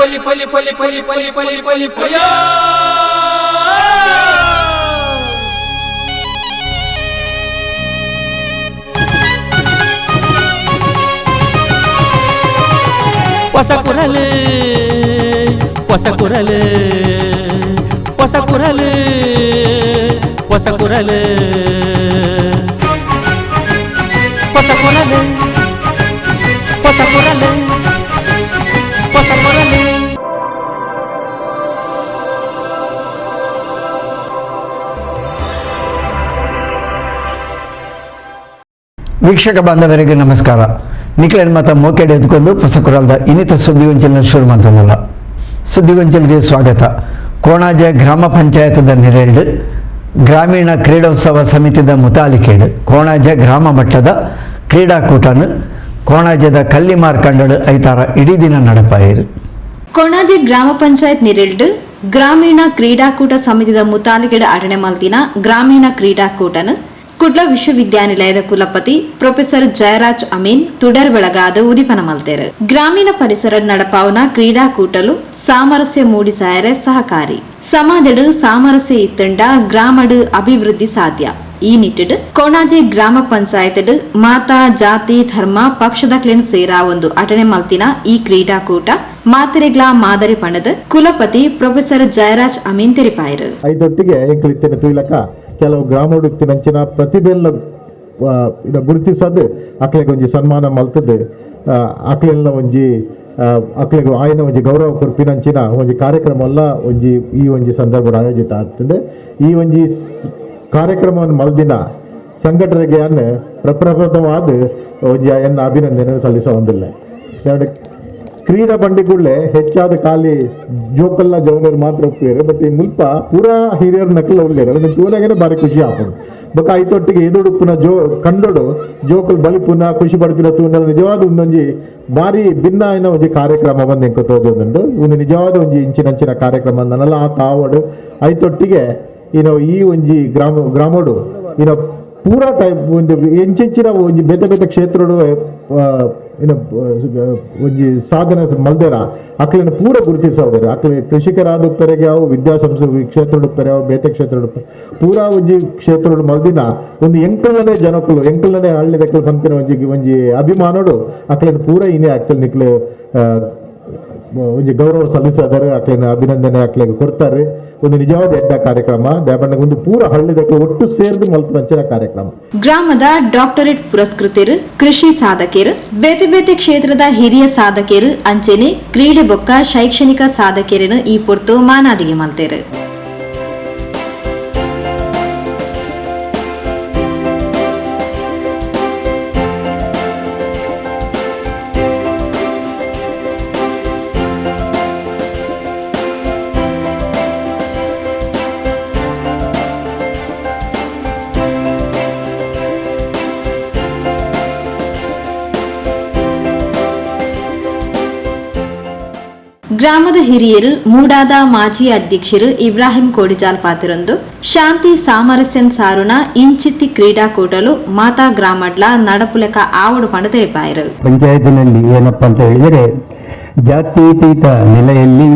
ಪಲಿ ಪಲಿ ಪಲಿ ಪಲಿ ಪಲಿ ಪಲಿ ಪಲಿ ಪಯ ಹೊಸ ಕುರಲು ಹೊಸ ಕುರಲು ಹೊಸ ಕುರಲು ಹೊಸ ಕುರಲು ಹೊಸ ಕುರಲು ಹೊಸ ಕುರಲು ಹೊಸ ಕುರಲು. ವೀಕ್ಷಕ ಬಾಂಧವರಿಗೆ ನಮಸ್ಕಾರ. ನಿಖಿಲ್ ಮತ್ತು ಮೋಕೆಡ್ ಎದ್ಕೊಂಡು ಹೊಸಕುರಲ್ದ ಇನ್ನಿತ ಸುದ್ದಿಗೊಂಚಲಿನ ಶುರು ಮಾಡ್ತದಲ್ಲ. ಸುದ್ದಿಗೊಂಚಲಿಗೆ ಸ್ವಾಗತ. ಕೋಣಾಜೆ ಗ್ರಾಮ ಪಂಚಾಯತದ ನೆರೆಲ್ಡ್ ಗ್ರಾಮೀಣ ಕ್ರೀಡೋತ್ಸವ ಸಮಿತಿದ ಮುತಾಲಿಕೇಡು ಕೋಣಾಜೆ ಗ್ರಾಮ ಮಟ್ಟದ ಕ್ರೀಡಾಕೂಟನು ಕೋಣಾಜೆದ ಕಲ್ಲಿ ಮಾರ್ಕಂಡಡು ಐತಾರ ಇಡೀ ದಿನ ನಡಪಾಯಿರು. ಕೊಣಾಜೆ ಗ್ರಾಮ ಪಂಚಾಯತ್ ನೆರೆಲ್ಡ್ ಗ್ರಾಮೀಣ ಕ್ರೀಡಾಕೂಟ ಸಮಿತಿದ ಮುತಾಲಿಕೇಡು ಅಟಣೆ ಮಲ್ತಿನ ಗ್ರಾಮೀಣ ಕ್ರೀಡಾಕೂಟನು ಕುಡ್ಲ ವಿಶ್ವವಿದ್ಯಾನಿಲಯದ ಕುಲಪತಿ ಪ್ರೊಫೆಸರ್ ಜಯರಾಜ್ ಅಮೀನ್ ತುಡರ್ ಬೆಳಗಾದ ಉದಿಪನ ಮಲ್ತೇರು. ಗ್ರಾಮೀಣ ಪರಿಸರ ನಡಪಾವನ ಕ್ರೀಡಾಕೂಟಲು ಸಾಮರಸ್ಯ ಮೂಡಿಸಾಯರೆ ಸಹಕಾರಿ. ಸಮಾಜಡು ಸಾಮರಸ್ಯ ಇತ್ತಂಡ ಗ್ರಾಮಡು ಅಭಿವೃದ್ಧಿ ಸಾಧ್ಯ. ಈ ನಿಟ್ಟಿಡು ಕೊಣಾಜೆ ಗ್ರಾಮ ಪಂಚಾಯತ್ ಮಾತಾ ಜಾತಿ ಧರ್ಮ ಪಕ್ಷದಕ್ಲೇನು ಸೇರಾ ಒಂದು ಅಟಣೆ ಮಲ್ತಿನ ಈ ಕ್ರೀಡಾಕೂಟ ಮಾತೆರೆಗ್ಲಾ ಮಾದರಿ ಪಣದ ಕುಲಪತಿ ಪ್ರೊಫೆಸರ್ ಜಯರಾಜ್ ಅಮೀನ್ ತೆರಿಪಾಯರು. ಐದೊಟ್ಟಿಗೆ ಎಂಕಲಿತ್ತಿನ ತುಯಿಲಕ ಕೆಲವು ಗ್ರಾಮೋಡುತ್ತಿನಂಚಿನ ಪ್ರತಿಭೆಲ್ಲ ಗುರುತಿಸದು ಅಕ್ಲೆಗೆ ಒಂಜಿ ಸನ್ಮಾನ ಮಲ್ತದ್ದು ಅಕ್ಲೆಲ್ಲ ಒಂಜಿ ಅಕ್ಲೆಗೆ ಆಯ್ನ ಒಂಜಿ ಗೌರವ ಕೊರ್ಪಿನಂಚಿನ ಒಂಜಿ ಕಾರ್ಯಕ್ರಮ ಎಲ್ಲ ಒಂಜಿ ಈ ಒಂಜಿ ಸಂದರ್ಭ ಆಯೋಜಿತ ಆಗ್ತದೆ. ಈ ಒಂಜಿ ಕಾರ್ಯಕ್ರಮವನ್ನು ಮಲ್ದಿನ ಸಂಘಟನೆಗೆ ಅನ್ನು ಪ್ರಪ್ರಥಮವಾದ ಒಂಜಿ ಅನ್ನ ಅಭಿನಂದನೆ ಸಲ್ಲಿಸೋ ಹೊಂದಿಲ್ಲ. ಎರಡು ಕ್ರೀಡಾ ಬಂಡಿಗಳೇ ಹೆಚ್ಚಾದ ಖಾಲಿ ಜೋಕಲ್ನ ಜವನರು ಮಾತ್ರ ಒಪ್ಪಿರು. ಬಟ್ ಈ ಮುಲ್ಪ ಪೂರಾ ಹಿರಿಯರು ನಕಲ್ ಒಳ್ಳೆಯರು ಅದನ್ನು ತೂನಾಗೇನೆ ಭಾರಿ ಖುಷಿ ಆಪದು. ಬೊಕ್ಕ ಐತೊಟ್ಟಿಗೆ ಎದುಡುಪ್ಪುನ ಕಂಡೋಡು ಜೋಕಲ್ ಬಲಿಪುನ ಖುಷಿ ಪಡ್ಪಿನ ತೂನ ನಿಜವಾದ ಒಂದೊಂಜಿ ಭಾರಿ ಭಿನ್ನ ಆಯ್ನ ಒಂಜಿ ಕಾರ್ಯಕ್ರಮ ಬಂದು ಎಂಕ ತೋಜೋದುಂಡು. ಒಂದು ನಿಜವಾದ ಒಂಜಿ ಇಂಚಿನಂಚಿನ ಕಾರ್ಯಕ್ರಮ ನನ್ನಲ್ಲ ಆ ತಾವಡು ಐತೊಟ್ಟಿಗೆ ಈ ಒಂಜಿ ಗ್ರಾಮೋಡು ಪೂರಾ ಟೈಪ್ ಒಂದು ಎಂಚಿನ ಒಂಜಿ ಬೇತೆ ಬೇತೆ ಕ್ಷೇತ್ರಡು ಒಂಜಿ ಸಾಧನೆ ಮಲ್ದೇರ ಅಕ್ಲೇನ ಪೂರ ಗುರುತಿಸೋದಾರೆ. ಅಕ್ಲೆ ಕೃಷಿಕರಾದ ಉಪ್ಪೆರೆಗೆ ಅವು ವಿದ್ಯಾಸಂಸ್ಥೆ ಕ್ಷೇತ್ರ ಉಪ್ಪೆರೆ ಅವು ಬೇತೆ ಕ್ಷೇತ್ರ ಪೂರಾ ಒಂಜಿ ಕ್ಷೇತ್ರ ಮಲ್ದಿನ ಒಂದು ಎಂಕಲನೇ ಜನಕ್ಕಲು ಎಂಕಲನೇ ಹಳ್ಳಿ ದಕ್ಕಲು ಪಂಪಿನ ಒಂಜಿ ಅಭಿಮಾನೋಡು ಅಕ್ಲೇನ ಪೂರ ಇನ್ನೇ ಅಕ್ಲೆ ನಿಕ್ಲೆ ಒಂಜಿ ಗೌರವ ಸಲ್ಲಿಸಿದರೆ ಅಕ್ಲೇನ ಅಭಿನಂದನೆ ಅಕ್ಲೆಗೆ ಕೊಡ್ತಾರೆ. ಒಂದು ನಿಜವಾದ ಎಡ್ಡ ಕಾರ್ಯಕ್ರಮ ದ್ಯಾಬಣ್ಣಗೆ ಒಂದು ಪೂರ ಹಳ್ಳಿದಕ್ಕೆ ಒಟ್ಟು ಸೇರಿದು ಮಲ್ಪಂಚಿನ ಕಾರ್ಯಕ್ರಮ. ಗ್ರಾಮದ ಡಾಕ್ಟರೇಟ್ ಪುರಸ್ಕೃತರು ಕೃಷಿ ಸಾಧಕರು ಬೇತೆ ಬೇತೆ ಕ್ಷೇತ್ರದ ಹಿರಿಯ ಸಾಧಕರು ಅಂಚೆನೆ ಕ್ರೀಡೆ ಬೊಕ್ಕ ಶೈಕ್ಷಣಿಕ ಸಾಧಕರನ್ನು ಈ ಪೊರ್ತು ಮಾನಾದಿಗೆ ಮಲ್ತೇರು. ಗ್ರಾಮದ ಹಿರಿಯರು ಮೂಡಾದ ಮಾಜಿ ಅಧ್ಯಕ್ಷರು ಇಬ್ರಾಹಿಂ ಕೋಡಿಜಾಲ್ ಪಾತ್ರರೊಂದು ಶಾಂತಿ ಸಾಮರಸ್ಯನ್ ಸಾರುನ ಇಂಚಿತ್ತಿ ಕ್ರೀಡಾಕೂಟಲು ಮಾತಾ ಗ್ರಾಮಡ್ಲ ನಡಪುಲೆಕ ಆವಡು ಪಂಡ ತೆರೆಪಾಯರು. ಪಂಚಾಯತಿನಲ್ಲಿ ಏನಪ್ಪಾ ಅಂತ ಹೇಳಿದರೆ ಜಾತ್ಯತೀತ ನೆಲೆಯಲ್ಲಿ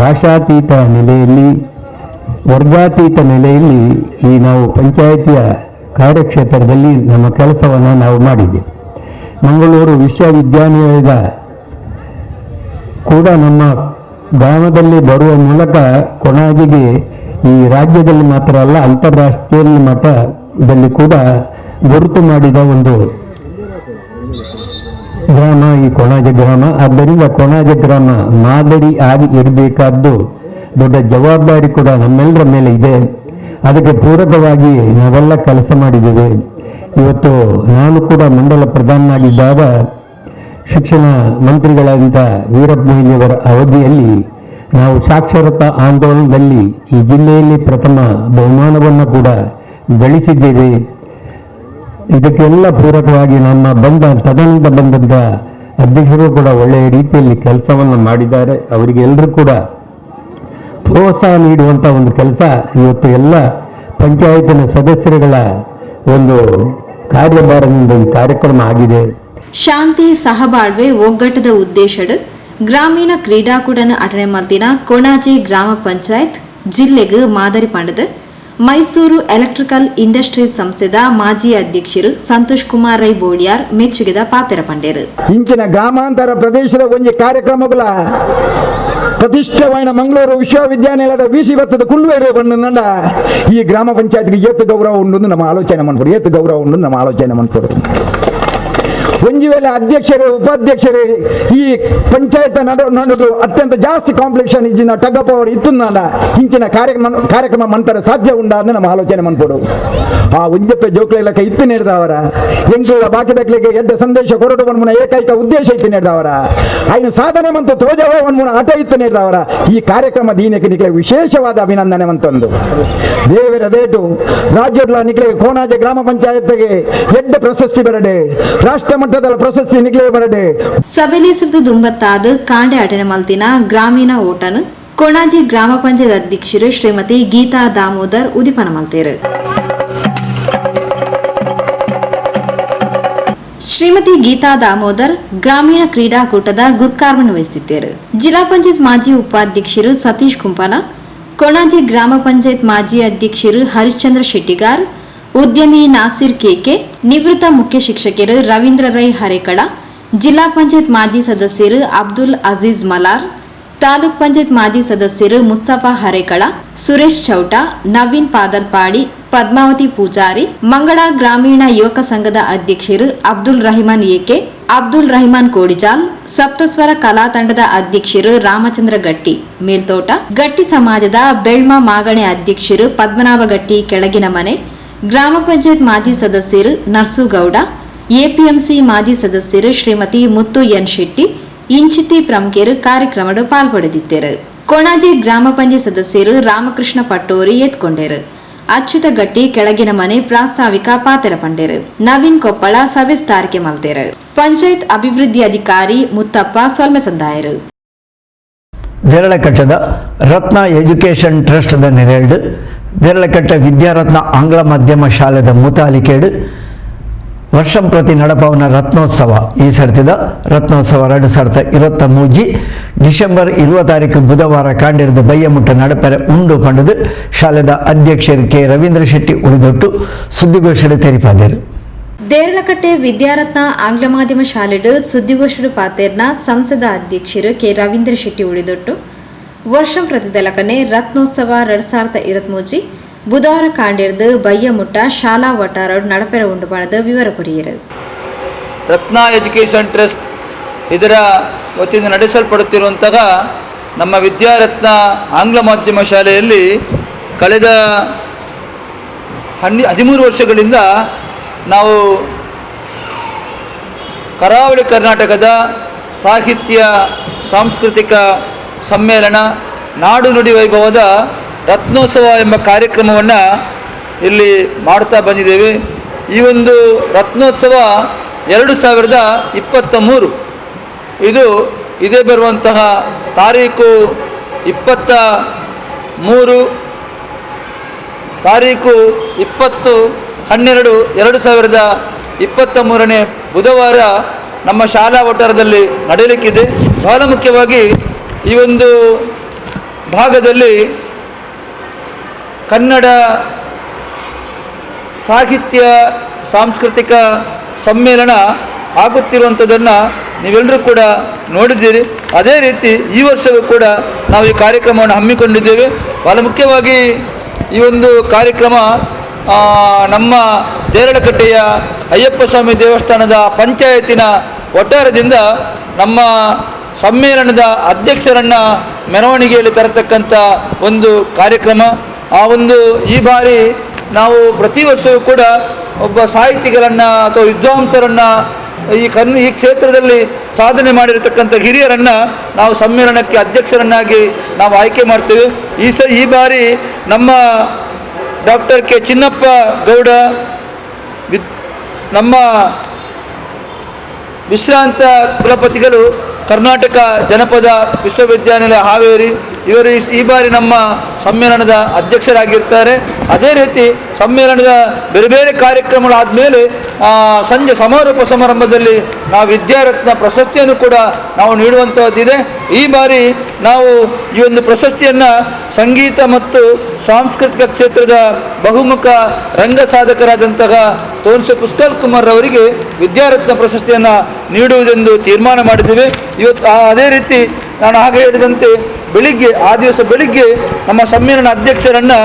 ಭಾಷಾತೀತ ನೆಲೆಯಲ್ಲಿ ವರ್ಗಾತೀತ ನೆಲೆಯಲ್ಲಿ ಈ ನಾವು ಪಂಚಾಯತಿಯ ಕಾರ್ಯಕ್ಷೇತ್ರದಲ್ಲಿ ನಮ್ಮ ಕೆಲಸವನ್ನು ನಾವು ಮಾಡಿದ್ದೇವೆ. ಮಂಗಳೂರು ವಿಶ್ವವಿದ್ಯಾನಿಲಯದ ಕೂಡ ನಮ್ಮ ಗ್ರಾಮದಲ್ಲಿ ಬರುವ ಮೂಲಕ ಕೊಣಾಜೆಗೆ ಈ ರಾಜ್ಯದಲ್ಲಿ ಮಾತ್ರ ಅಲ್ಲ ಅಂತಾರಾಷ್ಟ್ರೀಯ ಮಟ್ಟದಲ್ಲಿ ಕೂಡ ಗುರುತು ಮಾಡಿದ ಒಂದು ಗ್ರಾಮ ಈ ಕೊಣಾಜೆ ಗ್ರಾಮ. ಆದ್ದರಿಂದ ಕೊಣಾಜೆ ಗ್ರಾಮ ಮಾದರಿ ಆಗಿ ಇರಬೇಕಾದ್ದು ದೊಡ್ಡ ಜವಾಬ್ದಾರಿ ಕೂಡ ನಮ್ಮೆಲ್ಲರ ಮೇಲೆ ಇದೆ. ಅದಕ್ಕೆ ಪೂರಕವಾಗಿ ನಾವೆಲ್ಲ ಕೆಲಸ ಮಾಡಿದ್ದೇವೆ. ಇವತ್ತು ನಾನು ಕೂಡ ಮಂಡಲ ಪ್ರಧಾನನಾಗಿದ್ದಾಗ ಶಿಕ್ಷಣ ಮಂತ್ರಿಗಳಾದಂಥ ವೀರಪ್ಪ ಮೊಯ್ಲಿಯವರ ಅವಧಿಯಲ್ಲಿ ನಾವು ಸಾಕ್ಷರತಾ ಆಂದೋಲನದಲ್ಲಿ ಈ ಜಿಲ್ಲೆಯಲ್ಲಿ ಪ್ರಥಮ ಬಹುಮಾನವನ್ನು ಕೂಡ ಗಳಿಸಿದ್ದೇವೆ. ಇದಕ್ಕೆಲ್ಲ ಪೂರಕವಾಗಿ ನಮ್ಮ ತದನಂತರ ಬಂದಂಥ ಅಧ್ಯಕ್ಷರು ಕೂಡ ಒಳ್ಳೆಯ ರೀತಿಯಲ್ಲಿ ಕೆಲಸವನ್ನು ಮಾಡಿದ್ದಾರೆ. ಅವರಿಗೆಲ್ಲರೂ ಕೂಡ ಪ್ರೋತ್ಸಾಹ ನೀಡುವಂಥ ಒಂದು ಕೆಲಸ ಇವತ್ತು ಎಲ್ಲ ಪಂಚಾಯತಿನ ಸದಸ್ಯರುಗಳ ಒಂದು ಕಾರ್ಯಭಾರದಿಂದ ಈ ಕಾರ್ಯಕ್ರಮ ಆಗಿದೆ. ಶಾಂತಿ ಸಹಬಾಳ್ವೆ ಒಗ್ಗಟ್ಟದ ಉದ್ದೇಶಡು ಗ್ರಾಮೀಣ ಕ್ರೀಡಾಕೂಟನ ಅಟನೆ ಮಲ್ತಿನ ಕೊಣಾಜೆ ಗ್ರಾಮ ಪಂಚಾಯತ್ ಜಿಲ್ಲೆಗೆ ಮಾದರಿ ಪಂಡದ ಮೈಸೂರು ಎಲೆಕ್ಟ್ರಿಕಲ್ ಇಂಡಸ್ಟ್ರೀಸ್ ಸಂಸ್ಥೆದ ಮಾಜಿ ಅಧ್ಯಕ್ಷರು ಸಂತೋಷ್ ಕುಮಾರ್ ರೈ ಬೋಳಿಯಾರ್ ಮೆಚ್ಚುಗೆದ ಪಾತ್ರ ಪಂಡೇರು. ಇಂಚಿನ ಗ್ರಾಮಾಂತರ ಪ್ರದೇಶದ ಒಂದು ಕಾರ್ಯಕ್ರಮಗಳ ಪ್ರತಿಷ್ಠವಾದ ಮಂಗಳೂರು ವಿಶ್ವವಿದ್ಯಾನಿಲಯದ ವಿಸಿ ಬತ್ತದ ಕುಲ್ವೇರು ಬಂದ ಈ ಗ್ರಾಮ ಪಂಚಾಯತ್ಗೆ ಏತು ಗೌರವ ಉಂಡು ನಮ್ಮ ಆಲೋಚನೆ ಮಾಡ್ಬೋದು. ಏತು ಗೌರವ ಉಂಡು ನಮ್ಮ ಆಲೋಚನೆ ಮಾಡ್ಬೋದು. ಒಂದು ವೇಳೆ ಅಧ್ಯಕ್ಷರು ಉಪಾಧ್ಯಕ್ಷರು ಈ ಪಂಚಾಯತ್ ನಡುವುದು ಅತ್ಯಂತ ಜಾಸ್ತಿ ಕಾಂಪ್ಲೆಕ್ಷನ್ ಇಜ್ಜಿನ ಟಗಪ್ ಅವರು ಇತ್ತುನಲ್ಲ ಇಂಚಿನ ಕಾರ್ಯಕ್ರಮ ಮಂತರ ಸಾಧ್ಯ ಉಂಡಾದ ನಮ್ಮ ಆಲೋಚನೆ ಮಾಡ್ಬೋದು. ಆ ಒಂಜಪ್ಪೆ ಜೋಕ್ಲೆಲಕ ಇತ್ತು ನಡೆದವರ ಎಂಕುಳ ಬಾಕಿದಕ್ಲಿಗೆ ಎಡ್ಡ ಸಂದೇಶ ಕೊರಡು ಮುನ್ನ ಏಕೈಕ ಉದ್ದೇಶ ಇತ್ತು ನಡೆದವರ ಐನು ಸಾಧನೆ ಮತ್ತು ತೋಜವ ಮುನ್ನ ಆಟ ಇತ್ತು ನಡೆದವರ ಈ ಕಾರ್ಯಕ್ರಮ ದೀನಕ್ಕೆ ನಿಖಲೆ ವಿಶೇಷವಾದ ಅಭಿನಂದನೆ ಮಂತೊಂದು ದೇವರ ದೇಟು ರಾಜ್ಯದ ನಿಖಲೆ ಕೋಣಾಜೆ ಗ್ರಾಮ ಪಂಚಾಯತ್ಗೆ ಎಡ್ಡ ಪ್ರಶಸ್ತಿ ಬರಡೆ ರಾಷ್ಟ್ರ ಮಟ್ಟದ ಪ್ರಶಸ್ತಿ ನಿಖಲೆ ಬರಡೆ ಸಭೆಯಲ್ಲಿ ಸಿರಿದು ದುಂಬತ್ತಾದ ಕಾಂಡೆ ಅಟನೆ ಮಲ್ತಿನ ಗ್ರಾಮೀಣ ಓಟನ್ ಕೊಣಾಜೆ ಗ್ರಾಮ ಪಂಚಾಯತ್ ಅಧ್ಯಕ್ಷರು ಶ್ರೀಮತಿ ಗೀತಾ ದಾಮೋದರ್ ಉದಿಪನ ಮಲ್ತೇರು. ಶ್ರೀಮತಿ ಗೀತಾ ದಾಮೋದರ್ ಗ್ರಾಮೀಣ ಕ್ರೀಡಾಕೂಟದ ಗುರ್ಕಾರ್ವನ್ನು ವಹಿಸುತ್ತಿದ್ದರು. ಜಿಲ್ಲಾ ಪಂಚಾಯತ್ ಮಾಜಿ ಉಪಾಧ್ಯಕ್ಷರು ಸತೀಶ್ ಕುಂಪಲ, ಕೊಣಾಜೆ ಗ್ರಾಮ ಪಂಚಾಯತ್ ಮಾಜಿ ಅಧ್ಯಕ್ಷರು ಹರಿಶ್ಚಂದ್ರ ಶೆಟ್ಟಿಗಾರ್, ಉದ್ಯಮಿ ನಾಸಿರ್ ಕೆಕೆ, ನಿವೃತ್ತ ಮುಖ್ಯ ಶಿಕ್ಷಕರು ರವೀಂದ್ರ ರೈ ಹರೇಕಳ, ಜಿಲ್ಲಾ ಪಂಚಾಯತ್ ಮಾಜಿ ಸದಸ್ಯರು ಅಬ್ದುಲ್ ಅಜೀಜ್ ಮಲಾರ್, ತಾಲೂಕ್ ಪಂಚಾಯತ್ ಮಾಜಿ ಸದಸ್ಯರು ಮುಸ್ತಫಾ ಹರೇಕಳ, ಸುರೇಶ್ ಚೌಟ, ನವೀನ್ ಪಾದಲ್ಪಾಡಿ, ಪದ್ಮಾವತಿ ಪೂಜಾರಿ, ಮಂಗಳ ಗ್ರಾಮೀಣ ಯುವಕ ಸಂಘದ ಅಧ್ಯಕ್ಷರು ಅಬ್ದುಲ್ ರಹಿಮಾನ್ ಏಕೆ, ಅಬ್ದುಲ್ ರಹಿಮಾನ್ ಕೋಡಿಜಾಲ್, ಸಪ್ತಸ್ವರ ಕಲಾ ತಂಡದ ಅಧ್ಯಕ್ಷರು ರಾಮಚಂದ್ರ ಗಟ್ಟಿ ಮೇಲ್ತೋಟ, ಗಟ್ಟಿ ಸಮಾಜದ ಬೆಳ್ಮ ಮಾಗಣೆ ಅಧ್ಯಕ್ಷರು ಪದ್ಮನಾಭ ಗಟ್ಟಿ ಕೆಳಗಿನ ಮನೆ, ಗ್ರಾಮ ಪಂಚಾಯತ್ ಮಾಜಿ ಸದಸ್ಯರು ನರ್ಸುಗೌಡ, ಎಪಿಎಂಸಿ ಮಾಜಿ ಸದಸ್ಯರು ಶ್ರೀಮತಿ ಮುತ್ತು ಎನ್ ಶೆಟ್ಟಿ ಇಂಚಿತಿ ಪ್ರಮುಖರು ಕಾರ್ಯಕ್ರಮದ ಪಾಲ್ಪಡೆದಿದ್ದರು. ಕೊಣಾಜೆ ಗ್ರಾಮ ಪಂಚಾಯತ್ ಸದಸ್ಯರು ರಾಮಕೃಷ್ಣ ಪಟ್ಟೋರಿ ಎತ್ಕೊಂಡರು. ಅಚ್ಯುತ ಗಟ್ಟಿ ಕೆಳಗಿನ ಮನೆ ಪ್ರಾಸ್ತಾವಿಕ ಪಾತ್ರ ಪಂಡೇರು. ನವೀನ್ ಕೊಪ್ಪಳ ಸಭೆ ಸ್ಥಾರಿಕೆ ಮಲ್ತೇರು. ಪಂಚಾಯತ್ ಅಭಿವೃದ್ಧಿ ಅಧಿಕಾರಿ ಮುತ್ತಪ್ಪ ಸೊಲ್ಮೆ ಸಂದಾಯರು. ದೇರಳಕಟ್ಟದ ರತ್ನ ಎಜುಕೇಷನ್ ಟ್ರಸ್ಟ್ದ ನೆರಳು ದೇರಳಕಟ್ಟ ವಿದ್ಯಾರತ್ನ ಆಂಗ್ಲ ಮಾಧ್ಯಮ ಶಾಲೆದ ಮುತಾಲಿಕೇಡು ವರ್ಷಂ ಪ್ರತಿ ನಡಪವನ ರತ್ನೋತ್ಸವ ಈ ಸರ್ತಿದ ರತ್ನೋತ್ಸವ 2023 ಡಿಸೆಂಬರ್ 20 ಬುಧವಾರ ಕಾಂಡಿರದ ಬಯ್ಯಮುಟ್ಟ ನಡಪೆರೆ ಉಂಡು ಪಂಡದು ಶಾಲೆದ ಅಧ್ಯಕ್ಷರು ಕೆ ರವೀಂದ್ರ ಶೆಟ್ಟಿ ಉಳಿದೊಟ್ಟು ಸುದ್ದಿಗೋಷ್ಠಿ ತೆರಿಪಾದರು. ದೇರಳಕಟ್ಟೆ ವಿದ್ಯಾರತ್ನ ಆಂಗ್ಲ ಮಾಧ್ಯಮ ಶಾಲೆಡು ಸುದ್ದಿಗೋಷ್ಠಿ ಪಾತೇರ್ನ ಸಂಸದ ಅಧ್ಯಕ್ಷರು ಕೆ ರವೀಂದ್ರ ಶೆಟ್ಟಿ ಉಳಿದೊಟ್ಟು ವರ್ಷಂ ಪ್ರತಿದಲಕನೆ ರತ್ನೋತ್ಸವ 2023 ಬುಧವಾರ ಕಾಂಡಿರ್ದು ಬಯ್ಯಮುಟ್ಟ ಶಾಲಾ ವಟಾರ ನಡಪೆರ ಉಂಡು ಪಡೆದ ವಿವರ ಕೊರಿಯರು. ರತ್ನ ಎಜುಕೇಷನ್ ಟ್ರಸ್ಟ್ ಇದರ ವತಿಯಿಂದ ನಡೆಸಲ್ಪಡುತ್ತಿರುವಂತಹ ನಮ್ಮ ವಿದ್ಯಾರತ್ನ ಆಂಗ್ಲ ಮಾಧ್ಯಮ ಶಾಲೆಯಲ್ಲಿ ಕಳೆದ 13 ವರ್ಷಗಳಿಂದ ನಾವು ಕರಾವಳಿ ಕರ್ನಾಟಕದ ಸಾಹಿತ್ಯ ಸಾಂಸ್ಕೃತಿಕ ಸಮ್ಮೇಳನ ನಾಡು ನುಡಿ ವೈಭವದ ರತ್ನೋತ್ಸವ ಎಂಬ ಕಾರ್ಯಕ್ರಮವನ್ನು ಇಲ್ಲಿ ಮಾಡ್ತಾ ಬಂದಿದ್ದೇವೆ. ಈ ಒಂದು ರತ್ನೋತ್ಸವ 2023 ಇದು ಇದೇ ಬರುವಂತಹ ತಾರೀಕು 20/12/2023 ಬುಧವಾರ ನಮ್ಮ ಶಾಲಾ ವಠಾರದಲ್ಲಿ ನಡೆಯಲಿಕ್ಕಿದೆ. ಬಹಳ ಮುಖ್ಯವಾಗಿ ಈ ಒಂದು ಭಾಗದಲ್ಲಿ ಕನ್ನಡ ಸಾಹಿತ್ಯ ಸಾಂಸ್ಕೃತಿಕ ಸಮ್ಮೇಳನ ಆಗುತ್ತಿರುವಂಥದ್ದನ್ನು ನೀವೆಲ್ಲರೂ ಕೂಡ ನೋಡಿದ್ದೀರಿ. ಅದೇ ರೀತಿ ಈ ವರ್ಷವೂ ಕೂಡ ನಾವು ಈ ಕಾರ್ಯಕ್ರಮವನ್ನು ಹಮ್ಮಿಕೊಂಡಿದ್ದೇವೆ. ಬಹಳ ಮುಖ್ಯವಾಗಿ ಈ ಒಂದು ಕಾರ್ಯಕ್ರಮ ನಮ್ಮ ದೇರಳಕಟ್ಟೆಯ ಅಯ್ಯಪ್ಪ ಸ್ವಾಮಿ ದೇವಸ್ಥಾನದ ಪಂಚಾಯತಿನ ವಠಾರದಿಂದ ನಮ್ಮ ಸಮ್ಮೇಳನದ ಅಧ್ಯಕ್ಷರನ್ನು ಮೆರವಣಿಗೆಯಲ್ಲಿ ತರತಕ್ಕಂಥ ಒಂದು ಕಾರ್ಯಕ್ರಮ. ಈ ಬಾರಿ ನಾವು ಪ್ರತಿ ವರ್ಷವೂ ಕೂಡ ಒಬ್ಬ ಸಾಹಿತಿಗಳನ್ನು ಅಥವಾ ವಿದ್ವಾಂಸರನ್ನು ಈ ಕ್ಷೇತ್ರದಲ್ಲಿ ಸಾಧನೆ ಮಾಡಿರತಕ್ಕಂಥ ಹಿರಿಯರನ್ನು ನಾವು ಸಮ್ಮೇಳನಕ್ಕೆ ಅಧ್ಯಕ್ಷರನ್ನಾಗಿ ನಾವು ಆಯ್ಕೆ ಮಾಡ್ತೇವೆ. ಈ ಬಾರಿ ನಮ್ಮ ಡಾಕ್ಟರ್ ಕೆ ಚಿನ್ನಪ್ಪ ಗೌಡ, ನಮ್ಮ ವಿಶ್ರಾಂತ ಕುಲಪತಿಗಳು, ಕರ್ನಾಟಕ ಜನಪದ ವಿಶ್ವವಿದ್ಯಾನಿಲಯ ಹಾವೇರಿ, ಇವರು ಈ ಬಾರಿ ನಮ್ಮ ಸಮ್ಮೇಳನದ ಅಧ್ಯಕ್ಷರಾಗಿರ್ತಾರೆ. ಅದೇ ರೀತಿ ಸಮ್ಮೇಳನದ ಬೇರೆ ಬೇರೆ ಕಾರ್ಯಕ್ರಮಗಳಾದ ಮೇಲೆ ಸಂಜೆ ಸಮಾರೋಪ ಸಮಾರಂಭದಲ್ಲಿ ನಾವು ವಿದ್ಯಾರತ್ನ ಪ್ರಶಸ್ತಿಯನ್ನು ಕೂಡ ನಾವು ನೀಡುವಂಥದ್ದಿದೆ. ಈ ಬಾರಿ ನಾವು ಈ ಒಂದು ಪ್ರಶಸ್ತಿಯನ್ನು ಸಂಗೀತ ಮತ್ತು ಸಾಂಸ್ಕೃತಿಕ ಕ್ಷೇತ್ರದ ಬಹುಮುಖ ರಂಗ ಸಾಧಕರಾದಂತಹ ತೋನ್ಸೆ ಪುಷ್ಕಲ್ ಕುಮಾರ್ ಅವರಿಗೆ ವಿದ್ಯಾರತ್ನ ಪ್ರಶಸ್ತಿಯನ್ನು ನೀಡುವುದೆಂದು ತೀರ್ಮಾನ ಮಾಡಿದ್ದೇವೆ. ಇವತ್ತು ಅದೇ ರೀತಿ ನಾನು ಹಾಗೆ ಹೇಳಿದಂತೆ ಆ ದಿವಸ ಬೆಳಿಗ್ಗೆ ನಮ್ಮ ಸಮ್ಮೇಳನ ಅಧ್ಯಕ್ಷರನ್ನು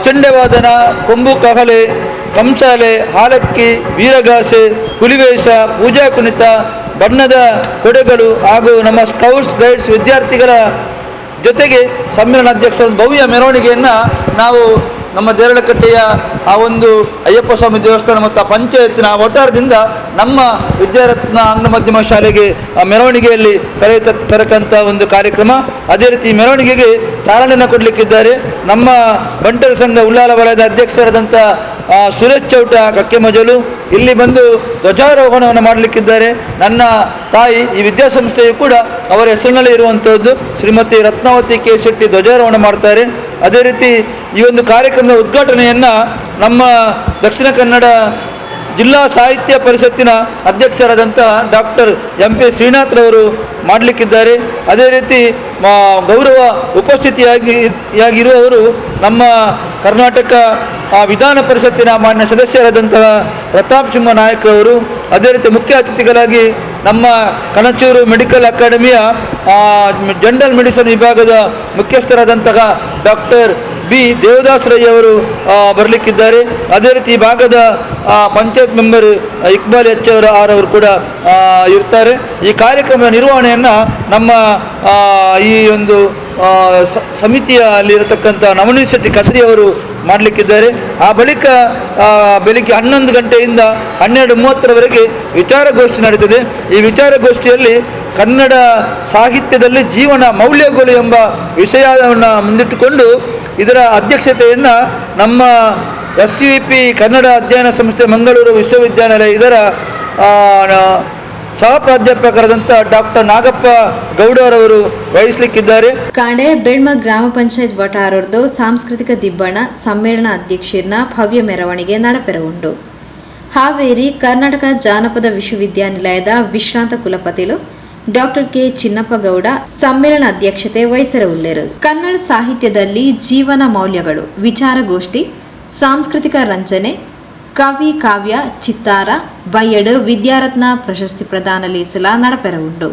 ಚೆಂಡೆವಾದನ, ಕೊಂಬು ಕಹಲೆ, ಕಂಸಾಲೆ, ಹಾಲಕ್ಕಿ, ವೀರಗಾಸೆ, ಹುಲಿವೇಷ, ಪೂಜಾ ಕುಣಿತ, ಬಣ್ಣದ ಕೊಡೆಗಳು ಹಾಗೂ ನಮ್ಮ ಸ್ಕೌಟ್ಸ್ ಗೈಡ್ಸ್ ವಿದ್ಯಾರ್ಥಿಗಳ ಜೊತೆಗೆ ಸಮ್ಮೇಳನಾಧ್ಯಕ್ಷರ ಭವ್ಯ ಮೆರವಣಿಗೆಯನ್ನು ನಾವು ನಮ್ಮ ದೇರಳಕಟ್ಟೆಯ ಆ ಒಂದು ಅಯ್ಯಪ್ಪ ಸ್ವಾಮಿ ದೇವಸ್ಥಾನ ಮತ್ತು ಆ ಪಂಚಾಯತ್ನ ಒಟ್ಟಾರದಿಂದ ನಮ್ಮ ವಿದ್ಯಾರತ್ನ ಆಂಗ್ಲ ಮಾಧ್ಯಮ ಶಾಲೆಗೆ ಆ ಮೆರವಣಿಗೆಯಲ್ಲಿ ತರಕಂಥ ಒಂದು ಕಾರ್ಯಕ್ರಮ. ಅದೇ ರೀತಿ ಮೆರವಣಿಗೆಗೆ ಚಾಲನೆಯನ್ನು ಕೊಡಲಿಕ್ಕಿದ್ದಾರೆ ನಮ್ಮ ಬಂಟರ ಸಂಘ ಉಳ್ಳಾಲ ವಲಯದ ಅಧ್ಯಕ್ಷರಾದಂಥ ಸುರೇಶ್ ಚೌಟ ಕಕ್ಕೆಮಜಲು ಇಲ್ಲಿ ಬಂದು ಧ್ವಜಾರೋಹಣವನ್ನು ಮಾಡಲಿಕ್ಕಿದ್ದಾರೆ. ನನ್ನ ತಾಯಿ ಈ ವಿದ್ಯಾಸಂಸ್ಥೆಯು ಕೂಡ ಅವರ ಹೆಸರಿನಲ್ಲೇ ಇರುವಂಥದ್ದು ಶ್ರೀಮತಿ ರತ್ನಾವತಿ ಕೆ ಶೆಟ್ಟಿ ಧ್ವಜಾರೋಹಣ ಮಾಡ್ತಾರೆ. ಅದೇ ರೀತಿ ಈ ಒಂದು ಕಾರ್ಯಕ್ರಮದ ಉದ್ಘಾಟನೆಯನ್ನು ನಮ್ಮ ದಕ್ಷಿಣ ಕನ್ನಡ ಜಿಲ್ಲಾ ಸಾಹಿತ್ಯ ಪರಿಷತ್ತಿನ ಅಧ್ಯಕ್ಷರಾದಂಥ ಡಾಕ್ಟರ್ MP ಶ್ರೀನಾಥ್ರವರು ಮಾಡಲಿಕ್ಕಿದ್ದಾರೆ. ಅದೇ ರೀತಿ ಗೌರವ ಉಪಸ್ಥಿತಿಯಾಗಿರುವವರು ನಮ್ಮ ಕರ್ನಾಟಕ ವಿಧಾನ ಪರಿಷತ್ತಿನ ಮಾನ್ಯ ಸದಸ್ಯರಾದಂತಹ ಪ್ರತಾಪ್ ಸಿಂಹ ನಾಯಕ್ರವರು. ಅದೇ ರೀತಿ ಮುಖ್ಯ ಅತಿಥಿಗಳಾಗಿ ನಮ್ಮ ಕಣಚೂರು ಮೆಡಿಕಲ್ ಅಕಾಡೆಮಿಯ ಜನರಲ್ ಮೆಡಿಸಿನ್ ವಿಭಾಗದ ಮುಖ್ಯಸ್ಥರಾದಂತಹ ಡಾಕ್ಟರ್ B ದೇವದಾಸ್ ರೈ ಅವರು ಬರಲಿಕ್ಕಿದ್ದಾರೆ. ಅದೇ ರೀತಿ ಈ ಭಾಗದ ಪಂಚಾಯತ್ ಮೆಂಬರ್ ಇಕ್ಬಾಲ್ ಅವರು ಕೂಡ ಇರ್ತಾರೆ. ಈ ಕಾರ್ಯಕ್ರಮದ ನಿರ್ವಹಣೆಯನ್ನು ನಮ್ಮ ಈ ಒಂದು ಸಮಿತಿಯಲ್ಲಿರತಕ್ಕಂಥ ನವನೀತ್ ಶೆಟ್ಟಿ ಕದ್ರಿ ಅವರು ಮಾಡಲಿಕ್ಕಿದ್ದಾರೆ. ಆ ಬಳಿಕ ಬೆಳಿಗ್ಗೆ 11 ಗಂಟೆಯಿಂದ 12:30ರವರೆಗೆ ವಿಚಾರಗೋಷ್ಠಿ ನಡೀತದೆ. ಈ ವಿಚಾರಗೋಷ್ಠಿಯಲ್ಲಿ ಕನ್ನಡ ಸಾಹಿತ್ಯದಲ್ಲಿ ಜೀವನ ಮೌಲ್ಯಗಳು ಎಂಬ ವಿಷಯವನ್ನು ಮುಂದಿಟ್ಟುಕೊಂಡು ಇದರ ಅಧ್ಯಕ್ಷತೆಯನ್ನು ನಮ್ಮ SVP ಕನ್ನಡ ಅಧ್ಯಯನ ಸಂಸ್ಥೆ ಮಂಗಳೂರು ವಿಶ್ವವಿದ್ಯಾನಿಲಯ ಇದರ ಸಹ ಪ್ರಾಧ್ಯಾಪಕರಾದಂಥ ಡಾಕ್ಟರ್ ನಾಗಪ್ಪ ಗೌಡರವರು ವಹಿಸಲಿಕ್ಕಿದ್ದಾರೆ. ಕಾಂಡೆ ಬೆಳ್ಮ ಗ್ರಾಮ ಪಂಚಾಯತ್ ವಟಾರದ್ದು ಸಾಂಸ್ಕೃತಿಕ ದಿಬ್ಬಣ ಸಮ್ಮೇಳನ ಅಧ್ಯಕ್ಷರನ್ನ ಭವ್ಯ ಮೆರವಣಿಗೆ ನಡಪೆರವುಂಡು. ಹಾವೇರಿ ಕರ್ನಾಟಕ ಜಾನಪದ ವಿಶ್ವವಿದ್ಯಾನಿಲಯದ ವಿಶ್ರಾಂತ ಕುಲಪತಿಲು ಡಾಕ್ಟರ್ K ಚಿನ್ನಪ್ಪ ಗೌಡ ಸಮ್ಮೇಳನ ಅಧ್ಯಕ್ಷತೆ ವಹಿಸಿರುವರು. ಕನ್ನಡ ಸಾಹಿತ್ಯದಲ್ಲಿ ಜೀವನ ಮೌಲ್ಯಗಳು ವಿಚಾರಗೋಷ್ಠಿ, ಸಾಂಸ್ಕೃತಿಕ ರಂಜನೆ, ಕವಿ ಕಾವ್ಯ ಚಿತ್ತಾರ ಬಯ್ಯಡು ವಿದ್ಯಾರತ್ನ ಪ್ರಶಸ್ತಿ ಪ್ರದಾನ ಲೇಸಲ ನಡಪೆರವುಂಡು.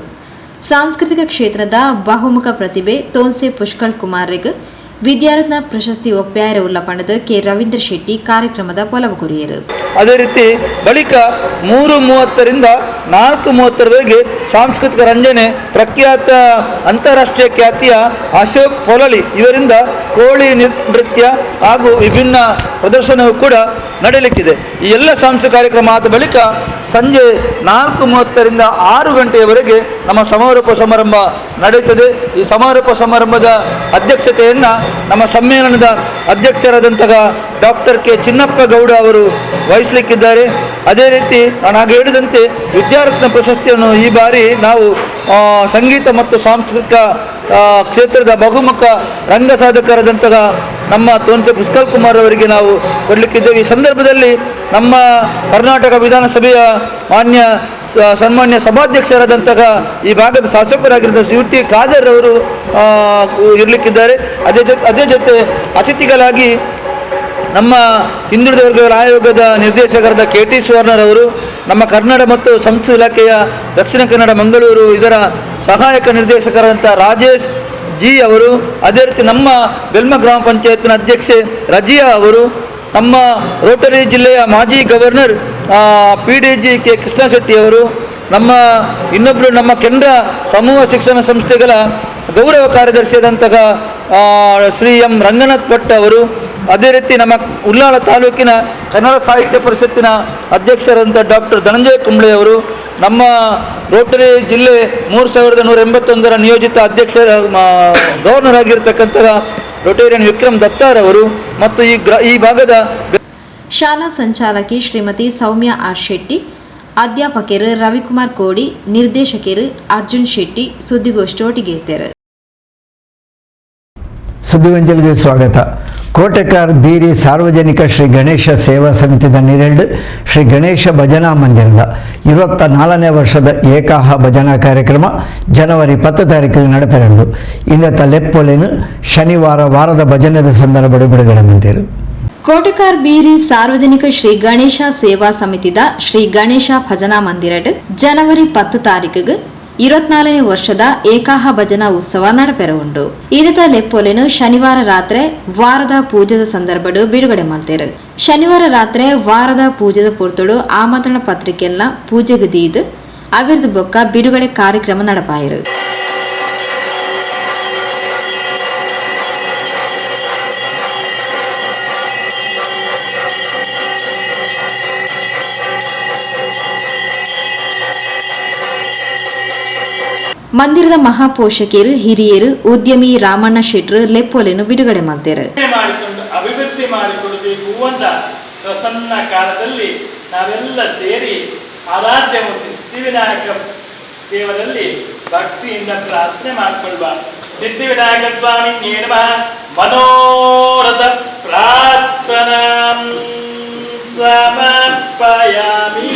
ಸಾಂಸ್ಕೃತಿಕ ಕ್ಷೇತ್ರದ ಬಹುಮುಖ ಪ್ರತಿಭೆ ತೋನ್ಸೆ ಪುಷ್ಕಲ್ ಕುಮಾರ್ಗೆ ವಿದ್ಯಾರತ್ನ ಪ್ರಶಸ್ತಿ ಒಪ್ಪ್ಯಾರ ಉಲ್ಲಪಣದ K ರವೀಂದ್ರ ಶೆಟ್ಟಿ ಕಾರ್ಯಕ್ರಮದ ಪೊಲವು ಕೊರಿಯರು. ಅದೇ ರೀತಿ ಬಳಿಕ 3:30ರಿಂದ 4:30ರವರೆಗೆ ಸಾಂಸ್ಕೃತಿಕ ರಂಜನೆ ಪ್ರಖ್ಯಾತ ಅಂತಾರಾಷ್ಟ್ರೀಯ ಖ್ಯಾತಿಯ ಅಶೋಕ್ ಪೊಲಲಿ ಇವರಿಂದ ಕೋಳಿ ನೃತ್ಯ ಹಾಗೂ ವಿಭಿನ್ನ ಪ್ರದರ್ಶನವೂ ಕೂಡ ನಡೆಯಲಿಕ್ಕಿದೆ. ಈ ಎಲ್ಲ ಸಾಂಸ್ಕೃತಿಕ ಕಾರ್ಯಕ್ರಮ ಆದ ಬಳಿಕ ಸಂಜೆ 4:30ರಿಂದ 6 ಗಂಟೆಯವರೆಗೆ ನಮ್ಮ ಸಮಾರೋಪ ಸಮಾರಂಭ ನಡೆಯುತ್ತದೆ. ಈ ಸಮಾರೋಪ ಸಮಾರಂಭದ ಅಧ್ಯಕ್ಷತೆಯನ್ನು ನಮ್ಮ ಸಮ್ಮೇಳನದ ಅಧ್ಯಕ್ಷರಾದಂತಹ ಡಾಕ್ಟರ್ K ಚಿನ್ನಪ್ಪ ಗೌಡ ಅವರು ವಹಿಸಲಿಕ್ಕಿದ್ದಾರೆ. ಅದೇ ರೀತಿ ನಾನು ಹಾಗೆ ಹೇಳಿದಂತೆ ವಿದ್ಯಾರತ್ನ ಪ್ರಶಸ್ತಿಯನ್ನು ಈ ಬಾರಿ ನಾವು ಸಂಗೀತ ಮತ್ತು ಸಾಂಸ್ಕೃತಿಕ ಕ್ಷೇತ್ರದ ಬಹುಮುಖ ರಂಗ ಸಾಧಕರಾದಂತಹ ನಮ್ಮ ತೋನ್ಸೆ ಪುಷ್ಕಲ್ ಕುಮಾರ್ ಅವರಿಗೆ ನಾವು ಕೊಡಲಿಕ್ಕಿದ್ದೇವೆ. ಈ ಸಂದರ್ಭದಲ್ಲಿ ನಮ್ಮ ಕರ್ನಾಟಕ ವಿಧಾನಸಭೆಯ ಸನ್ಮಾನ್ಯ ಸಭಾಧ್ಯಕ್ಷರಾದಂತಹ ಈ ಭಾಗದ ಶಾಸಕರಾಗಿರುವ UT ಖಾದರ್ ಅವರು ಇರಲಿಕ್ಕಿದ್ದಾರೆ. ಅದೇ ಜೊತೆ ಅತಿಥಿಗಳಾಗಿ ನಮ್ಮ ಹಿಂದುಳಿದ ವರ್ಗಗಳ ಆಯೋಗದ ನಿರ್ದೇಶಕರಾದ KT ಸುವರ್ಣರವರು, ನಮ್ಮ ಕನ್ನಡ ಮತ್ತು ಸಂಸ್ಕೃತಿ ಇಲಾಖೆಯ ದಕ್ಷಿಣ ಕನ್ನಡ ಮಂಗಳೂರು ಇದರ ಸಹಾಯಕ ನಿರ್ದೇಶಕರಾದಂಥ ರಾಜೇಶ್ G ಅವರು, ಅದೇ ರೀತಿ ನಮ್ಮ ಬೆಲ್ಮ ಗ್ರಾಮ ಪಂಚಾಯತ್ನ ಅಧ್ಯಕ್ಷೆ ರಜಿಯಾ ಅವರು, ನಮ್ಮ ರೋಟರಿ ಜಿಲ್ಲೆಯ ಮಾಜಿ governor PDG K Krishna Shetty ಅವರು, ನಮ್ಮ ಇನ್ನೊಬ್ಬರು ನಮ್ಮ ಕೇಂದ್ರ ಸಮೂಹ ಶಿಕ್ಷಣ ಸಂಸ್ಥೆಗಳ ಗೌರವ ಕಾರ್ಯದರ್ಶಿಯಾದಂತಹ ಶ್ರೀ M ರಂಗನಾಥ್ ಭಟ್ ಅವರು, ಅದೇ ರೀತಿ ನಮ್ಮ ಉಳ್ಳಾಲ ತಾಲೂಕಿನ ಕನ್ನಡ ಸಾಹಿತ್ಯ ಪರಿಷತ್ತಿನ ಅಧ್ಯಕ್ಷರಾದಂಥ ಡಾಕ್ಟರ್ ಧನಂಜಯ ಕುಂಬ್ಳೆ ಅವರು, ನಮ್ಮ ರೋಟರಿ ಜಿಲ್ಲೆ 3181ರ ನಿಯೋಜಿತ ಅಧ್ಯಕ್ಷ ಗವರ್ನರ್ ಆಗಿರ್ತಕ್ಕಂತಹ ರೋಟೇರಿಯನ್ ವಿಕ್ರಮ್ ದತ್ತಾರ್ ಅವರು ಮತ್ತು ಈ ಭಾಗದ ಶಾಲಾ ಸಂಚಾಲಕಿ ಶ್ರೀಮತಿ ಸೌಮ್ಯ R ಶೆಟ್ಟಿ, ಅಧ್ಯಾಪಕರು ರವಿಕುಮಾರ್ ಕೋಡಿ, ನಿರ್ದೇಶಕರು ಅರ್ಜುನ್ ಶೆಟ್ಟಿ ಸುದ್ದಿಗೋಷ್ಠಿ ಒಟ್ಟಿಗೆ ಇದ್ದರು. ಸುದ್ದಿಗೊಂಜಲ್ಗೆ ಸ್ವಾಗತ. ಕೋಟೆಕಾರ್ ಬೀರಿ ಸಾರ್ವಜನಿಕ ಶ್ರೀ ಗಣೇಶ ಸೇವಾ ಸಮಿತಿದ ನಿರೆಂಡು ಶ್ರೀ ಗಣೇಶ ಭಜನಾ ಮಂದಿರದ 24ನೇ ವರ್ಷದ ಏಕಾಹ ಭಜನಾ ಕಾರ್ಯಕ್ರಮ ಜನವರಿ 10 ತಾರೀಕಿಗೆ ನಡೆಪೆರಂಡು. ಇಂದತ್ತ ಲೆಪ್ಪೊಲೆನು ಶನಿವಾರ ವಾರದ ಭಜನೆದ ಸಂದರ್ಭ ಬಿಡುಗಡೆ ಮಂದಿರು. ಕೋಟೆಕಾರ್ ಬೀರಿ ಸಾರ್ವಜನಿಕ ಶ್ರೀ ಗಣೇಶ ಸೇವಾ ಸಮಿತಿದ ಶ್ರೀ ಗಣೇಶ ಭಜನಾ ಮಂದಿರಡ್ ಜನವರಿ 10 ತಾರೀಕಿಗೆ 24ನೇ ವರ್ಷದ ಏಕಾಹ ಭಜನಾ ಉತ್ಸವ ನಡೆಪೆರವುಂಡು. ಇದರ ಲೆಪ್ಪೊಲೆನು ಶನಿವಾರ ರಾತ್ರಿ ವಾರದ ಪೂಜೆದ ಸಂದರ್ಭಡು ಬಿಡುಗಡೆ ಮಾಡ್ತೇರು. ಶನಿವಾರ ರಾತ್ರಿ ವಾರದ ಪೂಜೆದ ಪೊರ್ತುಡು ಆಮಂತ್ರಣ ಪತ್ರಿಕೆಯನ್ನ ಪೂಜೆಗೆ ದೀದು ಅವಿರ್ದ ಬೊಕ್ಕ ಬಿಡುಗಡೆ ಕಾರ್ಯಕ್ರಮ ನಡೆಪಾಯಿರು. ಮಂದಿರದ ಮಹಾಪೋಷಕಿಯರು ಹಿರಿಯರು ಉದ್ಯಮಿ ರಾಮಣ್ಣ ಶೆಟ್ರು ಲೆಪ್ಪೊಲೆನು ಬಿಡುಗಡೆ ಮಾಡ್ತಾರೆ. ಮಾಡಿಕೊಂಡು ಅಭಿವೃದ್ಧಿ ಮಾಡಿಕೊಡಬೇಕು ಅಂತ ಪ್ರಸನ್ನ ಕಾಲದಲ್ಲಿ ನಾವೆಲ್ಲ ಸೇರಿ ಆರಾಧ್ಯ ಮೂರ್ತಿ ಸಿದ್ಧಿವಿನಾಯಕ ದೇವರಲ್ಲಿ ಭಕ್ತಿಯಿಂದ ಪ್ರಾರ್ಥನೆ ಮಾಡಿಕೊಳ್ಳುವ. ಸಿದ್ಧಿವಿನಾಯಕ ಸ್ವಾಮಿ ನೇಮ ಮನೋರಥ ಪ್ರಾರ್ಥನಾ ಸಮರ್ಪಯಾಮಿ.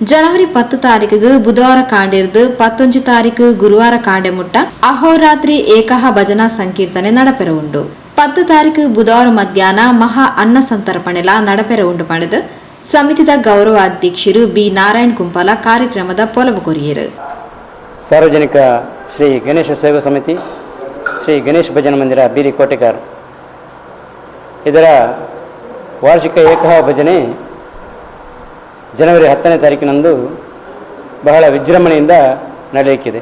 ಜನವರಿ 10 ತಾರೀಕಿಗೆ ಬುಧವಾರ ಕಾಂಡಿರ್ದು 11 ತಾರೀಕು ಗುರುವಾರ ಕಾಂಡೆ ಮುಟ್ಟ ಅಹೋರಾತ್ರಿ ಏಕಾಹ ಭಜನಾ ಸಂಕೀರ್ತನೆ ನಡೆಪೆರ ಉಂಡು. 10 ತಾರೀಕು ಬುಧವಾರ ಮಧ್ಯಾಹ್ನ ಮಹಾ ಅನ್ನ ಸಂತರ್ಪಣೆಲ ನಡೆಪೆರ ಉಂಡು ಪಡೆದು ಸಮಿತಿದ ಗೌರವ ಅಧ್ಯಕ್ಷರು ಬಿ ನಾರಾಯಣ್ ಕುಂಪಲ ಕಾರ್ಯಕ್ರಮದ ಪೊಲವು ಕೊರಿಯರು. ಸಾರ್ವಜನಿಕ ಶ್ರೀ ಗಣೇಶ ಸೇವಾ ಸಮಿತಿ ಶ್ರೀ ಗಣೇಶ ಭಜನಾ ಮಂದಿರ ಬೀರಿ ಕೋಟೆಕಾರ್ ಇದರ ವಾರ್ಷಿಕ ಏಕಾಹ ಭಜನೆ ಜನವರಿ 10ನೇ ತಾರೀಕಿನಂದು ಬಹಳ ವಿಜೃಂಭಣೆಯಿಂದ ನಡೆಯಲಿಕ್ಕಿದೆ.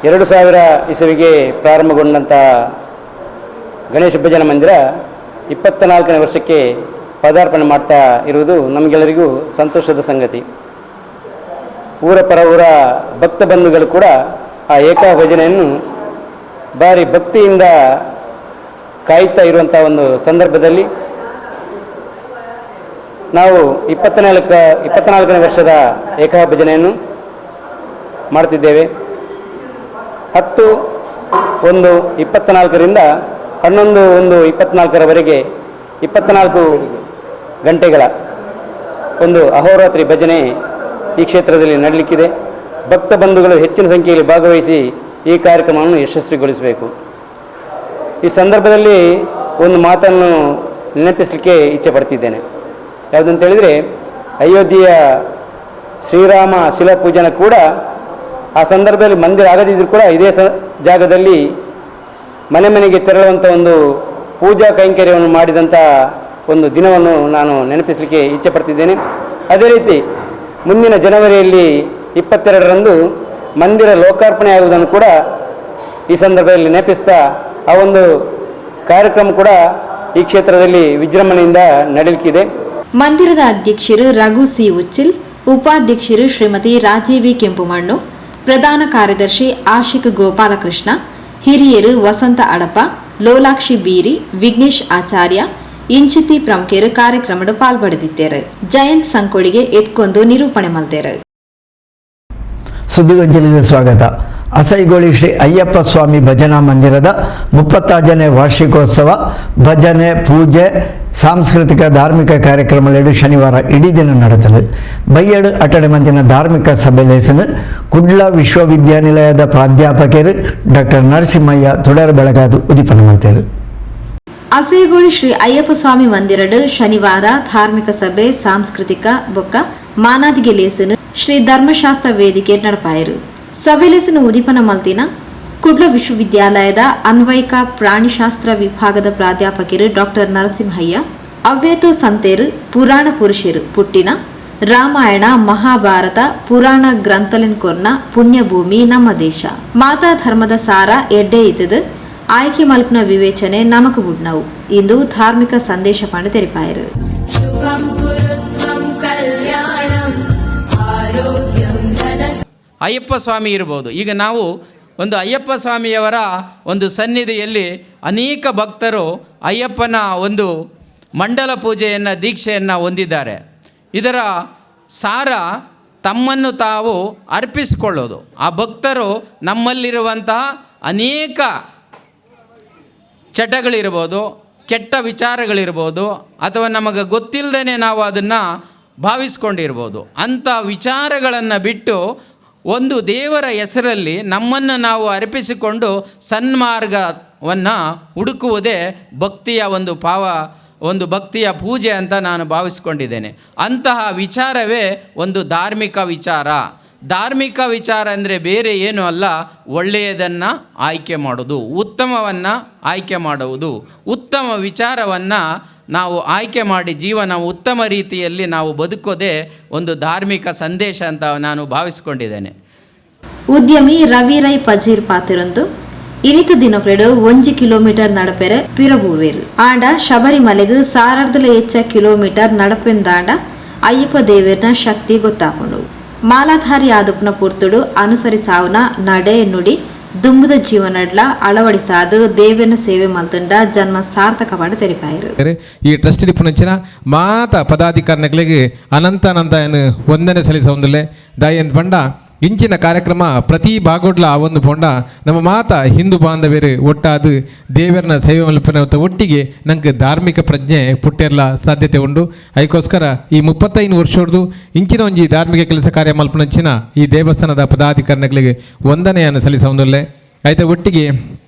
2000 ಇಸವಿಗೆ ಪ್ರಾರಂಭಗೊಂಡಂಥ ಗಣೇಶ ಭಜನಾ ಮಂದಿರ 24ನೇ ವರ್ಷಕ್ಕೆ ಪದಾರ್ಪಣೆ ಮಾಡ್ತಾ ಇರುವುದು ನಮಗೆಲ್ಲರಿಗೂ ಸಂತೋಷದ ಸಂಗತಿ. ಊರ ಪರ ಊರ ಭಕ್ತ ಬಂಧುಗಳು ಕೂಡ ಆ ಏಕಾಹ ಭಜನೆಯನ್ನು ಭಾರಿ ಭಕ್ತಿಯಿಂದ ಕಾಯುತ್ತಾ ಇರುವಂಥ ಒಂದು ಸಂದರ್ಭದಲ್ಲಿ ನಾವು 24ನೇ ವರ್ಷದ ಏಕಾಹ ಭಜನೆಯನ್ನು ಮಾಡ್ತಿದ್ದೇವೆ. 10/1/24ರಿಂದ 11/1/24ರವರೆಗೆ 24 ಗಂಟೆಗಳ ಒಂದು ಅಹೋರಾತ್ರಿ ಭಜನೆ ಈ ಕ್ಷೇತ್ರದಲ್ಲಿ ನಡೆಯಲಿಕ್ಕಿದೆ. ಭಕ್ತ ಬಂಧುಗಳು ಹೆಚ್ಚಿನ ಸಂಖ್ಯೆಯಲ್ಲಿ ಭಾಗವಹಿಸಿ ಈ ಕಾರ್ಯಕ್ರಮವನ್ನು ಯಶಸ್ವಿಗೊಳಿಸಬೇಕು. ಈ ಸಂದರ್ಭದಲ್ಲಿ ಒಂದು ಮಾತನ್ನು ನೆನಪಿಸಲಿಕ್ಕೆ ಇಚ್ಛೆ ಪಡ್ತಿದ್ದೇನೆ. ಯಾವುದಂತ ಹೇಳಿದರೆ, ಅಯೋಧ್ಯೆಯ ಶ್ರೀರಾಮ ಶಿಲಾಪೂಜನ ಕೂಡ ಆ ಸಂದರ್ಭದಲ್ಲಿ ಮಂದಿರ ಆಗದಿದ್ದರೂ ಕೂಡ ಇದೇ ಜಾಗದಲ್ಲಿ ಮನೆ ಮನೆಗೆ ತೆರಳುವಂಥ ಒಂದು ಪೂಜಾ ಕೈಂಕರ್ಯವನ್ನು ಮಾಡಿದಂಥ ಒಂದು ದಿನವನ್ನು ನಾನು ನೆನಪಿಸಲಿಕ್ಕೆ ಇಚ್ಛೆ ಪಡ್ತಿದ್ದೇನೆ. ಅದೇ ರೀತಿ ಮುಂದಿನ ಜನವರಿಯಲ್ಲಿ 22ರಂದು ಮಂದಿರ ಲೋಕಾರ್ಪಣೆ ಆಗುವುದನ್ನು ಕೂಡ ಈ ಸಂದರ್ಭದಲ್ಲಿ ನೆನಪಿಸ್ತಾ ಆ ಒಂದು ಕಾರ್ಯಕ್ರಮ ಕೂಡ ಈ ಕ್ಷೇತ್ರದಲ್ಲಿ ವಿಜೃಂಭಣೆಯಿಂದ ನಡೆಯಲಿಕ್ಕಿದೆ. ಮಂದಿರದ ಅಧ್ಯಕ್ಷರು ರಘು ಸಿ ಉಚ್ಚಿಲ್, ಉಪಾಧ್ಯಕ್ಷರು ಶ್ರೀಮತಿ ರಾಜೀವಿ ಕೆಂಪುಮಣ್ಣು, ಪ್ರಧಾನ ಕಾರ್ಯದರ್ಶಿ ಆಶಿಕ್ ಗೋಪಾಲಕೃಷ್ಣ, ಹಿರಿಯರು ವಸಂತ ಅಡಪ, ಲೋಲಾಕ್ಷಿ ಬೀರಿ, ವಿಘ್ನೇಶ್ ಆಚಾರ್ಯ, ಇಂಚಿತಿ ಪ್ರಮುಖರು ಕಾರ್ಯಕ್ರಮದ ಪಾಲ್ಪಡೆದಿದ್ದಾರೆ. ಜಯಂತ್ ಸಂಕೋಳಿಗೆ ಎತ್ಕೊಂದು ನಿರೂಪಣೆ ಮಾಡಿದ್ದಾರೆ. ಸುದ್ದಿಗೊಂಜಲಿಗೆ ಸ್ವಾಗತ. ಅಸೈಗೋಳಿ ಶ್ರೀ ಅಯ್ಯಪ್ಪ ಸ್ವಾಮಿ ಭಜನಾ ಮಂದಿರದ 35ನೇ ವಾರ್ಷಿಕೋತ್ಸವ ಭಜನೆ, ಪೂಜೆ, ಸಾಂಸ್ಕೃತಿಕ ಧಾರ್ಮಿಕ ಕಾರ್ಯಕ್ರಮಗಳು ಶನಿವಾರ ಇಡೀ ದಿನ ನಡೆದಲು. ಬೈಯಡು ಅಟಡೆ ಮಂದಿನ ಧಾರ್ಮಿಕ ಸಭೆಲೇಸನು ಕುಡ್ಲ ವಿಶ್ವವಿದ್ಯಾನಿಲಯದ ಪ್ರಾಧ್ಯಾಪಕರು ಡಾಕ್ಟರ್ ನರಸಿಂಹಯ್ಯ ತುಡರ್ ಬೆಳಗಾದು ಉದಿಪನ ಮಾಡ್ತಾರೆ. ಅಸೈಗೋಳಿ ಶ್ರೀ ಅಯ್ಯಪ್ಪ ಸ್ವಾಮಿ ಮಂದಿರಡು ಶನಿವಾರ ಧಾರ್ಮಿಕ ಸಭೆ, ಸಾಂಸ್ಕೃತಿಕ ಬೊಕ್ಕ ಮಾನಾದಿಗೆ ಲೇಸನು ಶ್ರೀ ಧರ್ಮಶಾಸ್ತ್ರ ವೇದಿಕೆ ನಡಪಾಯರು. ಸಭೆಲೇಸನು ಉದಿಪನ ಮಲ್ತಿನ ಕುಡ್ಲ ವಿಶ್ವವಿದ್ಯಾಲಯದ ಅನ್ವಯಿಕ ಪ್ರಾಣಿಶಾಸ್ತ್ರ ವಿಭಾಗದ ಪ್ರಾಧ್ಯಾಪಕರು ಡಾಕ್ಟರ್ ನರಸಿಂಹಯ್ಯ ಅವ್ವೇತೋ ಸಂತೇರು ಪುರಾಣ ಪುರುಷರು ಪುಟ್ಟಿನ ರಾಮಾಯಣ ಮಹಾಭಾರತ ಪುರಾಣ ಗ್ರಂಥಲಿನ್ ಕೊರ್ನ ಪುಣ್ಯಭೂಮಿ ನಮ್ಮ ದೇಶ ಮಾತಾ ಧರ್ಮದ ಸಾರ ಎಡ್ಡೆ ಇದ್ದದು ಆಯ್ಕೆ ಮಲ್ಪನ ವಿವೇಚನೆ ನಮಕು ಬುಡ್ನವು ಇಂದು ಧಾರ್ಮಿಕ ಸಂದೇಶ ಪಂಡ ತೆರಿಪಾಯರು. ಅಯ್ಯಪ್ಪ ಸ್ವಾಮಿ ಇರ್ಬೋದು. ಈಗ ನಾವು ಒಂದು ಅಯ್ಯಪ್ಪ ಸ್ವಾಮಿಯವರ ಒಂದು ಸನ್ನಿಧಿಯಲ್ಲಿ ಅನೇಕ ಭಕ್ತರು ಅಯ್ಯಪ್ಪನ ಒಂದು ಮಂಡಲ ಪೂಜೆಯನ್ನು ದೀಕ್ಷೆಯನ್ನು ಹೊಂದಿದ್ದಾರೆ. ಇದರ ಸಾರ ತಮ್ಮನ್ನು ತಾವು ಅರ್ಪಿಸಿಕೊಳ್ಳೋದು. ಆ ಭಕ್ತರು ನಮ್ಮಲ್ಲಿರುವಂತಹ ಅನೇಕ ಚಟಗಳಿರ್ಬೋದು, ಕೆಟ್ಟ ವಿಚಾರಗಳಿರ್ಬೋದು, ಅಥವಾ ನಮಗೆ ಗೊತ್ತಿಲ್ಲದೇ ನಾವು ಅದನ್ನು ಭಾವಿಸ್ಕೊಂಡಿರ್ಬೋದು. ಅಂಥ ವಿಚಾರಗಳನ್ನು ಬಿಟ್ಟು ಒಂದು ದೇವರ ಹೆಸರಲ್ಲಿ ನಮ್ಮನ್ನು ನಾವು ಅರ್ಪಿಸಿಕೊಂಡು ಸನ್ಮಾರ್ಗವನ್ನು ಹುಡುಕುವುದೇ ಭಕ್ತಿಯ ಒಂದು ಭಕ್ತಿಯ ಪೂಜೆ ಅಂತ ನಾನು ಭಾವಿಸ್ಕೊಂಡಿದ್ದೇನೆ. ಅಂತಹ ವಿಚಾರವೇ ಒಂದು ಧಾರ್ಮಿಕ ವಿಚಾರ. ಧಾರ್ಮಿಕ ವಿಚಾರ ಅಂದರೆ ಬೇರೆ ಏನೂ ಅಲ್ಲ, ಒಳ್ಳೆಯದನ್ನು ಆಯ್ಕೆ ಮಾಡೋದು, ಉತ್ತಮವನ್ನು ಆಯ್ಕೆ ಮಾಡುವುದು. ಉತ್ತಮ ವಿಚಾರವನ್ನು ನಾವು ಆಯ್ಕೆ ಮಾಡಿ ಜೀವನ ಉತ್ತಮ ರೀತಿಯಲ್ಲಿ ನಾವು ಬದುಕೋದೇ ಒಂದು ಧಾರ್ಮಿಕ ಸಂದೇಶ ಅಂತ ನಾನು ಭಾವಿಸ್ಕೊಂಡಿದ್ದೇನೆ. ಉದ್ಯಮಿ ರವಿ ರೈ ಪಜೀರ್ ಪಾತಿರೊಂದು ಇನಿತ ದಿನಕ್ಲೆಡು 1 ಕಿಲೋಮೀಟರ್ ನಡಪೆರೆ ಪಿರಬೂರ್ವೇರು ಆಂಡ ಶಬರಿಮಲೆಗೆ 1000 ಹೆಚ್ಚ ಕಿಲೋಮೀಟರ್ ನಡಪೆಂದಾಂಡ ಅಯ್ಯಪ್ಪ ದೇವರ್ನ ಶಕ್ತಿ ಗೊತ್ತಾಕೊಂಡು ಮಾಲಾಧಾರಿ ಆದುಪ್ನ ಪೂರ್ತುಡು ಅನುಸರಿಸಾವುನ ನಡೆ ನುಡಿ ದುಂಬುದ ಜೀವನಡ್ಲ ಅಳವಡಿಸಾದು ದೇವನ ಸೇವೆ ಮಲ್ತಂಡ ಜನ್ಮ ಸಾರ್ಥಕ ಮಾಡಿ ತೆರಿಪಾಯರು. ಈ ಟ್ರಸ್ಟ್ ಡಿಪುನಂಚಿನ ಮಾತ ಪದಾಧಿಕಾರಿಗಳಿಗೆ ಅನಂತ ವಂದನೆ ಸಲ್ಲಿಸೊಂದಿಲ್ಲ ದಾಯನ್ ಪಂಡ ಇಂಚಿನ ಕಾರ್ಯಕ್ರಮ ಪ್ರತಿ ಭಾಗೋಡ್ಲ ಒಂದು ಪೊಂಡ ನಮ್ಮ ಮಾತ ಹಿಂದೂ ಬಾಂಧವ್ಯರು ಒಟ್ಟಾದು ದೇವರನ್ನ ಸೇವೆ ಮಲ್ಪನ ಒಟ್ಟಿಗೆ ನಂಗೆ ಧಾರ್ಮಿಕ ಪ್ರಜ್ಞೆ ಪುಟ್ಟಿರಲ ಸಾಧ್ಯತೆ ಉಂಡು. ಅದಕ್ಕೋಸ್ಕರ ಈ 35 ವರ್ಷದ್ದು ಇಂಚಿನ ಒಂಜಿ ಧಾರ್ಮಿಕ ಕೆಲಸ ಕಾರ್ಯ ಮಲ್ಪನಂಚಿನ ಈ ದೇವಸ್ಥಾನದ ಪದಾಧಿಕಾರಿಗಳಿಗೆ ವಂದನೆಯನ್ನು ಸಲ್ಲಿಸೊಂದಿಲ್ಲ. ಆಯ್ತಾ ಒಟ್ಟಿಗೆ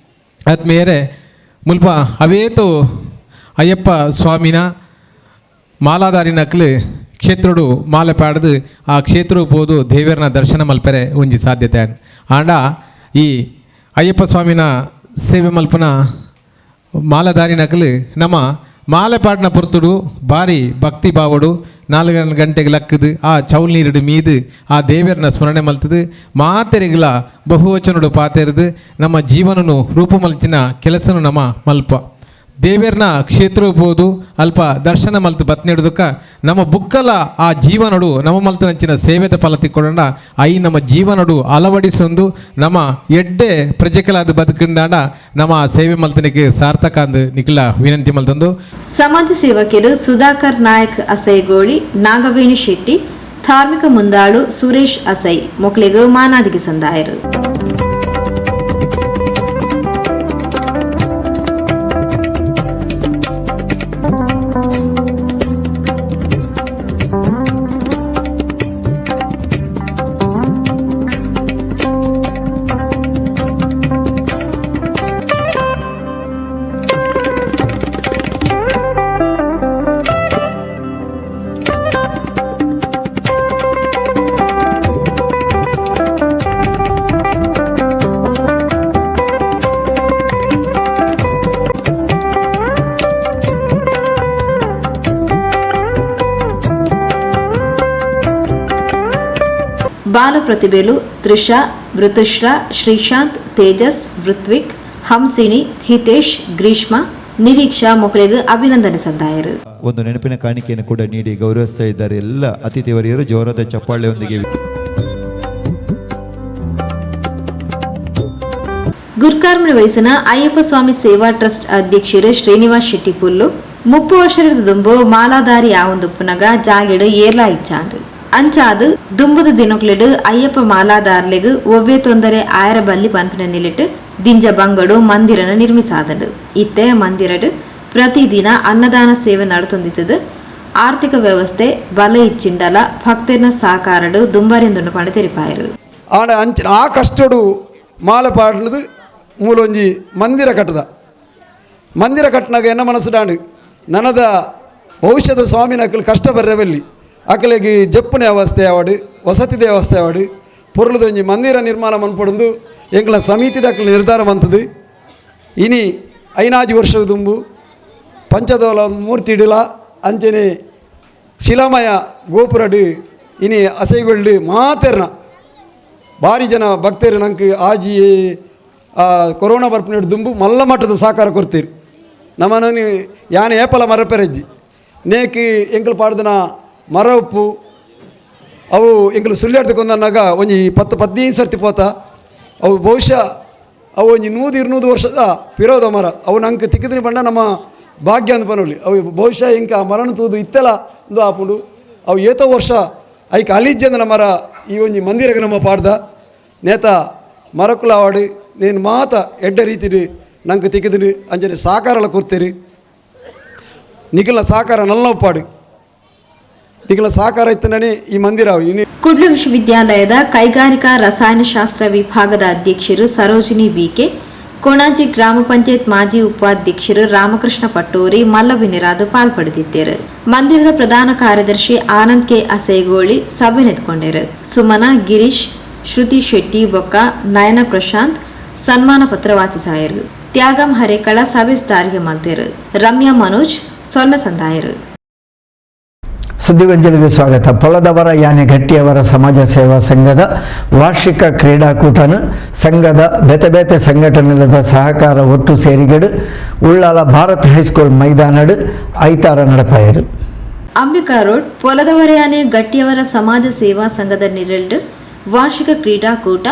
ಆದ್ಮೇಲೆ ಮುಲ್ಪ ಅವೇತೋ ಅಯ್ಯಪ್ಪ ಸ್ವಾಮಿನ ಮಾಲಾಧಾರಿನಕ್ಲು ಕ್ಷೇತ್ರಡು ಮಾಲೆ ಪಾಡ್ದು ಆ ಕ್ಷೇತ್ರ ಹೋದು ದೇವರನ್ನ ದರ್ಶನ ಮಲ್ಪರೆ ಒಂಜಿ ಸಾಧ್ಯತೆ ಆಂಡ ಈ ಅಯ್ಯಪ್ಪ ಸ್ವಾಮಿನ ಸೇವೆ ಮಲ್ಪನ ಮಾಲಧಾರಿನಕಲು ನಮ್ಮ ಮಾಲೆ ಪಾಡಿನ ಪೊರ್ತುಡು ಭಾರಿ ಭಕ್ತಿ ಭಾವಡು 4 ಗಂಟೆಗೆ ಲಕ್ಕದು ಆ ಚೌಲ್ ನೀರುಡು ಮೀದು ಆ ದೇವರನ್ನ ಸ್ಮರಣೆ ಮಲ್ತದು ಮಾತೆರೆಗಳ ಬಹುವಚನುಡು ಪಾತೆರದು ನಮ್ಮ ಜೀವನನು ರೂಪು ಮಲ್ತಿನ ಕೆಲಸನು ನಮ್ಮ ಮಲ್ಪ ದೇವರನ್ನ ಕ್ಷೇತ್ರ ಹೋದು ಅಲ್ಪ ದರ್ಶನ ಮಲ್ತು ಬತ್ನೆಡುದಕ್ಕ ನಮ್ಮ ಬುಕ್ಕಲ ಆ ಜೀವನಡು ನಮ್ಮ ಮಲ್ತನಂಚಿನ ಸೇವೆದ ಫಲ ತಿಕ್ಕೊಂಡ ಐ ನಮ್ಮ ಜೀವನಡು ಅಳವಡಿಸೊಂದು ನಮ್ಮ ಎಡ್ಡೆ ಪ್ರಜೆಕಲಾದ ಬದುಕಂಡ ನಮ್ಮ ಸೇವೆ ಮಲ್ತನಿಗೆ ಸಾರ್ಥಕ ಅಂದು ನಿಖಿಲ ವಿನಂತಿ ಮಲ್ತಂದು ಸಮಾಜ ಸೇವಕರು ಸುಧಾಕರ್ ನಾಯಕ್ ಅಸೈಗೋಳಿ ನಾಗವೇಣಿ ಶೆಟ್ಟಿ ಧಾರ್ಮಿಕ ಮುಂದಾಳು ಸುರೇಶ್ ಅಸೈ ಮೊಕ್ಲೆಗೂ ಮಾನಾದಿಗೆ ಸಂದಾಯರು. ಬಾಲ ಪ್ರತಿಭೆಲು ತ್ರಿಷಾ, ಋತುಶ್ರಾ, ಶ್ರೀಶಾಂತ್, ತೇಜಸ್, ಋತ್ವಿಕ್, ಹಂಸಿನಿ, ಹಿತೇಶ್, ಗ್ರೀಷ್ಮಾ, ನಿರೀಕ್ಷಾ ಮೊಕ್ಕಳಿಗೆ ಅಭಿನಂದನೆ ಸಂದಾಯರು. ಒಂದು ನೆನಪಿನ ಕಾಣಿಕೆಯನ್ನು ಕೂಡ ನೀಡಿ ಗೌರವಿಸ್ತಾ ಇದ್ದಾರೆ ಎಲ್ಲ ಅತಿಥಿವರಿಯರು ಜೋರಾದ ಚಪ್ಪಾಳೆಯೊಂದಿಗೆ. ಗುರ್ಕಾರ್ಮಿನ ವಯಸ್ಸಿನ ಅಯ್ಯಪ್ಪ ಸ್ವಾಮಿ ಸೇವಾ ಟ್ರಸ್ಟ್ ಅಧ್ಯಕ್ಷರು ಶ್ರೀನಿವಾಸ್ ಶೆಟ್ಟಿ ಪುಲ್ಲು 30 ವರ್ಷದ ದುಂಬು ಮಾಲಾಧಾರಿ ಆವೊಂದುಪ್ಪುನಗ ಜಾಗೆಡು ಏರ್ಲಾ ಇಚ್ಚಾಂಡು ಅಂಚಾದು ದುಂಬುದ ದಿನಕ್ಲೆಡು ಅಯ್ಯಪ್ಪ ಮಾಲಾಧಾರ್ಲೆಗ್ ಒವ್ವೇ ತೊಂದರೆ ಆಯರ ಬಲ್ಲಿ ಪನ್ಪಿನ ನಿಲಿಟ್ಟು ದಿಂಜ ಬಂಗಡು ಮಂದಿರನ ನಿರ್ಮಿಸಾದಡು. ಇತ್ತೆ ಮಂದಿರಡು ಪ್ರತಿದಿನ ಅನ್ನದಾನ ಸೇವೆ ನಡತೊಂದಿತ್ತದು. ಆರ್ಥಿಕ ವ್ಯವಸ್ಥೆ ಬಲ ಇಚ್ಚಿಂಡಲ ಭಕ್ತರ್ನ ಸಾಕಾರಡು ದುಂಬರೆಂದುಂಡು ಪಂಡ ತೆರಿಪಾಯರು. ಆಡ ಅಂಚಿನ ಆ ಕಷ್ಟಡು ಮಾಲೆ ಪಾಡ್ಲದು ಮೂಲೊಂಜಿ ಮಂದಿರ ಕಟ್ಟದ ಮಂದಿರ ಕಟ್ಟಿನಾಗ ಎನ್ನ ಮನಸ್ಸುಡಾಂಡು ನನದ ಭವಿಷ್ಯದ ಸ್ವಾಮಿನ ಅಕ್ಕಲು ಕಷ್ಟ ಬರ್ರೆವಲ್ಲಿ ಅಕ್ಕಲಿಗೆ ಜಪ್ಪುನ ವ್ಯವಸ್ಥೆ ಆವಡು ವಸತಿ ವ್ಯವಸ್ಥೆ ಆವಡು ಪೊರ್ಲದೊಂಜಿ ಮಂದಿರ ನಿರ್ಮಾಣ ಮನ್ಪೊಂದು ಎಂಕಲ ಸಮಿತಿದ ನಿರ್ಧಾರ ಬಂತದ್ದು ಇನಿ 5 ವರ್ಷದ ತುಂಬು ಪಂಚದೋಲ ಮೂರ್ತಿ ಇಡಲ ಅಂಚನೆ ಶಿಲಾಮಯ ಗೋಪುರಡು ಇನಿ ಅಸೈಗೊಳ್ಳು ಮಾತೆರ್ನ ಭಾರಿ ಜನ ಭಕ್ತರು ನಂಗೆ ಆಜಿ ಕೊರೋನಾ ಬರ್ಪುನ ದುಂಬು ಮಲ್ಲ ಮಟ್ಟದ ಸಾಕಾರ ಕೊಡ್ತೀರಿ ನಮ್ಮನ್ನು ಯಾನೆ ಏಪಲ ಮರಪೆರಜ್ಜಿ ನೇಕಿ ಎಂಕಲ್ ಪಾಡ್ದನ ಮರ ಉಪ್ಪು ಅವು ಎಂಕಲು ಸುಳ್ಳ್ಯಾಡ್ತಕೊಂಡನ್ನಾಗ ಒಂಜಿ 10-15 ಸರ್ತಿ ಪೋತ ಅವು ಬಹುಶಃ ಅವು ಒಂಜಿ 100-200 ವರ್ಷದ ಪಿರೋದ ಮರ ಅವು ನಂಗೆ ತಿಕ್ಕಿದಿನ ಬಂಡ ನಮ್ಮ ಭಾಗ್ಯ ಅಂತ ಬನ್ನೋಲಿ ಅವು ಬಹುಶಃ ಇಂಕ ಮರಣ ತೂದು ಇತ್ತೆಲ್ಲ ಒಂದು ಆಪುಂಡು ಅವು ಏತೋ ವರ್ಷ ಐಕ ಅಲಿಜ್ಜಂದನ ಮರ ಈ ಒಂಜಿ ಮಂದಿರಗೆ ನಮ್ಮ ಪಾಡ್ದ ನೇತ ಮರಕುಲ ಆವಾಡು నేను ಮಾತ ಎಡ್ಡ ರೀತಿಡು ನಂಗೆ ತಿಕ್ಕಿದಿನಿ ಅಂಜನೆ ಸಾಕಾರಲ ಕೊಡ್ತೀರಿ ನಿಖಿಲ ಸಾಕಾರ ನಲ್ಲ ಉಪ್ಪಾಡು ನಿಖಿಲ ಸಾಕಾರ ಇತ್ತನೇ ಈ ಮಂದಿರ ಕುಡ್ಲ ವಿಶ್ವವಿದ್ಯಾಲಯದ ಕೈಗಾರಿಕಾ ರಸಾಯನಶಾಸ್ತ್ರ ವಿಭಾಗದ ಅಧ್ಯಕ್ಷರು ಸರೋಜಿನಿ ಬಿಕೆ, ಕೊಣಾಜಿ ಗ್ರಾಮ ಪಂಚಾಯತ್ ಮಾಜಿ ಉಪಾಧ್ಯಕ್ಷರು ರಾಮಕೃಷ್ಣ ಪಟ್ಟೋರಿ ಮಲ್ಲವಿನಿರಾದು ಪಾಲ್ಪಡೆದಿದ್ದರು. ಮಂದಿರದ ಪ್ರಧಾನ ಕಾರ್ಯದರ್ಶಿ ಆನಂದ್ ಕೆ ಅಸೇಗೋಳಿ ಸಭೆ ನೆತ್ಕೊಂಡರು. ಸುಮನ, ಗಿರೀಶ್, ಶ್ರುತಿ ಶೆಟ್ಟಿ ಬೊಕ್ಕ, ನಯನ ಪ್ರಶಾಂತ್ ಸನ್ಮಾನ ಪತ್ರ ವಾಚಿಸಾಯರು. ತ್ಯಾಗಂ ಹರೇಕಳ ಸಭೆ ಸ್ಟಾರಿಗೆ ಮಲ್ತೇರು. ರಮ್ಯಾ ಮನೋಜ್ ಸೊಲ್ಮೆ ಸಂದಾಯರು. ಸುದ್ದಿಗೊಂಚಲಿಗೆ ಸ್ವಾಗತ. ಪೊಲದವರ ಯಾನೆ ಗಟ್ಟಿಯವರ ಸಮಾಜ ಸೇವಾ ಸಂಘದ ವಾರ್ಷಿಕ ಕ್ರೀಡಾಕೂಟನು ಸಂಘದ ಬೇತೆ ಬೇತೆ ಸಂಘಟನೆಗಳ ಸಹಕಾರ ಒಟ್ಟು ಸೇರಿಗಡು ಉಳ್ಳಾಲ ಭಾರತ್ ಹೈಸ್ಕೂಲ್ ಮೈದಾನಡು ಐತಾರ ನಡಪಾಯರು. ಅಂಬಿಕಾ ರೋಡ್ ಪೊಲದವರ ಯಾನೆ ಗಟ್ಟಿಯವರ ಸಮಾಜ ಸೇವಾ ಸಂಘದ ನಿರಲ್ಡು ವಾರ್ಷಿಕ ಕ್ರೀಡಾಕೂಟ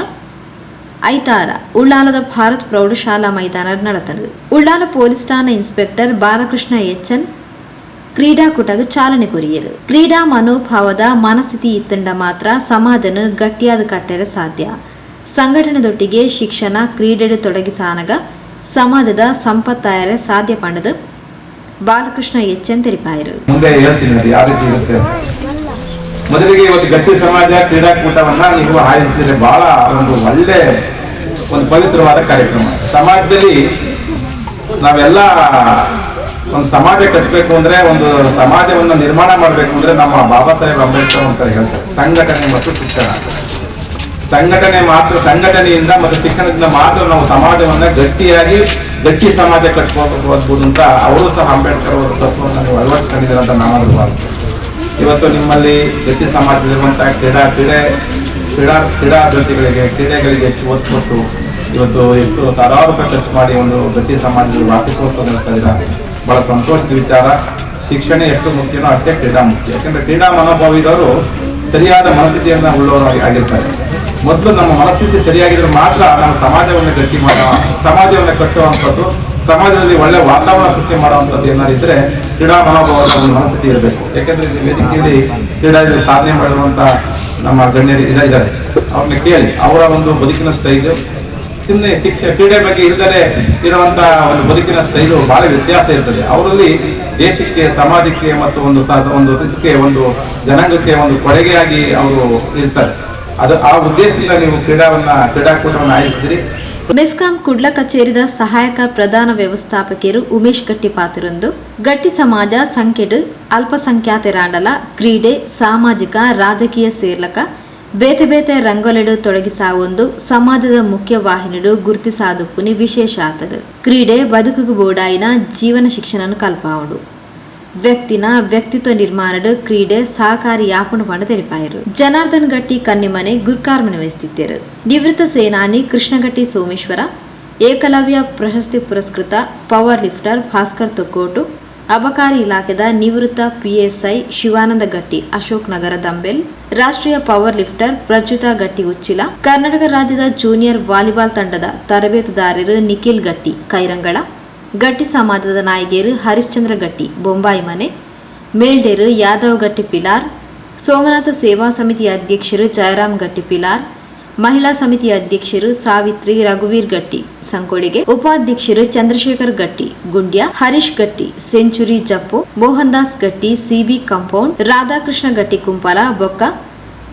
ಐತಾರ ಉಳ್ಳಾಲದ ಭಾರತ್ ಪ್ರೌಢಶಾಲಾ ಮೈದಾನ ನಡೆತನು. ಉಳ್ಳಾಲ ಪೊಲೀಸ್ ಠಾಣಾ ಇನ್ಸ್ಪೆಕ್ಟರ್ ಬಾಲಕೃಷ್ಣ ಎಚ್ಎನ್ ಕ್ರೀಡಾಕೂಟಕ್ಕೆ ಚಾಲನೆ ಕೊರಿಯರು. ಕ್ರೀಡಾ ಮನೋಭಾವದ ಮನಸ್ಥಿತಿ ಇತ್ತಂಡ ಮಾತ್ರ ಸಮಾಜನ ಗಟ್ಟಿಯಾದ ಕಟ್ಟರೆ ಸಾಧ್ಯ. ಸಂಘಟನೆದೊಟ್ಟಿಗೆ ಶಿಕ್ಷಣ ಕ್ರೀಡೆಡು ತೊಡಗಿಸಾನಗ ಸಮಾಜದ ಸಂಪತ್ತಾಯರೆ ಸಾಧ್ಯ ಪಂಡದು ಬಾಲಕೃಷ್ಣ ಎಚ್ಎನ್ ತೆರಿಪಾಯರು. ಮೊದಲಿಗೆ ಇವತ್ತು ಗಟ್ಟಿ ಸಮಾಜ ಕ್ರೀಡಾಕೂಟವನ್ನ ನೀವು ಆಯೋಜಿಸಿದ್ರೆ ಬಹಳ ಒಂದು ಪವಿತ್ರವಾದ ಕಾರ್ಯಕ್ರಮ. ಸಮಾಜದಲ್ಲಿ ನಾವೆಲ್ಲ ಒಂದು ಸಮಾಜ ಕಟ್ಟಬೇಕು ಅಂದ್ರೆ, ಒಂದು ಸಮಾಜವನ್ನು ನಿರ್ಮಾಣ ಮಾಡಬೇಕು ಅಂದ್ರೆ ನಮ್ಮ ಬಾಬಾ ಸಾಹೇಬ್ ಅಂಬೇಡ್ಕರ್ ಅಂತ ಹೇಳ್ತಾರೆ, ಸಂಘಟನೆ ಮತ್ತು ಶಿಕ್ಷಣ. ಸಂಘಟನೆಯಿಂದ ಮತ್ತು ಶಿಕ್ಷಣದಿಂದ ಮಾತ್ರ ನಾವು ಸಮಾಜವನ್ನ ಗಟ್ಟಿ ಸಮಾಜ ಕಟ್ಕೋಬಹುದು ಅಂತ ಅವರು ಸಹ ಅಂಬೇಡ್ಕರ್ ಅವರ ತತ್ವವನ್ನು ನೀವು ಅಳವಡಿಸ್ಕೊಂಡಿದ್ದೀರ ಅಂತ ನಾನು ಭಾವಿಸ್ತೇನೆ. ಇವತ್ತು ನಿಮ್ಮಲ್ಲಿ ಗಟ್ಟಿ ಸಮಾಜದಲ್ಲಿರುವಂತಹ ಕ್ರೀಡಾಭಿವೃದ್ಧಿಗಳಿಗೆ ಕ್ರೀಡೆಗಳಿಗೆ ಹೆಚ್ಚು ಒತ್ತು ಕೊಟ್ಟು ಇವತ್ತು ಎಷ್ಟು ಸಾವಿರಾರು ರೂಪಾಯಿ ಖರ್ಚು ಮಾಡಿ ಒಂದು ಗಟ್ಟಿ ಸಮಾಜದಲ್ಲಿ ವಾರ್ಷಿಕೋತ್ಸವ ನಡೆಸ್ತಾ ಇದ್ದೀರಾ. ಬಹಳ ಸಂತೋಷದ ವಿಚಾರ. ಶಿಕ್ಷಣ ಎಷ್ಟು ಮುಖ್ಯನೋ ಅಷ್ಟೇ ಕ್ರೀಡಾ ಮುಖ್ಯ. ಯಾಕಂದ್ರೆ ಕ್ರೀಡಾ ಮನೋಭಾವಿದವರು ಸರಿಯಾದ ಮನಸ್ಥಿತಿಯನ್ನ ಉಳ್ಳವರು ಆಗಿರ್ತಾರೆ. ಮೊದಲು ನಮ್ಮ ಮನಸ್ಥಿತಿ ಸರಿಯಾಗಿದ್ರೆ ಮಾತ್ರ ನಾವು ಸಮಾಜವನ್ನು ಗಟ್ಟಿ ಸಮಾಜವನ್ನು ಕಟ್ಟುವಂಥದ್ದು, ಸಮಾಜದಲ್ಲಿ ಒಳ್ಳೆ ವಾತಾವರಣ ಸೃಷ್ಟಿ ಮಾಡುವಂಥದ್ದು ಏನಾದ್ರು ಇದ್ರೆ ಕ್ರೀಡಾ ಮನೋಭಾವದ ಒಂದು ಮನಸ್ಥಿತಿ ಇರಬೇಕು. ಯಾಕಂದ್ರೆ ಇಲ್ಲಿ ವೇದಿಕೆಯಲ್ಲಿ ಕ್ರೀಡಾದಲ್ಲಿ ಸಾಧನೆ ಮಾಡಿರುವಂತ ನಮ್ಮ ಗಣ್ಯರು ಇದ್ದಾರೆ, ಅವ್ರನ್ನ ಕೇಳಿ ಅವರ ಒಂದು ಬದುಕಿನ ಸ್ಟೈಲು ಸುಮ್ಮನೆ ಕ್ರೀಡೆ ಬಗ್ಗೆ ಇಲ್ಲದೆ ಇರುವಂತಹ ಒಂದು ಬದುಕಿನ ಸ್ಟೈಲು ಬಹಳ ವ್ಯತ್ಯಾಸ ಇರ್ತದೆ. ಅವರಲ್ಲಿ ದೇಶಕ್ಕೆ, ಸಮಾಜಕ್ಕೆ ಮತ್ತು ಒಂದು ಜನಾಂಗಕ್ಕೆ ಒಂದು ಕೊಡುಗೆಯಾಗಿ ಅವರು ಇರ್ತಾರೆ. ಅದು ಆ ಉದ್ದೇಶದಿಂದ ನೀವು ಕ್ರೀಡಾಕೂಟವನ್ನು ಆಯೋಜಿಸಿದ್ರಿ. ಬೆಸ್ಕಾಂ ಕುಡ್ಲ ಕಚೇರಿದ ಸಹಾಯಕ ಪ್ರಧಾನ ವ್ಯವಸ್ಥಾಪಕರು ಉಮೇಶ್ ಗಟ್ಟಿ ಪಾತ್ರರೊಂದು ಗಟ್ಟಿ ಸಮಾಜ ಸಂಖ್ಯೆಡು ಅಲ್ಪಸಂಖ್ಯಾತರಾಂಡಲ ಕ್ರೀಡೆ ಸಾಮಾಜಿಕ ರಾಜಕೀಯ ಸೇರ್ಲಕ ಬೇತೆ ಬೇತೆ ರಂಗೋಲೆಡು ತೊಡಗಿಸಾವೊಂದು ಸಮಾಜದ ಮುಖ್ಯ ವಾಹಿನಿಡು ಗುರುತಿಸಾದುಪ್ಪುನಿ ವಿಶೇಷ ಆತಡು. ಕ್ರೀಡೆ ಬದುಕುಗು ಬೋಡಾಯಿನ ಜೀವನ ಶಿಕ್ಷಣನು ಕಲ್ಪಾವಡು. ವ್ಯಕ್ತಿನ ವ್ಯಕ್ತಿತ್ವ ನಿರ್ಮಾಣಡು ಕ್ರೀಡೆ ಸಹಕಾರಿ ಯಾಪುಣ ಪಂಡ ತೆರಿಪಾಯರು. ಜನಾರ್ದನ್ ಗಟ್ಟಿ ಕನ್ನಿಮನೆ ಗುರ್ಕಾರ್ಮನೆ ವಹಿಸುತ್ತಿದ್ದರು. ನಿವೃತ್ತ ಸೇನಾನಿ ಕೃಷ್ಣಗಟ್ಟಿ ಸೋಮೇಶ್ವರ, ಏಕಲವ್ಯ ಪ್ರಶಸ್ತಿ ಪುರಸ್ಕೃತ ಪವರ್ ಲಿಫ್ಟರ್ ಭಾಸ್ಕರ್ ತೊಕ್ಕೋಟು, ಅಬಕಾರಿ ಇಲಾಖೆದ ನಿವೃತ್ತ ಪಿಎಸ್ಐ ಶಿವಾನಂದ ಗಟ್ಟಿ ಅಶೋಕ್ ನಗರ ದಂಬೆಲ್, ರಾಷ್ಟ್ರೀಯ ಪವರ್ ಲಿಫ್ಟರ್ ಪ್ರಜ್ಯುತಾ ಗಟ್ಟಿ ಉಚ್ಚಿಲ, ಕರ್ನಾಟಕ ರಾಜ್ಯದ ಜೂನಿಯರ್ ವಾಲಿಬಾಲ್ ತಂಡದ ತರಬೇತುದಾರರು ನಿಖಿಲ್ ಗಟ್ಟಿ ಕೈರಂಗಳ, ಗಟ್ಟಿ ಸಮಾಜದ ನಾಯಕಿಯರು ಹರಿಶ್ಚಂದ್ರ ಗಟ್ಟಿ ಬೊಂಬಾಯಿ ಮನೆ, ಮೇಲ್ಡೇರು ಯಾದವ್ ಗಟ್ಟಿ ಪಿಲಾರ್, ಸೋಮನಾಥ ಸೇವಾ ಸಮಿತಿಯ ಅಧ್ಯಕ್ಷರು ಜಯರಾಮ್ ಗಟ್ಟಿ ಪಿಲಾರ್, ಮಹಿಳಾ ಸಮಿತಿಯ ಅಧ್ಯಕ್ಷರು ಸಾವಿತ್ರಿ ರಘುವೀರ್ ಗಟ್ಟಿ ಸಂಕೋಡಿಗೆ, ಉಪಾಧ್ಯಕ್ಷರು ಚಂದ್ರಶೇಖರ್ ಗಟ್ಟಿ ಗುಂಡ್ಯ, ಹರೀಶ್ ಗಟ್ಟಿ ಸೆಂಚುರಿ ಜಪ್ಪು, ಮೋಹನ್ ದಾಸ್ ಗಟ್ಟಿ ಸಿಬಿ ಕಾಂಪೌಂಡ್, ರಾಧಾಕೃಷ್ಣ ಗಟ್ಟಿ ಕುಂಪಲ ಬೊಕ್ಕ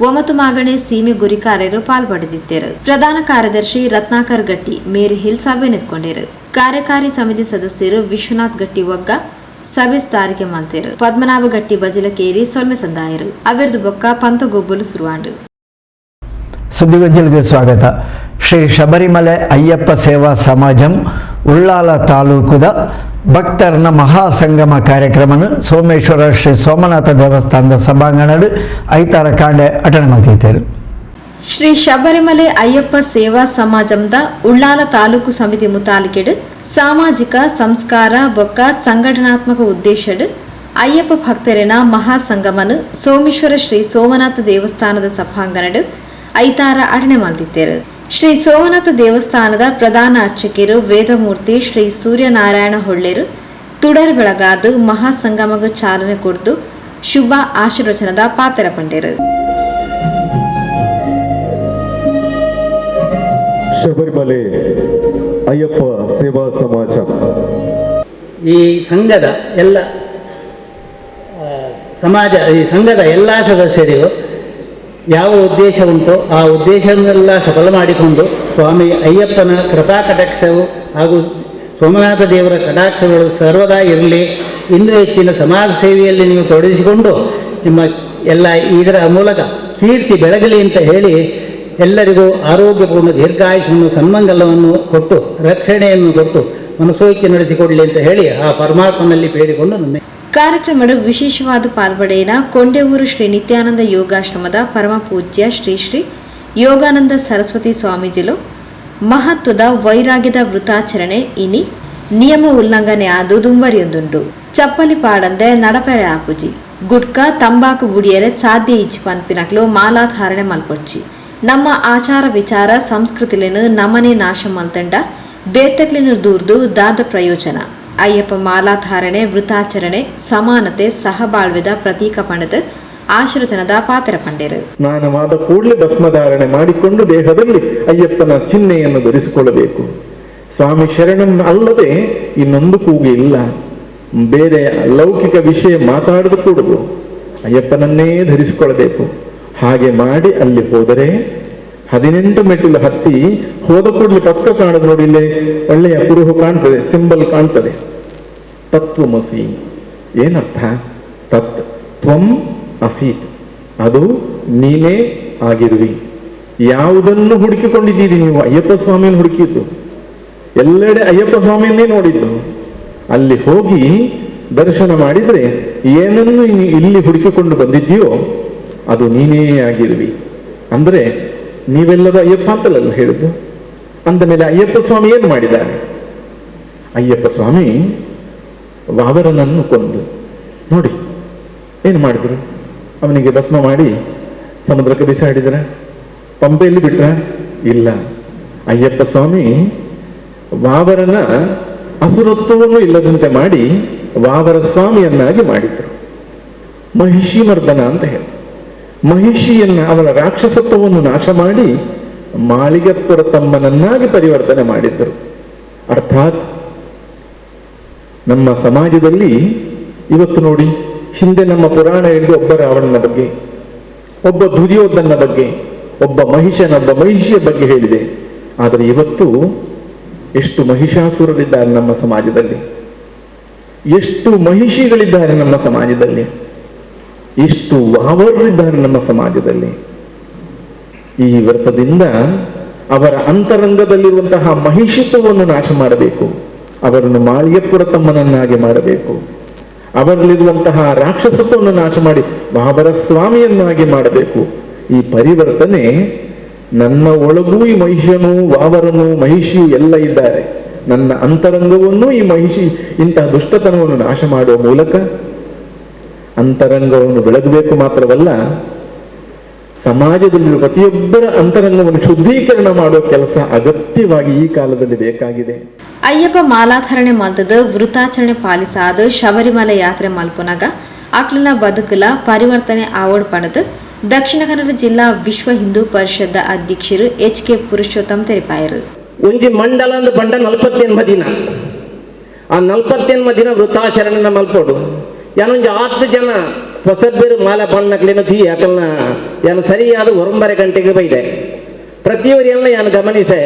ಒಮತು ಮಾಗಣೆ ಸೀಮೆ ಗುರಿಕಾರ್ಯರು ಪಾಲ್ಪಡೆದಿದ್ದರು. ಪ್ರಧಾನ ಕಾರ್ಯದರ್ಶಿ ರತ್ನಾಕರ್ ಗಟ್ಟಿ ಮೇರಿ ಹಿಲ್ ಸಭೆ ನೆತ್ಕೊಂಡರು. ಕಾರ್ಯಕಾರಿ ಸಮಿತಿ ಸದಸ್ಯರು ವಿಶ್ವನಾಥ್ ಗಟ್ಟಿ ಒಗ್ಗ ಸಭೆ ಸ್ಥಾರಿಗೆ ಮಲ್ತೇರು. ಪದ್ಮನಾಭ ಗಟ್ಟಿ ಬಜಲಕೇರಿ ಸೊಲ್ಮೆ ಸಂದಾಯರು. ಅವಿರ್ದು ಬೊಕ್ಕ ಪಂತಗೊಬ್ಬಲು ಸುರುವಾಂಡು. ಸುದ್ದಿಗೊಂಚಲಿಗೆ ಸ್ವಾಗತ. ಶ್ರೀ ಶಬರಿಮಲೆ ಅಯ್ಯಪ್ಪ ಸೇವಾ ಸಮಾಜಂ ಉಳ್ಳಾಲ ತಾಲೂಕುದ ಭಕ್ತರನ ಮಹಾಸಂಗಮ ಕಾರ್ಯಕ್ರಮನ ಸೋಮೇಶ್ವರ ಶ್ರೀ ಸೋಮನಾಥ ದೇವಸ್ಥಾನದ ಸಭಾಂಗಣದ ಐತಾರ ಕಾಂಡೆ ಅಟೆಂಡ್ ಮಾಡ್ತಿದ್ದರು. ಶ್ರೀ ಶಬರಿಮಲೆ ಅಯ್ಯಪ್ಪ ಸೇವಾ ಸಮಾಜಂದ ಉಳ್ಳಾಲ ತಾಲೂಕು ಸಮಿತಿ ಮುತಾಲಿಕೆಡ್ ಸಾಮಾಜಿಕ ಸಂಸ್ಕಾರ ಬೊಕ್ಕ ಸಂಘಟನಾತ್ಮಕ ಉದ್ದೇಶಡ್ ಅಯ್ಯಪ್ಪ ಭಕ್ತರಿನ ಮಹಾಸಂಗಮನು ಸೋಮೇಶ್ವರ ಶ್ರೀ ಸೋಮನಾಥ ದೇವಸ್ಥಾನದ ಸಭಾಂಗಣಡ್ ಐತಾರ ಅಟೆಂಡ್ ಮಾಡ್ತಿದ್ದರು. ಶ್ರೀ ಸೋಮನಾಥ ದೇವಸ್ಥಾನದ ಪ್ರಧಾನ ಅರ್ಚಕರು ವೇದಮೂರ್ತಿ ಶ್ರೀ ಸೂರ್ಯನಾರಾಯಣ ಹೊಳ್ಳೆರು ತುಡರ್ ಬೆಳಗಾದ ಮಹಾಸಂಗಮಗ ಚಾಲನೆ ಕೊಡ್ದು ಶುಭ ಆಶೀರ್ವಚನದ ಪಾತ್ರ ಪಂಡರು. ಶಬರಿಮಲೆ ಅಯ್ಯಪ್ಪ ಸೇವಾ ಸಮಾಜ ಈ ಸಂಘದ ಎಲ್ಲ ಈ ಸಂಘದ ಎಲ್ಲ ಸದಸ್ಯರಿಗೂ ಯಾವ ಉದ್ದೇಶ ಉಂಟೋ ಆ ಉದ್ದೇಶವನ್ನೆಲ್ಲ ಸಫಲ ಮಾಡಿಕೊಂಡು ಸ್ವಾಮಿ ಅಯ್ಯಪ್ಪನ ಕೃಪಾ ಕಟಾಕ್ಷವು ಹಾಗೂ ಸೋಮನಾಥ ದೇವರ ಕಟಾಕ್ಷಗಳು ಸರ್ವದಾ ಇರಲಿ. ಇನ್ನೂ ಹೆಚ್ಚಿನ ಸಮಾಜ ಸೇವೆಯಲ್ಲಿ ನೀವು ತೊಡಗಿಸಿಕೊಂಡು ನಿಮ್ಮ ಎಲ್ಲ ಇದರ ಮೂಲಕ ಕೀರ್ತಿ ಬೆಳಗಲಿ ಅಂತ ಹೇಳಿ ಎಲ್ಲರಿಗೂ ಆರೋಗ್ಯಪೂರ್ಣ ದೀರ್ಘಾಯುಷನ್ನು ಸನ್ಮಂಗಲವನ್ನು ಕೊಟ್ಟು ರಕ್ಷಣೆಯನ್ನು ಕೊಟ್ಟು ಮನಸೋಯ್ಕೆ ನಡೆಸಿಕೊಡಲಿ ಅಂತ ಹೇಳಿ ಆ ಪರಮಾತ್ಮನಲ್ಲಿ ಬೇಡಿಕೊಂಡು ನನ್ನ ಕಾರ್ಯಕ್ರಮದ ವಿಶೇಷವಾದ ಪಾಲ್ಪಡೆಯಿನ ಕೊಂಡೆಯೂರು ಶ್ರೀ ನಿತ್ಯಾನಂದ ಯೋಗಾಶ್ರಮದ ಪರಮ ಪೂಜ್ಯ ಶ್ರೀ ಶ್ರೀ ಯೋಗಾನಂದ ಸರಸ್ವತಿ ಸ್ವಾಮೀಜಿಲು ಮಹತ್ವದ ವೈರಾಗ್ಯದ ವೃತಾಚರಣೆ ಇನಿ ನಿಯಮ ಉಲ್ಲಂಘನೆ ಆದು ದುಂಬರಿಯೊಂದುಂಡು. ಚಪ್ಪಲಿ ಪಾಡಂದೆ ನಡಪೆರೆ ಆಪುಜಿ ಗುಟ್ಕ ತಂಬಾಕು ಬುಡಿಯರೆ ಸಾಧ್ಯ ಇಚ್ಚಿ ಪನ್ಪಿನಕ್ಲು ಮಾಲಾಧಾರಣೆ ಮಲ್ಪೊಚ್ಚಿ ನಮ್ಮ ಆಚಾರ ವಿಚಾರ ಸಂಸ್ಕೃತಿಲೇನು ನಮನೆ ನಾಶ ಮಲ್ತಂಡ ಬೇತಕ್ಲಿನ ದೂರ್ದು ದಾದ ಪ್ರಯೋಜನ ಅಯ್ಯಪ್ಪ ಮಾಲಾಧಾರಣೆ ವೃತಾಚರಣೆ ಸಮಾನತೆ ಸಹಬಾಳ್ವೆದ ಪ್ರತೀಕ ಪಣದ ಆಶೀರ್ವಚನದ ಪಾತ್ರ ಪಂಡರು. ಸ್ನಾನವಾದ ಕೂಡಲೇ ಭಸ್ಮಧಾರಣೆ ಮಾಡಿಕೊಂಡು ದೇಹದಲ್ಲಿ ಅಯ್ಯಪ್ಪನ ಚಿಹ್ನೆಯನ್ನು ಧರಿಸಿಕೊಳ್ಳಬೇಕು. ಸ್ವಾಮಿ ಶರಣಂ ಅಲ್ಲದೆ ಇನ್ನೊಂದು ಕೂಗು ಇಲ್ಲ. ಬೇರೆ ಲೌಕಿಕ ವಿಷಯ ಮಾತಾಡದು ಕೂಡದು, ಅಯ್ಯಪ್ಪನನ್ನೇ ಧರಿಸಿಕೊಳ್ಳಬೇಕು. ಹಾಗೆ ಮಾಡಿ ಅಲ್ಲಿ ಹೋದರೆ 18 ಮೆಟ್ಟಿಲು ಹತ್ತಿ ಹೋದ ಕೂಡಲೇ ಪಕ್ಕ ಕಾಣದು ನೋಡಿ, ಇಲ್ಲಿ ಒಳ್ಳೆಯ ಕುರುಹು ಕಾಣ್ತದೆ, ಸಿಂಬಲ್ ಕಾಣ್ತದೆ. ತತ್ವಮಸಿ ಏನರ್ಥ? ತತ್ ತ್ವಂ ಅಸೀತ್, ಅದು ನೀನೇ ಆಗಿರುವಿ. ಯಾವುದನ್ನು ಹುಡುಕಿಕೊಂಡಿದ್ದೀರಿ ನೀವು? ಅಯ್ಯಪ್ಪ ಸ್ವಾಮಿಯನ್ನು ಹುಡುಕಿದ್ದು, ಎಲ್ಲೆಡೆ ಅಯ್ಯಪ್ಪ ಸ್ವಾಮಿಯನ್ನೇ ನೋಡಿದ್ದು. ಅಲ್ಲಿ ಹೋಗಿ ದರ್ಶನ ಮಾಡಿದ್ರೆ ಏನನ್ನು ಇಲ್ಲಿ ಹುಡುಕಿಕೊಂಡು ಬಂದಿದ್ದೀಯೋ ಅದು ನೀನೇ ಆಗಿರುವಿ. ಅಂದ್ರೆ ನೀವೆಲ್ಲರೂ ಅಯ್ಯಪ್ಪ ಅಂತಲಲ್ಲ ಹೇಳಿದ್ದು. ಅಂದ ಮೇಲೆ ಅಯ್ಯಪ್ಪ ಸ್ವಾಮಿ ಏನು ಮಾಡಿದ್ದಾನೆ? ಅಯ್ಯಪ್ಪ ಸ್ವಾಮಿ ವಾವರನನ್ನು ಕೊಂದು ನೋಡಿ ಏನು ಮಾಡಿದ್ರು? ಅವನಿಗೆ ಭಸ್ಮ ಮಾಡಿ ಸಮುದ್ರಕ್ಕೆ ಬಿಸಾಡಿದ್ರ? ಪಂಪೆಯಲ್ಲಿ ಬಿಟ್ರ? ಇಲ್ಲ. ಅಯ್ಯಪ್ಪ ಸ್ವಾಮಿ ವಾವರನ ಅಸುರತ್ವವನ್ನು ಇಲ್ಲದಂತೆ ಮಾಡಿ ವಾವರ ಸ್ವಾಮಿಯನ್ನಾಗಿ ಮಾಡಿದ್ರು. ಮಹಿಷಿ ಮರ್ದನ ಅಂತ ಹೇಳಿ ಮಹಿಷಿಯನ್ನ, ಅವಳ ರಾಕ್ಷಸತ್ವವನ್ನು ನಾಶ ಮಾಡಿ ಮಾಳಿಗಪ್ಪರ ತಮ್ಮನನ್ನಾಗಿ ಪರಿವರ್ತನೆ ಮಾಡಿದ್ದರು. ಅರ್ಥಾತ್ ನಮ್ಮ ಸಮಾಜದಲ್ಲಿ ಇವತ್ತು ನೋಡಿ, ಹಿಂದೆ ನಮ್ಮ ಪುರಾಣ ಹೇಳಿದ ಒಬ್ಬ ರಾವಣನ ಬಗ್ಗೆ, ಒಬ್ಬ ದುರ್ಯೋಧನ ಬಗ್ಗೆ, ಒಬ್ಬ ಮಹಿಷಿಯ ಬಗ್ಗೆ ಹೇಳಿದೆ. ಆದರೆ ಇವತ್ತು ಎಷ್ಟು ಮಹಿಷಾಸುರರಿದ್ದಾರೆ ನಮ್ಮ ಸಮಾಜದಲ್ಲಿ, ಎಷ್ಟು ಮಹಿಷಿಗಳಿದ್ದಾರೆ ನಮ್ಮ ಸಮಾಜದಲ್ಲಿ, ಎಷ್ಟು ವಾವರರಿದ್ದಾರೆ ನಮ್ಮ ಸಮಾಜದಲ್ಲಿ. ಈ ವ್ರತದಿಂದ ಅವರ ಅಂತರಂಗದಲ್ಲಿರುವಂತಹ ಮಹಿಷಿತ್ವವನ್ನು ನಾಶ ಮಾಡಬೇಕು. ಅವರನ್ನು ಮಾಳಿಗಪ್ಪುರ ತಮ್ಮನನ್ನಾಗಿ ಮಾಡಬೇಕು. ಅವರಲ್ಲಿರುವಂತಹ ರಾಕ್ಷಸತ್ವವನ್ನು ನಾಶ ಮಾಡಿ ವಾವರ ಸ್ವಾಮಿಯನ್ನಾಗಿ ಮಾಡಬೇಕು. ಈ ಪರಿವರ್ತನೆ ನನ್ನ ಒಳಗೂ ಈ ಮಹಿಷನು, ವಾವರನು, ಮಹಿಷಿಯು ಎಲ್ಲ ಇದ್ದಾರೆ. ನನ್ನ ಅಂತರಂಗವನ್ನು ಈ ಮಹಿಷಿ ಇಂತಹ ದುಷ್ಟತನವನ್ನು ನಾಶ ಮಾಡುವ ಮೂಲಕ ಅಂತರಂಗವನ್ನು ಬೆಳಗಬೇಕು. ಮಾತ್ರವಲ್ಲ, ಸಮಾಜದಲ್ಲಿರುವ ಪ್ರತಿಯೊಬ್ಬರ ಅಂತರಂಗವನ್ನು ಶುದ್ಧೀಕರಣ ಮಾಡುವ ಕೆಲಸ ಅಗತ್ಯವಾಗಿ ಈ ಕಾಲದಲ್ಲಿ ಬೇಕಾಗಿದೆ. ಅಯ್ಯಪ್ಪ ಮಾಲಾಧಾರಣೆ ಮಲ್ತದ ವೃತಾಚರಣೆ ಪಾಲಿಸಾದ ಶಬರಿಮಲೆ ಯಾತ್ರೆ ಮಲ್ಪುನಾಗ ಅಕ್ಲಿನ ಬದುಕಲ ಪರಿವರ್ತನೆ ಆವಡ್ ಪಣದ ದಕ್ಷಿಣ ಕನ್ನಡ ಜಿಲ್ಲಾ ವಿಶ್ವ ಹಿಂದೂ ಪರಿಷತ್ ಅಧ್ಯಕ್ಷರು HK ಪುರುಷೋತ್ತಮ್ ತೆರಿಪಾಯರು. ಒಂಜಿ ಮಂಡಲ ಅಂದು ಬಂಡ 48 ದಿನ, ಆ 48 ದಿನ ವೃತಾಚರಣೆ ಮಲ್ಪೋಡು. ಯಾನೊಂದು 10 ಜನ ಹೊಸಬೇರು ಮಾಲ ಬಣ್ಣಕ್ಲೇನು ತೀ ಯಾಕಲ್ನ ಯಾನು ಸರಿಯಾದ 9 ಗಂಟೆಗೆ ಬೈದೆ. ಪ್ರತಿಯೊರಿಯೆಲ್ಲ ಯಾನು ಗಮನಿಸೆ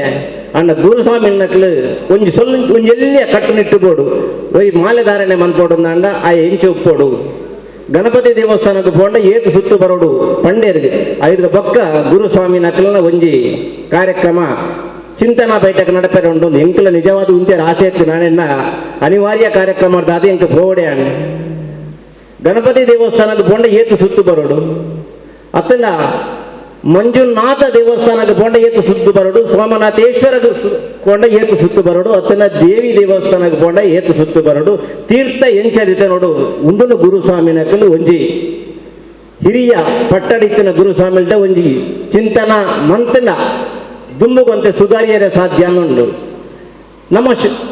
ಅಣ್ಣ ಗುರುಸ್ವಾಮಿ ನಕ್ಲು ಒಂಜಿ ಎಲ್ಲಿಯ ಕಟ್ಟುನಿಟ್ಟು ಬೋಡು ಒಯ್ ಮಾಲೆ ಧಾರಣೆ ಮನ್ಪೋಡು ಅಂದ ಆ ಎಂಚು ಉಪ್ಪೋಡು ಗಣಪತಿ ದೇವಸ್ಥಾನದ ಪೋಂಡ ಏತು ಸುತ್ತು ಬರೋಡು ಪಂಡೇರಿಗೆ ಐದು ಬೊಕ್ಕ ಗುರುಸ್ವಾಮಿ ನಕಲಿನ ಒಂಜಿ ಕಾರ್ಯಕ್ರಮ ಚಿಂತನಾ ಬೈಠಕ ನಡಪೇರ ಉಂಟು ಎಂಕಲ ನಿಜವಾದ ಉಂಟೆ ಆಸೆ ಇತ್ತು ನಾನೆನ್ನ ಅನಿವಾರ್ಯ ಕಾರ್ಯಕ್ರಮ ಅದು ಎಂಕ ಪೋವಡೆ ಅಣ್ಣ ಗಣಪತಿ ದೇವಸ್ಥಾನದ ಪೋಂಡ ಏತು ಸುತ್ತು ಬರೋಡು ಅತ್ತನ ಮಂಜುನಾಥ ದೇವಸ್ಥಾನಕ್ಕೆ ಪೋಂಡ ಏತು ಸುತ್ತು ಬರೋಡು ಸೋಮನಾಥೇಶ್ವರ ಕೊಂಡ ಏತು ಸುತ್ತು ಬರೋಡು ಅತ್ತನ ದೇವಿ ದೇವಸ್ಥಾನಕ್ಕೆ ಪೋಂಡ ಏತು ಸುತ್ತು ಬರೋಡು ತೀರ್ಥ ಎಂಚದಿತ ನೋಡು ಉಂದುನು ಗುರುಸ್ವಾಮಿ ನಕಲು ಒಂಜಿ ಹಿರಿಯ ಪಟ್ಟಡಿತ್ತಿನ ಗುರುಸ್ವಾಮಿಲ್ದ ಒಂಜಿ ಚಿಂತನ ಮಂತನ ದುಮ್ಮುಗೊಂತೆ ಸುಧಾರಿಯರ ಸಾಧ್ಯ ಅನ್ನೊಂಡು ನಮ್ಮ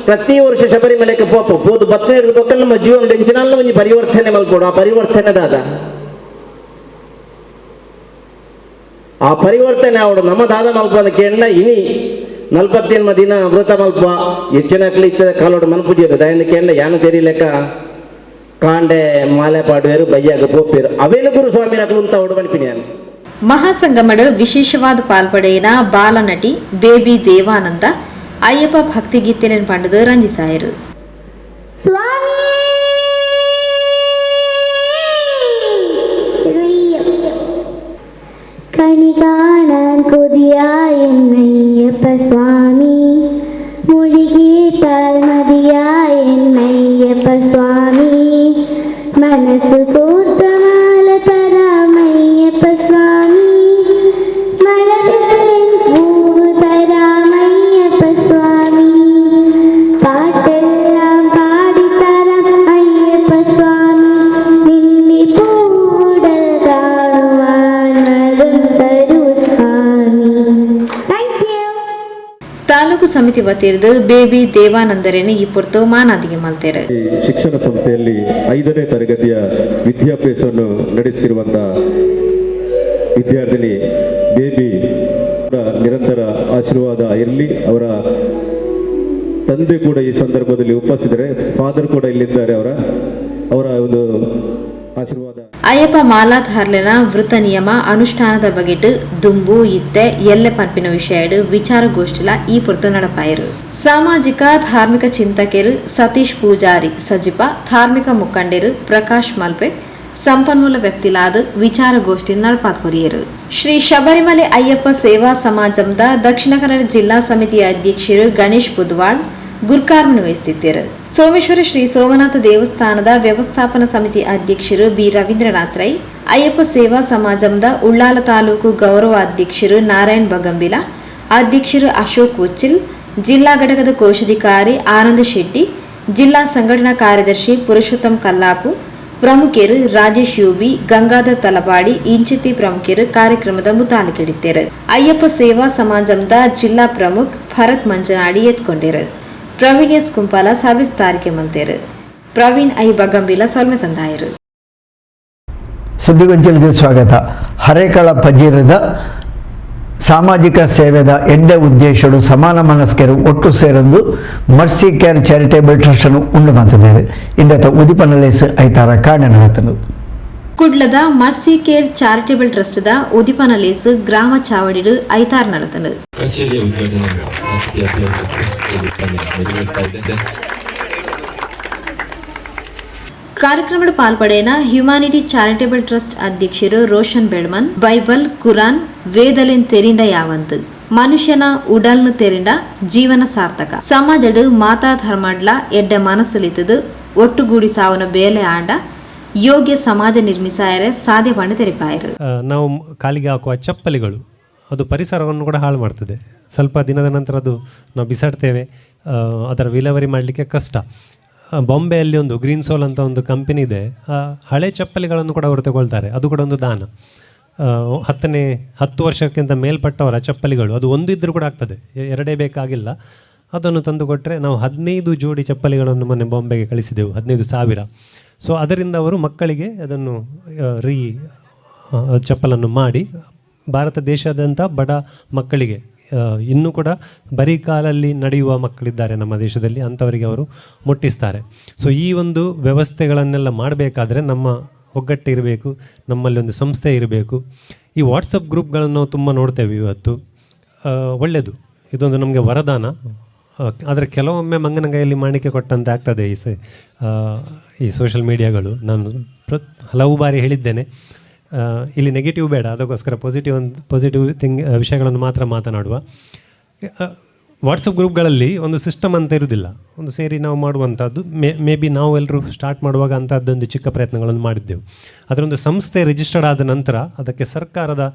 ಪ್ರತಿ ವರ್ಷ ಶಬರಿಮಲೆಗೆ ಪೋದು ಬತ್ತನೇ ನಮ್ಮ ಜೀವನ ಎಂಚಿನಲ್ಲ ಒಂಜಿ ಪರಿವರ್ತನೆ ಮಲ್ಕೊಡು ಆ ಪರಿವರ್ತನೆದಾದ ಆ ಪರಿವರ್ತನೆ ಅವಡು ನಮ್ಮ ದಾದ ಮಲ್ಪದ ಕೇಂದ್ರ ಇನಿ 40 ದಿನ ವೃತ ಮಲ್ಪ ಹೆಚ್ಚಿನ ಇತ್ತದ ಕಾಲೋಡು ಮಲ್ಪುಜಿರು ದಯನ ಕೇಂದ್ರ ಯಾನು ತೆರಿಲೆಕ್ಕ ಕಾಂಡೆ ಮಾಲೆ ಪಾಡುವೇರು ಬಯ್ಯಾಗ ಪೋಪೇರು ಅವೇನು ಗುರುಸ್ವಾಮಿ ನಕಲು ಅಂತ ಅವಡು ಮಲ್ಪಿನಿ ನಾನು ಮಹಾಸಂಗಮಡು ವಿಶೇಷವಾದ ಪಾಲ್ಪಡೆಯಿನ ಬಾಲನಟಿ ಬೇಬಿ ದೇವಾನಂದ ಅಯ್ಯಪ್ಪ ಭಕ್ತಿಗೀತೆಯನ್ನು ಪಂಡದು ರಂಜಿಸಾಯರು. கணிகாணான் கொதியாய் என்னையப்ப சுவாமி மொழிகேட்டால் மதியாய் என்னையப்ப சுவாமி மனசு போட்ட மால தராமையப்ப சுவாமி மலரின் பூவு தராமையப்ப சுவாமி பாட்டெல்லாம் பாடி தரம் ஐயப்ப சுவாமி நின்னி பூடல் காணுவான் ತಾಲೂಕು ಸಮಿತಿ ವತಿಯದು ಬೇಬಿ ದೇವಾನಂದರೇನು ಈ ಪೊರ್ತು ಮಾನಾದಿಗೆ ಮಲ್ತೇರು. ಶಿಕ್ಷಣ ಸಂಸ್ಥೆಯಲ್ಲಿ 5ನೇ ತರಗತಿಯ ವಿದ್ಯಾಭ್ಯಾಸವನ್ನು ನಡೆಸುತ್ತಿರುವಂತಹ ವಿದ್ಯಾರ್ಥಿನಿ ಬೇಬಿ ನಿರಂತರ ಆಶೀರ್ವಾದ ಇರಲಿ. ಅವರ ತಂದೆ ಕೂಡ ಈ ಸಂದರ್ಭದಲ್ಲಿ ಉಪಸ್ಥಿತರೆ, ಫಾದರ್ ಕೂಡ ಇಲ್ಲಿದ್ದಾರೆ. ಅವರ ಒಂದು ಆಶೀರ್ವಾದ. ಅಯ್ಯಪ್ಪ ಮಾಲಾಧಾರ್ಲೆನ ವೃತ್ತ ನಿಯಮ ಅನುಷ್ಠಾನದ ಬಗೆಟ್ ದುಂಬು ಇತ್ತೆ ಎಲ್ಲೆ ಪಂಪಿನ ವಿಷಯ ವಿಚಾರಗೋಷ್ಠಿಲ ಈ ಪೊರ್ತು ನಡಪಾಯರು. ಸಾಮಾಜಿಕ ಧಾರ್ಮಿಕ ಚಿಂತಕರು ಸತೀಶ್ ಪೂಜಾರಿ ಸಜಿಪ, ಧಾರ್ಮಿಕ ಮುಖಂಡರು ಪ್ರಕಾಶ್ ಮಲ್ಪೆ, ಸಂಪನ್ಮೂಲ ವ್ಯಕ್ತಿಲಾದ ವಿಚಾರಗೋಷ್ಠಿ ನಡಪಾತ್ಕೊರಿಯರು. ಶ್ರೀ ಶಬರಿಮಲೆ ಅಯ್ಯಪ್ಪ ಸೇವಾ ಸಮಾಜಂದ ದಕ್ಷಿಣ ಕನ್ನಡ ಜಿಲ್ಲಾ ಸಮಿತಿಯ ಅಧ್ಯಕ್ಷರು ಗಣೇಶ್ ಬುದ್ವಾಳ್ ಗುರ್ಕಾರ್ಮನ್ನು ವಹಿಸುತ್ತಿದ್ದರು. ಸೋಮೇಶ್ವರ ಶ್ರೀ ಸೋಮನಾಥ ದೇವಸ್ಥಾನದ ವ್ಯವಸ್ಥಾಪನಾ ಸಮಿತಿ ಅಧ್ಯಕ್ಷರು ಬಿ ರವೀಂದ್ರನಾಥ್ ರೈ, ಅಯ್ಯಪ್ಪ ಸೇವಾ ಸಮಾಜಂದ ಉಳ್ಳಾಲ ತಾಲೂಕು ಗೌರವ ಅಧ್ಯಕ್ಷರು ನಾರಾಯಣ್ ಬಗಂಬಿಲ, ಅಧ್ಯಕ್ಷರು ಅಶೋಕ್ ಉಚ್ಚಿಲ್, ಜಿಲ್ಲಾ ಘಟಕದ ಕೋಶಾಧಿಕಾರಿ ಆನಂದ್ ಶೆಟ್ಟಿ, ಜಿಲ್ಲಾ ಸಂಘಟನಾ ಕಾರ್ಯದರ್ಶಿ ಪುರುಷೋತ್ತಮ್ ಕಲ್ಲಾಪು, ಪ್ರಮುಖರು ರಾಜೇಶ್ ಯೂಬಿ, ಗಂಗಾಧರ್ ತಲಪಾಡಿ ಇಂಚಿತಿ ಪ್ರಮುಖರು ಕಾರ್ಯಕ್ರಮದ ಮುತಾಲಿಕೆಡಿದ್ದರು. ಅಯ್ಯಪ್ಪ ಸೇವಾ ಸಮಾಜಂದ ಜಿಲ್ಲಾ ಪ್ರಮುಖ್ ಭರತ್ ಮಂಜನಾಡಿ ಎತ್ಕೊಂಡಿರು. ಪ್ರವೀಣ್ ಎಸ್ ಕುಂಪಾಲ ಸವಿಸ್ತಾರಿಕೆ ಮಂತೇರು. ಪ್ರವೀಣ್ ಐ ಬಗಂಬಿಲ ಸೊಲ್ಮೆ ಸಂದಾಯರು. ಸುದ್ದಿಗೊಂಚಲಿಗೆ ಸ್ವಾಗತ. ಹರೇಕಳ ಪಜೀರದ ಸಾಮಾಜಿಕ ಸೇವೆದ ಎಡ್ಡೆ ಉದ್ದೇಶಗಳು ಸಮಾನ ಮನಸ್ಕರು ಒಟ್ಟು ಸೇರೊಂದು ಮರ್ಸಿ ಕೇರ್ ಚಾರಿಟೇಬಲ್ ಟ್ರಸ್ಟ್ ಅನ್ನು ಉಂಡು ಬಂದಿದ್ದಾರೆ. ಇಂದತ ಉದಿಪನಲೇಸ್ ಐತಾರ ಕಾರಣ ನಡೆತನು. ಕುಡ್ಲದ ಮರ್ಸಿ ಕೇರ್ ಚಾರಿಟೇಬಲ್ ಟ್ರಸ್ಟ್ ದ ಉದಿಪನಲೇಸ್ ಗ್ರಾಮ ಚಾವಡಿಡು ಐತಾರ ನಡೆತನು. ಕಾರ್ಯಕ್ರಮದ ಪಾಲ್ಪಡೆನ ಹ್ಯುಮ್ಯಾನಿಟಿ ಚಾರಿಟೇಬಲ್ ಟ್ರಸ್ಟ್ ಅಧ್ಯಕ್ಷರು ರೋಷನ್ ಬೆಳ್ಮನ್, ಬೈಬಲ್, ಕುರಾನ್, ವೇದಲೆನ್ ತೆರಿಂಡ ಯಾವಂತ್, ಮನುಷ್ಯನ ಉಡಲ್ನ ತೆರಿಂಡ ಜೀವನ ಸಾರ್ಥಕ, ಸಮಾಜಡು ಮಾತಾ ಧರ್ಮಡ್ಲ ಎಡ್ಡೆ ಮನಸ್ಸಲಿತದು ಒಟ್ಟುಗೂಡಿ ಸಾವನ ಬೇಲೆ ಆಂಡ ಯೋಗ್ಯ ಸಮಾಜ ನಿರ್ಮಿಸಾಯರೆ ಸಾಧ್ಯ ಪಂಡ ತೆರಿಪಾಯರು. ನಾವು ಕಾಲಿಗೆ ಹಾಕುವ ಚಪ್ಪಲಿಗಳು ಅದು ಪರಿಸರವನ್ನು ಕೂಡ ಹಾಳು ಮಾಡ್ತದೆ. ಸ್ವಲ್ಪ ದಿನದ ನಂತರ ಅದು ನಾವು ಬಿಸಾಡ್ತೇವೆ, ಅದರ ವಿಲೇವಾರಿ ಮಾಡಲಿಕ್ಕೆ ಕಷ್ಟ. ಬಾಂಬೆಯಲ್ಲಿ ಒಂದು ಗ್ರೀನ್ ಸೋಲ್ ಅಂತ ಒಂದು ಕಂಪನಿ ಇದೆ, ಹಳೆ ಚಪ್ಪಲಿಗಳನ್ನು ಕೂಡ ಅವರು ತಗೊಳ್ತಾರೆ. ಅದು ಕೂಡ ಒಂದು ದಾನ. 10 ವರ್ಷಕ್ಕಿಂತ ಮೇಲ್ಪಟ್ಟವರ ಚಪ್ಪಲಿಗಳು, ಅದು ಒಂದು ಇದ್ದರೂ ಕೂಡ ಆಗ್ತದೆ, 2 ಬೇಕಾಗಿಲ್ಲ. ಅದನ್ನು ತಂದು ಕೊಟ್ಟರೆ ನಾವು 15 ಜೋಡಿ ಚಪ್ಪಲಿಗಳನ್ನು ಮೊನ್ನೆ ಬಾಂಬೆಗೆ ಕಳಿಸಿದೆವು, 15,000. ಸೊ ಅದರಿಂದ ಅವರು ಮಕ್ಕಳಿಗೆ ಅದನ್ನು ಚಪ್ಪಲನ್ನು ಮಾಡಿ ಭಾರತ ದೇಶಾದ್ಯಂತ ಬಡ ಮಕ್ಕಳಿಗೆ, ಇನ್ನೂ ಕೂಡ ಬರೀ ಕಾಲಲ್ಲಿ ನಡೆಯುವ ಮಕ್ಕಳಿದ್ದಾರೆ ನಮ್ಮ ದೇಶದಲ್ಲಿ, ಅಂಥವರಿಗೆ ಅವರು ಮುಟ್ಟಿಸ್ತಾರೆ. ಸೊ ಈ ಒಂದು ವ್ಯವಸ್ಥೆಗಳನ್ನೆಲ್ಲ ಮಾಡಬೇಕಾದ್ರೆ ನಮ್ಮ ಒಗ್ಗಟ್ಟು ಇರಬೇಕು, ನಮ್ಮಲ್ಲಿ ಒಂದು ಸಂಸ್ಥೆ ಇರಬೇಕು. ಈ ವಾಟ್ಸಪ್ ಗ್ರೂಪ್ಗಳನ್ನು ನಾವು ತುಂಬ ನೋಡ್ತೇವೆ ಇವತ್ತು. ಒಳ್ಳೆಯದು, ಇದೊಂದು ನಮಗೆ ವರದಾನ. ಆದರೆ ಕೆಲವೊಮ್ಮೆ ಮಂಗನ ಕೈಯಲ್ಲಿ ಮಾಣಿಕೆ ಕೊಟ್ಟಂತೆ ಆಗ್ತದೆ ಈ ಸೋಷಿಯಲ್ ಮೀಡಿಯಾಗಳು. ನಾನು ಹಲವು ಬಾರಿ ಹೇಳಿದ್ದೇನೆ. ಇಲ್ಲಿ ನೆಗೆಟಿವ್ ಬೇಡ, ಅದಕ್ಕೋಸ್ಕರ ಪಾಸಿಟಿವ್ ವಿಷಯಗಳನ್ನು ಮಾತ್ರ ಮಾತನಾಡುವ. ವಾಟ್ಸಪ್ ಗ್ರೂಪ್ಗಳಲ್ಲಿ ಒಂದು ಸಿಸ್ಟಮ್ ಅಂತ ಇರುವುದಿಲ್ಲ, ಒಂದು ಸೇರಿ ನಾವು ಮಾಡುವಂಥದ್ದು. ಮೇ ಬಿ ನಾವು ಎಲ್ಲರೂ ಸ್ಟಾರ್ಟ್ ಮಾಡುವಾಗ ಅಂಥದ್ದೊಂದು ಚಿಕ್ಕ ಪ್ರಯತ್ನಗಳನ್ನು ಮಾಡಿದ್ದೆವು. ಅದರೊಂದು ಸಂಸ್ಥೆ ರಿಜಿಸ್ಟರ್ಡ್ ಆದ ನಂತರ ಅದಕ್ಕೆ ಸರ್ಕಾರದ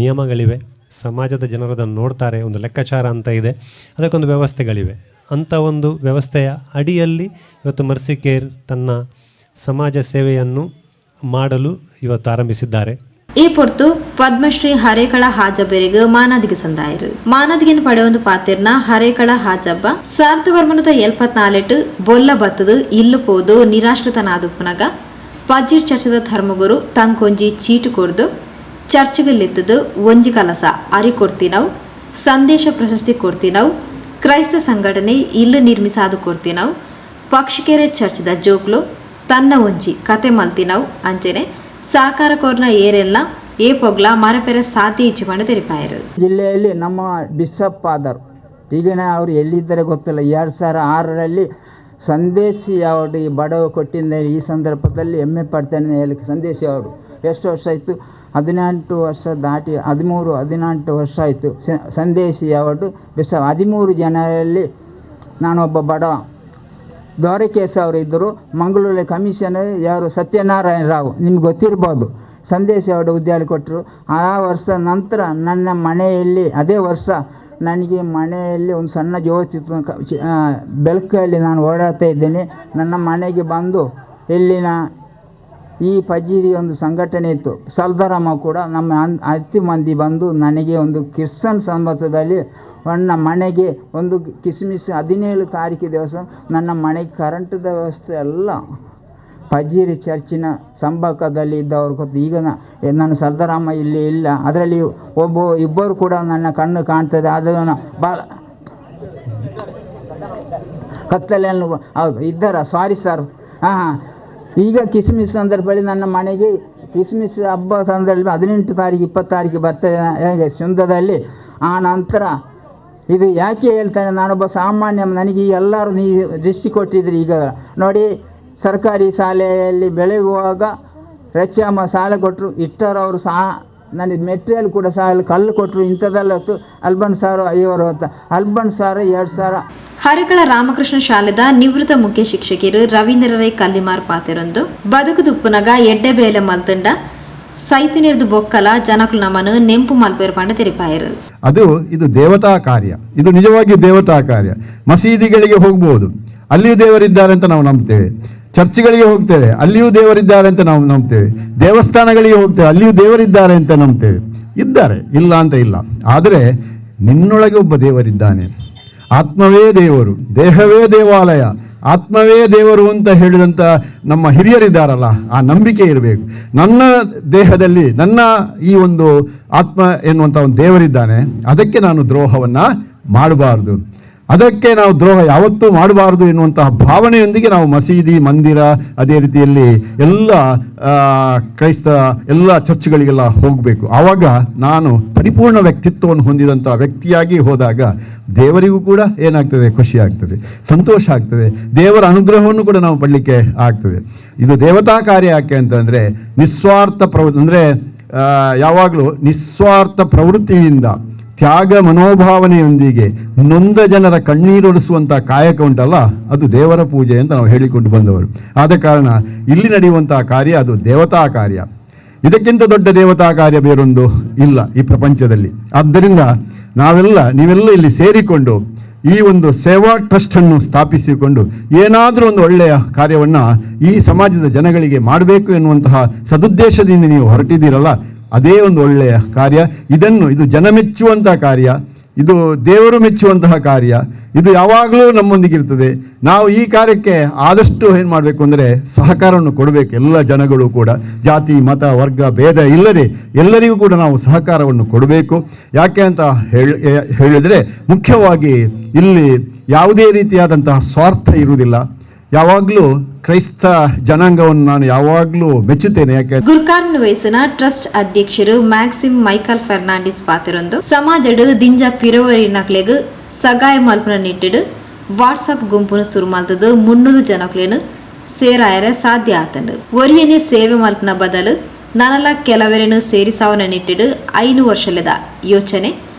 ನಿಯಮಗಳಿವೆ, ಸಮಾಜದ ಜನರು ಅದನ್ನು ನೋಡ್ತಾರೆ, ಒಂದು ಲೆಕ್ಕಾಚಾರ ಅಂತ ಇದೆ, ಅದಕ್ಕೊಂದು ವ್ಯವಸ್ಥೆಗಳಿವೆ. ಅಂಥ ಒಂದು ವ್ಯವಸ್ಥೆಯ ಅಡಿಯಲ್ಲಿ ಇವತ್ತು ಮರ್ಸಿ ಕೇರ್ ತನ್ನ ಸಮಾಜ ಸೇವೆಯನ್ನು ಮಾಡಲು ಇವತ್ತು ಆರಂಭಿಸಿದ್ದಾರೆ. ಈ ಪೊರ್ತು ಪದ್ಮಶ್ರೀ ಹರೇಕಳ ಹಾಜಬ್ಬೆರಿಗೆ ಮಾನದಿಗೆ ಸಂದಾಯರು ಮಾನದಿಗೆನ ಪಡೆಯೊಂದು ಪಾತಿರ್ನ ಹರೇಕಳ ಹಾಜಬ್ಬ 1974 ಬೊಲ್ಲ ಬತ್ತದು ಇಲ್ಲು ಪೋದು ನಿರಾಶ್ರಿತನಾದುಪ್ಪುನಗ ಪಜ್ಜಿರ್ ಚರ್ಚದ ಧರ್ಮಗುರು ತಂಕೊಂಜಿ ಚೀಟು ಕೊಡ್ದು ಚರ್ಚ್ಗಲ್ಲಿತ್ತದು ಒಂಜಿ ಕಲಸ ಅರಿ ಕೊಡ್ತೀನವು, ಸಂದೇಶ ಪ್ರಶಸ್ತಿ ಕೊಡ್ತೀನವು, ಕ್ರೈಸ್ತ ಸಂಘಟನೆ ಇಲ್ಲು ನಿರ್ಮಿಸಾದು ಕೊಡ್ತೀನವು, ಪಕ್ಷಿಕೆರೆ ಚರ್ಚ್ದ ಜೋಕ್ಲು ತನ್ನ ಒಂಜಿ ಕತೆ ಮಲ್ತಿನವು ಅಂಚೆನೆ ಸಹಕಾರ ಕೋರ್ನ ಏರೆಲ್ಲ ಏ ಪೊಗ್ಲ ಮರಪೆರೆ ಸಾತಿ ಇಚ್ಚಿಕೊಂಡು ತೆರಿಪಾಯರು. ಜಿಲ್ಲೆಯಲ್ಲಿ ನಮ್ಮ ಬಿಷಪ್ ಫಾದರ್ ಈಗಿನ ಅವರು ಎಲ್ಲಿದ್ದಾರೆ ಗೊತ್ತಿಲ್ಲ, 2006ರಲ್ಲಿ ಸಂದೇಶಿ ಅವಾರ್ಡ್ ಈ ಬಡವ ಕೊಟ್ಟಿದ್ದ. ಈ ಸಂದರ್ಭದಲ್ಲಿ ಹೆಮ್ಮೆ ಪಡ್ತೇನೆ ಹೇಳಕ್ಕೆ. ಸಂದೇಶಿ ಅವಾರ್ಡು ಎಷ್ಟು ವರ್ಷ ಆಯಿತು? 18 ವರ್ಷ ದಾಟಿ 13-14 ವರ್ಷ ಆಯಿತು. ಸಂದೇಶಿ ಅವಾರ್ಡು ಬಿಷಪ್ 13 ಜನರಲ್ಲಿ ನಾನೊಬ್ಬ ಬಡವ. ದ್ವಾರಕೇಶ್ ಅವರು ಇದ್ದರು, ಮಂಗಳೂರಲ್ಲಿ ಕಮಿಷನರ್ ಯಾರು ಸತ್ಯನಾರಾಯಣ ರಾವ್, ನಿಮ್ಗೆ ಗೊತ್ತಿರ್ಬೋದು. ಸಂದೇಶ ಅವಾರ್ಡ್ ಉದ್ಯಾನ ಕೊಟ್ಟರು. ಆ ವರ್ಷ ನಂತರ ನನ್ನ ಮನೆಯಲ್ಲಿ ಅದೇ ವರ್ಷ ನನಗೆ ಮನೆಯಲ್ಲಿ ಒಂದು ಸಣ್ಣ ಜ್ಯೋತಿ ಬೆಳಕಲ್ಲಿ ನಾನು ಓಡಾಡ್ತಾ ಇದ್ದೇನೆ. ನನ್ನ ಮನೆಗೆ ಬಂದು ಇಲ್ಲಿನ ಈ ಪಜೀರಿ ಒಂದು ಸಂಘಟನೆ ಇತ್ತು, ಸಲ್ದಾರಾಮ ಕೂಡ ನಮ್ಮ 10 ಮಂದಿ ಬಂದು ನನಗೆ ಒಂದು ಕ್ರಿಶ್ಚನ್ ಸಂಬಂಧದಲ್ಲಿ ನನ್ನ ಮನೆಗೆ ಒಂದು ಕಿಸ್ಮಿಸ್ 17 ತಾರೀಕು ದಿವಸ ನನ್ನ ಮನೆಗೆ ಕರೆಂಟದ ವ್ಯವಸ್ಥೆ ಎಲ್ಲ ಪಜೀರಿ ಚರ್ಚಿನ ಸಂಪರ್ಕದಲ್ಲಿ ಇದ್ದವ್ರು ಗೊತ್ತು. ಈಗ ನನ್ನ ಸಲ್ದಾರಾಮ ಇಲ್ಲಿ ಇಲ್ಲ, ಅದರಲ್ಲಿ ಇಬ್ಬರು ಕೂಡ ನನ್ನ ಕಣ್ಣು ಕಾಣ್ತದೆ. ಅದನ್ನು ಭಾಳ ಕತ್ತಲೆಯನ್ನು ಹೌದು ಇದ್ದಾರ, ಸಾರಿ ಸರ್. ಹಾಂ, ಈಗ ಕಿಸ್ಮಿಸ್ ಸಂದರ್ಭದಲ್ಲಿ ನನ್ನ ಮನೆಗೆ ಕಿಸ್ಮಿಸ್ ಹಬ್ಬ ಸಂದರ್ಭದಲ್ಲಿ 18 ತಾರೀಕು 20 ತಾರೀಕು ಬರ್ತದೆ ಹೇಗೆ ಶುಂಠದಲ್ಲಿ. ಆ ನಂತರ ಇದು ಯಾಕೆ ಹೇಳ್ತಾನೆ, ನಾನೊಬ್ಬ ಸಾಮಾನ್ಯ, ನನಗೆ ಎಲ್ಲರೂ ನೀವು ದೃಷ್ಟಿ ಕೊಟ್ಟಿದ್ರಿ. ಈಗ ನೋಡಿ, ಸರ್ಕಾರಿ ಶಾಲೆಯಲ್ಲಿ ಬೆಳಗುವಾಗ ರಚ್ಚಮ್ಮ ಸಾಲ ಕೊಟ್ಟರು, ಇಟ್ಟರವರು ನನಗೆ ಮೆಟೀರಿಯಲ್ ಕೂಡ ಸಾಲ ಕಲ್ಲು ಕೊಟ್ಟರು, ಇಂಥದ್ದೆಲ್ಲ ಹೊತ್ತು ಅಲ್ಬನ್ ಸಾರು ಇವರು ಹೊತ್ತ ಅಲ್ಬನ್ ಸಾರು 2000. ಹರೇಕಳ ರಾಮಕೃಷ್ಣ ಶಾಲೆದ ನಿವೃತ್ತ ಮುಖ್ಯ ಶಿಕ್ಷಕಿರು ರವೀಂದ್ರ ರೈ ಕಲ್ಲಿಮಾರ್ ಪಾತೆರೊಂದು ಬದುಕುದುಪ್ಪುನಗ ಎಡ್ಡೆ ಬೇಲೆ ಮಲ್ತಂಡ ಸೈತಿನಿರ್ದು ಬೊಕ್ಕಲ ಜನಕುಲು ನಮ್ಮನ್ನು ನೆಂಪು ಮಲ್ಪೇರು ಪಂಡ ತೆರಿಪಾಯರು. ಇದು ದೇವತಾ ಕಾರ್ಯ, ಇದು ನಿಜವಾಗಿ ದೇವತಾ ಕಾರ್ಯ. ಮಸೀದಿಗಳಿಗೆ ಹೋಗ್ಬೋದು, ಅಲ್ಲಿಯೂ ದೇವರಿದ್ದಾರೆ ಅಂತ ನಾವು ನಂಬ್ತೇವೆ. ಚರ್ಚ್ಗಳಿಗೆ ಹೋಗ್ತೇವೆ, ಅಲ್ಲಿಯೂ ದೇವರಿದ್ದಾರೆ ಅಂತ ನಾವು ನಂಬ್ತೇವೆ. ದೇವಸ್ಥಾನಗಳಿಗೆ ಹೋಗ್ತೇವೆ, ಅಲ್ಲಿಯೂ ದೇವರಿದ್ದಾರೆ ಅಂತ ನಂಬ್ತೇವೆ. ಇದ್ದಾರೆ, ಇಲ್ಲ ಅಂತ ಇಲ್ಲ. ಆದರೆ ನಿನ್ನೊಳಗೆ ಒಬ್ಬ ದೇವರಿದ್ದಾನೆ. ಆತ್ಮವೇ ದೇವರು, ದೇಹವೇ ದೇವಾಲಯ, ಆತ್ಮವೇ ದೇವರು ಅಂತ ಹೇಳಿದಂಥ ನಮ್ಮ ಹಿರಿಯರಿದ್ದಾರಲ್ಲ, ಆ ನಂಬಿಕೆ ಇರಬೇಕು. ನನ್ನ ದೇಹದಲ್ಲಿ ನನ್ನ ಈ ಒಂದು ಆತ್ಮ ಎನ್ನುವಂಥ ಒಂದು ದೇವರಿದ್ದಾನೆ, ಅದಕ್ಕೆ ನಾನು ದ್ರೋಹವನ್ನು ಮಾಡಬಾರ್ದು, ಅದಕ್ಕೆ ನಾವು ದ್ರೋಹ ಯಾವತ್ತೂ ಮಾಡಬಾರ್ದು ಎನ್ನುವಂತಹ ಭಾವನೆಯೊಂದಿಗೆ ನಾವು ಮಸೀದಿ, ಮಂದಿರ, ಅದೇ ರೀತಿಯಲ್ಲಿ ಎಲ್ಲ ಕ್ರೈಸ್ತ ಎಲ್ಲ ಚರ್ಚ್ಗಳಿಗೆಲ್ಲ ಹೋಗಬೇಕು. ಆವಾಗ ನಾನು ಪರಿಪೂರ್ಣ ವ್ಯಕ್ತಿತ್ವವನ್ನು ಹೊಂದಿದಂಥ ವ್ಯಕ್ತಿಯಾಗಿ ಹೋದಾಗ ದೇವರಿಗೂ ಕೂಡ ಏನಾಗ್ತದೆ, ಖುಷಿ ಆಗ್ತದೆ, ಸಂತೋಷ ಆಗ್ತದೆ, ದೇವರ ಅನುಗ್ರಹವನ್ನು ಕೂಡ ನಾವು ಪಡಲಿಕ್ಕೆ ಆಗ್ತದೆ. ಇದು ದೇವತಾ ಕಾರ್ಯ ಯಾಕೆ ಅಂತಂದರೆ ನಿಸ್ವಾರ್ಥ ಅಂದರೆ ಯಾವಾಗಲೂ ನಿಸ್ವಾರ್ಥ ಪ್ರವೃತ್ತಿಯಿಂದ ತ್ಯಾಗ ಮನೋಭಾವನೆಯೊಂದಿಗೆ ನೊಂದ ಜನರ ಕಣ್ಣೀರೊಲಿಸುವಂಥ ಕಾಯಕ ಉಂಟಲ್ಲ, ಅದು ದೇವರ ಪೂಜೆ ಅಂತ ನಾವು ಹೇಳಿಕೊಂಡು ಬಂದವರು. ಆದ ಕಾರಣ ಇಲ್ಲಿ ನಡೆಯುವಂಥ ಕಾರ್ಯ ಅದು ದೇವತಾ ಕಾರ್ಯ. ಇದಕ್ಕಿಂತ ದೊಡ್ಡ ದೇವತಾ ಕಾರ್ಯ ಬೇರೊಂದು ಇಲ್ಲ ಈ ಪ್ರಪಂಚದಲ್ಲಿ. ಆದ್ದರಿಂದ ನೀವೆಲ್ಲ ಇಲ್ಲಿ ಸೇರಿಕೊಂಡು ಈ ಒಂದು ಸೇವಾ ಟ್ರಸ್ಟನ್ನು ಸ್ಥಾಪಿಸಿಕೊಂಡು ಏನಾದರೂ ಒಂದು ಒಳ್ಳೆಯ ಕಾರ್ಯವನ್ನು ಈ ಸಮಾಜದ ಜನಗಳಿಗೆ ಮಾಡಬೇಕು ಎನ್ನುವಂತಹ ಸದುದ್ದೇಶದಿಂದ ನೀವು ಹೊರಟಿದ್ದೀರಲ್ಲ, ಅದೇ ಒಂದು ಒಳ್ಳೆಯ ಕಾರ್ಯ. ಇದು ಜನ ಮೆಚ್ಚುವಂಥ ಕಾರ್ಯ, ಇದು ದೇವರು ಮೆಚ್ಚುವಂತಹ ಕಾರ್ಯ. ಇದು ಯಾವಾಗಲೂ ನಮ್ಮೊಂದಿಗಿರ್ತದೆ. ನಾವು ಈ ಕಾರ್ಯಕ್ಕೆ ಆದಷ್ಟು ಏನು ಮಾಡಬೇಕು ಅಂದರೆ ಸಹಕಾರವನ್ನು ಕೊಡಬೇಕು. ಎಲ್ಲ ಜನಗಳು ಕೂಡ ಜಾತಿ, ಮತ, ವರ್ಗ ಭೇದ ಇಲ್ಲದೆ ಎಲ್ಲರಿಗೂ ಕೂಡ ನಾವು ಸಹಕಾರವನ್ನು ಕೊಡಬೇಕು. ಯಾಕೆ ಅಂತ ಹೇಳಿದರೆ ಮುಖ್ಯವಾಗಿ ಇಲ್ಲಿ ಯಾವುದೇ ರೀತಿಯಾದಂತಹ ಸ್ವಾರ್ಥ ಇರುವುದಿಲ್ಲ. ಯಾವಾಗಲೂ ಕ್ರೈಸ್ತ ಜನಾಂಗವನ್ನು ನಾನು ಯಾವಾಗಲೂ ಮೆಚ್ಚುತ್ತೇನೆ. ಯಾಕೆ ಗುರ್ಕಾರ್ನ್ ವಯಸ್ಸಿನ ಟ್ರಸ್ಟ್ ಅಧ್ಯಕ್ಷರು ಮ್ಯಾಕ್ಸಿಮ್ ಮೈಕಲ್ ಫೆರ್ನಾಂಡಿಸ್ ಪಾತಿರೊಂದು ಸಮಾಜಡು ದಿಂಜ ಪಿರೋವರಿನಕ್ಲೆಗ್ ಸಗಾಯ ಮಲ್ಪನ ನಿಟ್ಟಿಡು ವಾಟ್ಸಪ್ ಗುಂಪುನು ಶುರು ಮಾಡ್ತದ್ದು 300 ಜನಕ್ಲೇನು ಸೇರಾಯರ ಸಾಧ್ಯ ಆತಂಡು ಒರಿಯನೆ ಸೇವೆ ಮಲ್ಪನ ಬದಲು ನನಲ ಕೆಲವರನ್ನು ಸೇರಿಸಾವನ ನಿಟ್ಟಿಡು 5 ವರ್ಷದ ಯೋಚನೆ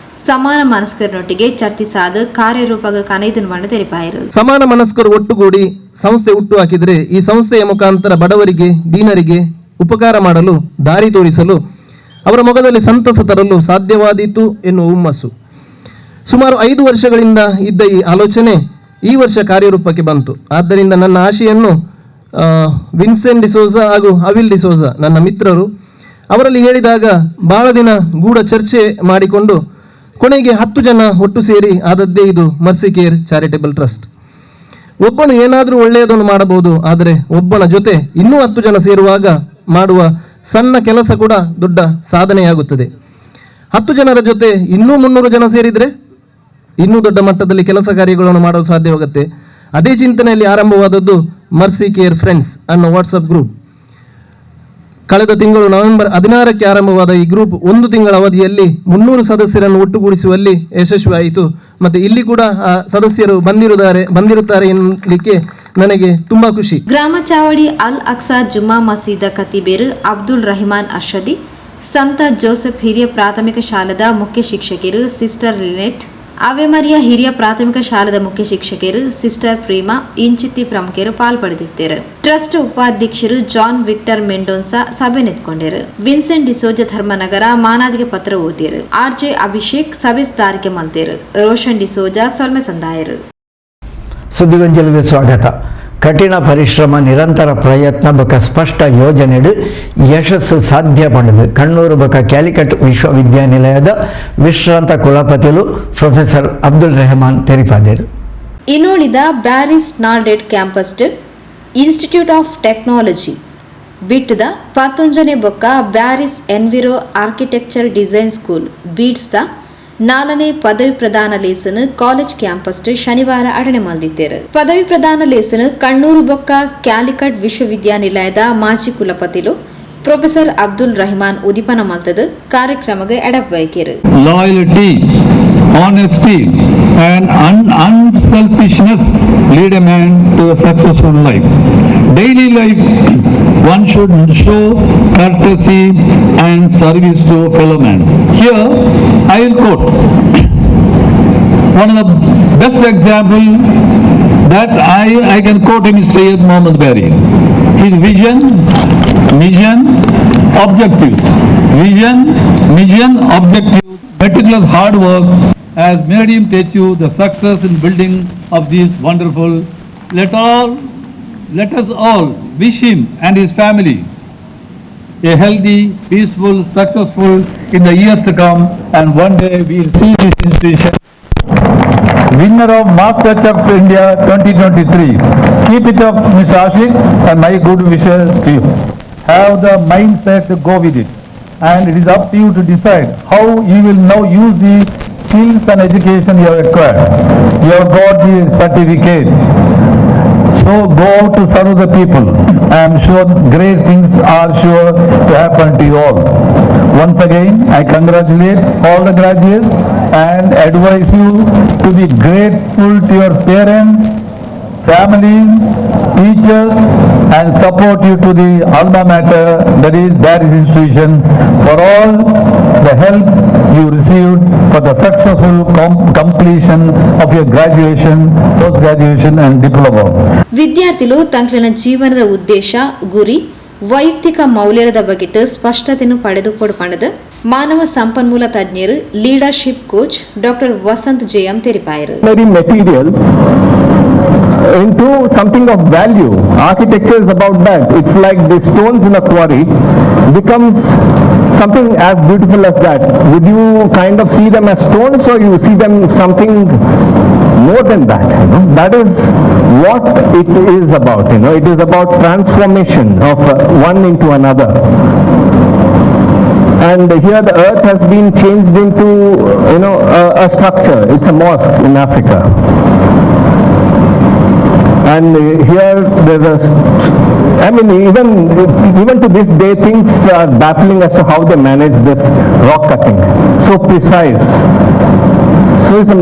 ಸಮಾನ ಮನಸ್ಕರನೊಟ್ಟಿಗೆ ಚರ್ಚಿಸಾದ ಕಾರ್ಯರೂಪಗ ಕನೈದನ್ ಬಣ್ಣ ತೆರಿಪಾಯರು. ಸಮಾನ ಮನಸ್ಕರು ಒಟ್ಟುಗೂಡಿ ಸಂಸ್ಥೆ ಹುಟ್ಟು ಹಾಕಿದರೆ ಈ ಸಂಸ್ಥೆಯ ಮುಖಾಂತರ ಬಡವರಿಗೆ ದೀನರಿಗೆ ಉಪಕಾರ ಮಾಡಲು ದಾರಿ ತೋರಿಸಲು ಅವರ ಮೊಗದಲ್ಲಿ ಸಂತಸ ತರಲು ಸಾಧ್ಯವಾದೀತು ಎನ್ನುವ ಹುಮ್ಮಸ್ಸು. ಸುಮಾರು 5 ವರ್ಷಗಳಿಂದ ಇದ್ದ ಈ ಆಲೋಚನೆ ಈ ವರ್ಷ ಕಾರ್ಯರೂಪಕ್ಕೆ ಬಂತು. ಆದ್ದರಿಂದ ನನ್ನ ಆಶೆಯನ್ನು ವಿನ್ಸೆಂಟ್ ಡಿಸೋಜಾ ಹಾಗೂ ಅವಿಲ್ ಡಿಸೋಜಾ ನನ್ನ ಮಿತ್ರರು ಅವರಲ್ಲಿ ಹೇಳಿದಾಗ ಬಹಳ ದಿನ ಗೂಢ ಚರ್ಚೆ ಮಾಡಿಕೊಂಡು ಕೊನೆಗೆ 10 ಜನ ಒಟ್ಟು ಸೇರಿ ಆದದ್ದೇ ಇದು ಮರ್ಸಿ ಕೇರ್ ಚಾರಿಟೇಬಲ್ ಟ್ರಸ್ಟ್. ಒಬ್ಬನು ಏನಾದರೂ ಒಳ್ಳೆಯದನ್ನು ಮಾಡಬಹುದು, ಆದರೆ ಒಬ್ಬನ ಜೊತೆ ಇನ್ನೂ 10 ಜನ ಸೇರುವಾಗ ಮಾಡುವ ಸಣ್ಣ ಕೆಲಸ ಕೂಡ ದೊಡ್ಡ ಸಾಧನೆಯಾಗುತ್ತದೆ. 10 ಜನರ ಜೊತೆ ಇನ್ನೂ 300 ಜನ ಸೇರಿದರೆ ಇನ್ನೂ ದೊಡ್ಡ ಮಟ್ಟದಲ್ಲಿ ಕೆಲಸ ಕಾರ್ಯಗಳನ್ನು ಮಾಡಲು ಸಾಧ್ಯವಾಗುತ್ತೆ. ಅದೇ ಚಿಂತನೆಯಲ್ಲಿ ಆರಂಭವಾದದ್ದು ಮರ್ಸಿ ಕೇರ್ ಫ್ರೆಂಡ್ಸ್ ಅನ್ನೋ ವಾಟ್ಸಪ್ ಗ್ರೂಪ್. ಕಳೆದ ತಿಂಗಳು ನವೆಂಬರ್ 16ಕ್ಕೆ ಆರಂಭವಾದ ಈ ಗ್ರೂಪ್ 1 ತಿಂಗಳ ಅವಧಿಯಲ್ಲಿ 300 ಸದಸ್ಯರನ್ನು ಒಟ್ಟುಗೂಡಿಸುವಲ್ಲಿ ಯಶಸ್ವಿಯಾಯಿತು. ಮತ್ತೆ ಇಲ್ಲಿ ಕೂಡ ಆ ಸದಸ್ಯರು ಬಂದಿರುತ್ತಾರೆ ಎನ್ನಲಿಕ್ಕೆ ನನಗೆ ತುಂಬಾ ಖುಷಿ. ಗ್ರಾಮ ಚಾವಡಿ ಅಲ್ ಅಕ್ಸಾ ಜುಮ್ಮಾ ಮಸೀದ ಕತಿಬೇರು ಅಬ್ದುಲ್ ರಹಿಮಾನ್ ಅರ್ಷದಿ, ಸಂತ ಜೋಸೆಫ್ ಹಿರಿಯ ಪ್ರಾಥಮಿಕ ಶಾಲೆದ ಮುಖ್ಯ ಶಿಕ್ಷಕರು ಸಿಸ್ಟರ್ ಲಿನೆಟ್, ಆವೆಮರಿಯ ಹಿರಿಯ ಪ್ರಾಥಮಿಕ ಶಾಲೆದ ಮುಖ್ಯ ಶಿಕ್ಷಕರು ಸಿಸ್ಟರ್ ಪ್ರೀಮಾ ಇಂಚಿತ್ತಿ ಪ್ರಮುಖರು ಪಾಲ್ಪಡೆದಿದ್ದರು. ಟ್ರಸ್ಟ್ ಉಪಾಧ್ಯಕ್ಷರು ಜಾನ್ ವಿಕ್ಟರ್ ಮೆಂಡೋನ್ಸಾ ಸಭೆ ನೆತ್ಕೊಂಡರು. ವಿನ್ಸೆಂಟ್ ಡಿಸೋಜಾ ಧರ್ಮನಗರ ಮಾನಾದಿಗೆ ಪತ್ರ ಓದಿರು. ಆರ್ಜೆ ಅಭಿಷೇಕ್ ಸವಿಸ್ತಾರಿಕೆ ಮಲ್ತೇರು. ರೋಷನ್ ಡಿಸೋಜಾ ಸೊಲ್ಮೆ ಸಂದಾಯರು. ಸುದ್ದಿಗೊಂಜಲಿಗೆ ಸ್ವಾಗತ. ಕಠಿಣ ಪರಿಶ್ರಮ, ನಿರಂತರ ಪ್ರಯತ್ನ ಬೊಕ ಸ್ಪಷ್ಟ ಯೋಜನೆಡು ಯಶಸ್ಸು ಸಾಧ್ಯ ಪಡೆದು ಕಣ್ಣೂರು ಬೊಕ ಕ್ಯಾಲಿಕಟ್ ವಿಶ್ವವಿದ್ಯಾನಿಲಯದ ವಿಶ್ರಾಂತ ಕುಲಪತಿಲು ಪ್ರೊಫೆಸರ್ ಅಬ್ದುಲ್ ರೆಹಮಾನ್ ತೆರಿಪಾದರು. ಇನ್ನುಳಿದ ಬ್ಯಾರಿಸ್ ನಾರ್ಡೆಡ್ ಕ್ಯಾಂಪಸ್ ಇನ್ಸ್ಟಿಟ್ಯೂಟ್ ಆಫ್ ಟೆಕ್ನಾಲಜಿ ಬಿಟ್ಟದ 11ನೇ ಬೊಕ್ಕ Bearys enviro architecture design school ಬೀಟ್ಸ್ದ 4ನೇ ಪದವಿ ಪ್ರದಾನ ಲೇಸನು ಕಾಲೇಜ್ ಕ್ಯಾಂಪಸ್ ಶನಿವಾರ ಅಡಣೆ ಮಲ್ದಿದ್ದೇರು. ಪದವಿ ಪ್ರದಾನ ಲೇಸನು ಕಣ್ಣೂರು ಬೊಕ್ಕ ಕ್ಯಾಲಿಕಟ್ ವಿಶ್ವವಿದ್ಯಾನಿಲಯದ ಮಾಜಿ ಕುಲಪತಿಲು ಪ್ರೊಫೆಸರ್ ಅಬ್ದುಲ್ ರಹಿಮಾನ್ ಉದಿಪನ ಮಲ್ತದ ಕಾರ್ಯಕ್ರಮಕ್ಕೆ ಎಡಬೈಕೆರು. Loyalty, honesty and unselfishness lead a man to a successful life. Daily life, one should show courtesy and service to fellow man. Here, I will quote one of the best example that I can quote him is Sayyid Muhammad Bari. His vision, mission, objectives. Vision, mission, objectives, meticulous hard work has made him achieve the success in building of this wonderful. Let us all wish him and his family a healthy, peaceful, successful in the years to come, and one day we will see this institution winner of Master Chef India 2023. Keep it up, Mr. Ashik, and my good wishes to you. Have the mindset to go with it, and it is up to you to decide how you will now use the skills and education you have acquired. You have got the certificate, so go out to serve the people. I am sure great things are sure to happen to you all. Once again, I congratulate all the graduates and advise you to be grateful to your parents, family, teachers, and support you to the alma mater, that is Bari's institution, for all the help you received for the successful completion of your graduation, post-graduation and diploma. ವಿದ್ಯಾರ್ಥಿಗಳು ತಂಕ್ರಿನ ಜೀವನದ ಉದ್ದೇಶ, ಗುರಿ, ವೈಯಕ್ತಿಕ ಮೌಲ್ಯದ ಬಗೆಟ್ ಸ್ಪಷ್ಟತೆಯನ್ನು ಪಡೆದುಕೊಳ್ಳುವುದು ಮಾನವ ಸಂಪನ್ಮೂಲ ತಜ್ಞರು leadership coach doctor Vasant JM ತೆರಿಪಾಯರು. Material into something of value. Architecture is about that. It's like the stones in a quarry becomes something as beautiful as that. Would you kind of see them as stones, or you see them something more than that? That is what it is about. It is about transformation of one into another. And here the earth has been changed into a structure. It's a mosque in Africa. And here there's even to this day things are baffling as to how they manage this rock cutting. So precise, So it's a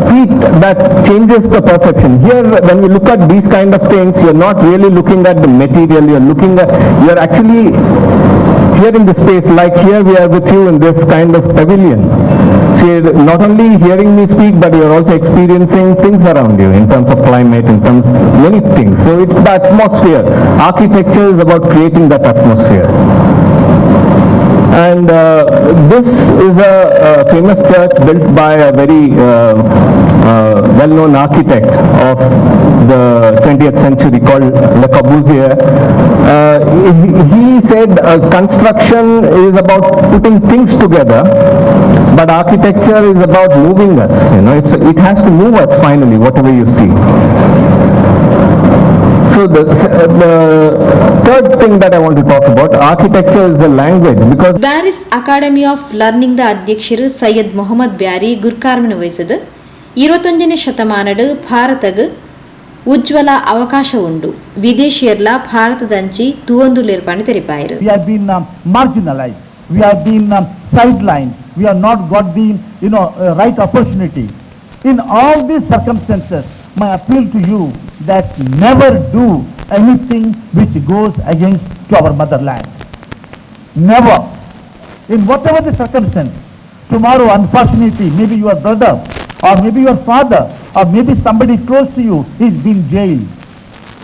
feat that changes the perception. Here, when you look at these kind of things, you're not really looking at the material, you're actually here in the space, like here we are with you in this kind of pavilion. So you're not only hearing me speak, but you're also experiencing things around you in terms of climate, in terms of many things. So it's the atmosphere. Architecture is about creating that atmosphere. And this is a famous church built by a very well-known architect of the 20th century called Le Corbusier. He said construction is about putting things together, but architecture is about moving us. It has to move us finally, whatever you see. So the third thing that I want to talk about, architecture is a language, because Bearys academy of learning the ಅಧ್ಯಕ್ಷರು ಸೈಯದ್ ಮೊಹಮ್ಮದ್ ಬ್ಯಾರಿ ಗುರ್ಕಾರ್ಮಿನ ವಹಿಸದು 21ನೇ ಶತಮಾನದ ಭಾರತಗ ಉಜ್ವಲ ಅವಕಾಶ ಉಂಡು ವಿದೇಶಿಯರ್ಲ ಭಾರತದಂಚಿ ತೂವೊಂದುಲೇರ್ಪಣೆ ತೆರಿಪಾಯಿರು. We have been marginalized, we have been sidelined, we have not got the right opportunity. In all these circumstances, my appeal to you that never do anything which goes against to our motherland. Never. In whatever the circumstance, tomorrow unfortunately maybe your brother or maybe your father or maybe somebody close to you is being jailed,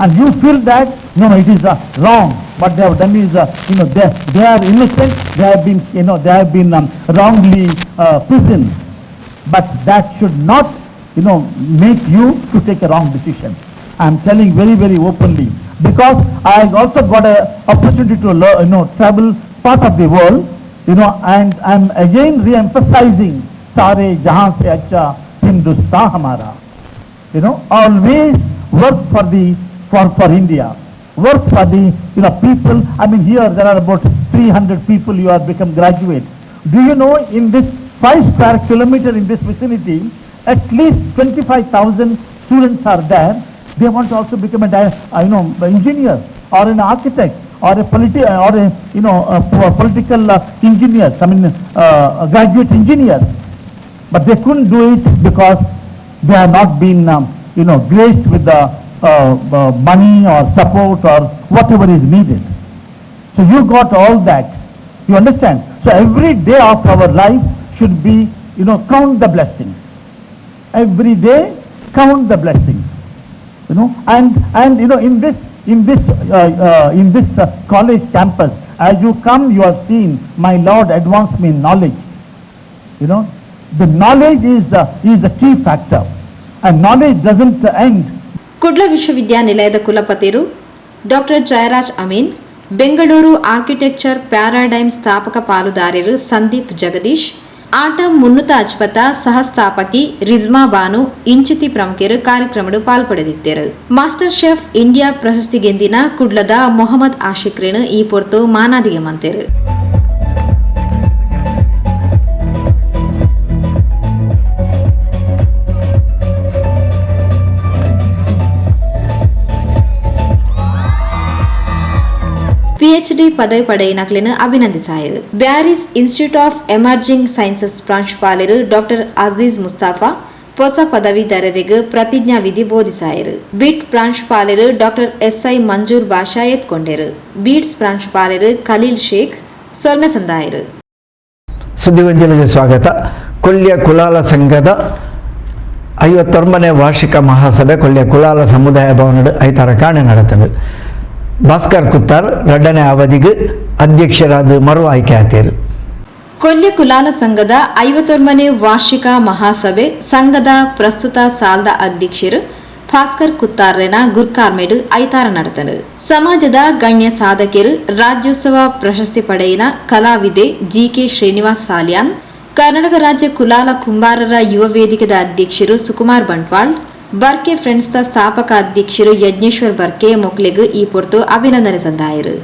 and you feel that no it is wrong, what they have done is they are innocent, they have been wrongly prisoned, but that should not make you to take a wrong decision. I am telling very, very openly, because I also got a opportunity to travel part of the world, and I am again re-emphasizing सारे जहां से अच्छा हिंदुस्तान हमारा. Always work for India, work for the people. I mean, here there are about 300 people you have become graduate. Do you know, in this 5 square kilometer in this vicinity, at least 25,000 students are there. They want to also become an engineer or an architect or a political engineer. I mean, a graduate engineer, but they couldn't do it because they have not been graced with the money or support or whatever is needed. So you got all that. You understand? So every day of our life should be count the blessings. Every day count the blessings, and in this college campus, as you come, you have seen my Lord advance me in knowledge. The knowledge is a key factor, and knowledge doesn't end. Kudla ವಿಶ್ವವಿದ್ಯಾನಿಲಯದ ಕುಲಪತಿರು doctor Jayaraj Amin, Bengaluru architecture paradigm ಸ್ಥಾಪಕ ಪಾಲುದಾರರು ಸಂದೀಪ್ ಜಗದೀಶ್, ಆಟಂ ಮುನ್ನೂತ ಅಜ್ಪತ ಸಹಸ್ಥಾಪಕಿ ರಿಜ್ಮಾ ಬಾನು ಇಂಚಿತಿ ಪ್ರಮುಖರು ಕಾರ್ಯಕ್ರಮಡು ಪಾಲ್ಪಡೆದಿದ್ದರು. ಮಾಸ್ಟರ್ ಶೆಫ್ ಇಂಡಿಯಾ ಪ್ರಶಸ್ತಿ ಗೆಂದಿನ ಕುಡ್ಲದ ಮೊಹಮ್ಮದ್ ಆಶಿಕ್ರೇನು ಈ ಪೊರ್ತು ಮಾನಾದಿಗೆ ಮಂತೆರು. PhD ಪದವಿ ಪಡೆಯಿನಕ್ಲೆನು ಅಭಿನಂದಿಸಾಯರು. Bearys institute of emerging sciences ಪ್ರಾಂಶುಪಾಲರು ಡಾಕ್ಟರ್ ಅಜೀಜ್ ಮುಸ್ತಾಫಾ ಹೊಸ ಪದವೀಧರರಿಗೆ ಪ್ರತಿಜ್ಞಾ ವಿಧಿ ಬೋಧಿಸಾಯರು. ಬಿಟ್ ಪ್ರಾಂಶುಪಾಲರು ಡಾಕ್ಟರ್ SI ಮಂಜೂರ್ ಬಾಷಾ ಎತ್ಕೊಂಡರು. ಬೀಟ್ಸ್ ಪ್ರಾಂಶುಪಾಲರು ಖಲೀಲ್ ಶೇಖ್ ಸೊಲ್ಮೆ ಸಂದಾಯರು. ಸುದ್ದಿಗೊಂಚಲಿಗೆ ಸ್ವಾಗತ. ಕೊಲ್ಯ ಕುಲಾಲ ಸಂಘದ 51ನೇ ವಾರ್ಷಿಕ ಮಹಾಸಭೆ ಕೊಲ್ಯ ಕುಲಾಲ ಸಮುದಾಯ ಭವನದ 5 ಕಾಣೆ ನಡೆತದು. ಭಾಸ್ಕರ್ ಕುತ್ತಾರ್ 2ನೇ ಅವಧಿಗೆ ಅಧ್ಯಕ್ಷರಾದ ಮರು ಆಯ್ಕೆ ಆತೇರು. ಕೊಲ್ಯ ಕುಲಾಲ ಸಂಘದ 51ನೇ ವಾರ್ಷಿಕ ಮಹಾಸಭೆ ಸಂಘದ ಪ್ರಸ್ತುತ ಸಾಲದ ಅಧ್ಯಕ್ಷರು ಭಾಸ್ಕರ್ ಕುತ್ತಾರ್ರೆನ ಗುರ್ಕಾರ್ಮೆಡು 5 ನಡೆತನು. ಸಮಾಜದ ಗಣ್ಯ ಸಾಧಕರು ರಾಜ್ಯೋತ್ಸವ ಪ್ರಶಸ್ತಿ ಪಡೆಯಿನ ಕಲಾವಿದೆ GK ಶ್ರೀನಿವಾಸ್ ಸಾಲ್ಯಾನ್, ಕರ್ನಾಟಕ ರಾಜ್ಯ ಕುಲಾಲ ಕುಂಬಾರರ ಯುವ ವೇದಿಕೆದ ಅಧ್ಯಕ್ಷರು ಸುಕುಮಾರ್ ಬಂಟ್ವಾಳ್, ಬರ್ಕೆ ಫ್ರೆಂಡ್ಸ್ ದ ಸ್ಥಾಪಕ ಅಧ್ಯಕ್ಷರು ಯಜ್ಞೇಶ್ವರ್ ಬರ್ಕೆ ಮೊಕ್ಲೆಗ್ ಈ ಪೊರ್ತು ಅಭಿನಂದನೆ ಸಂದಾಯರು.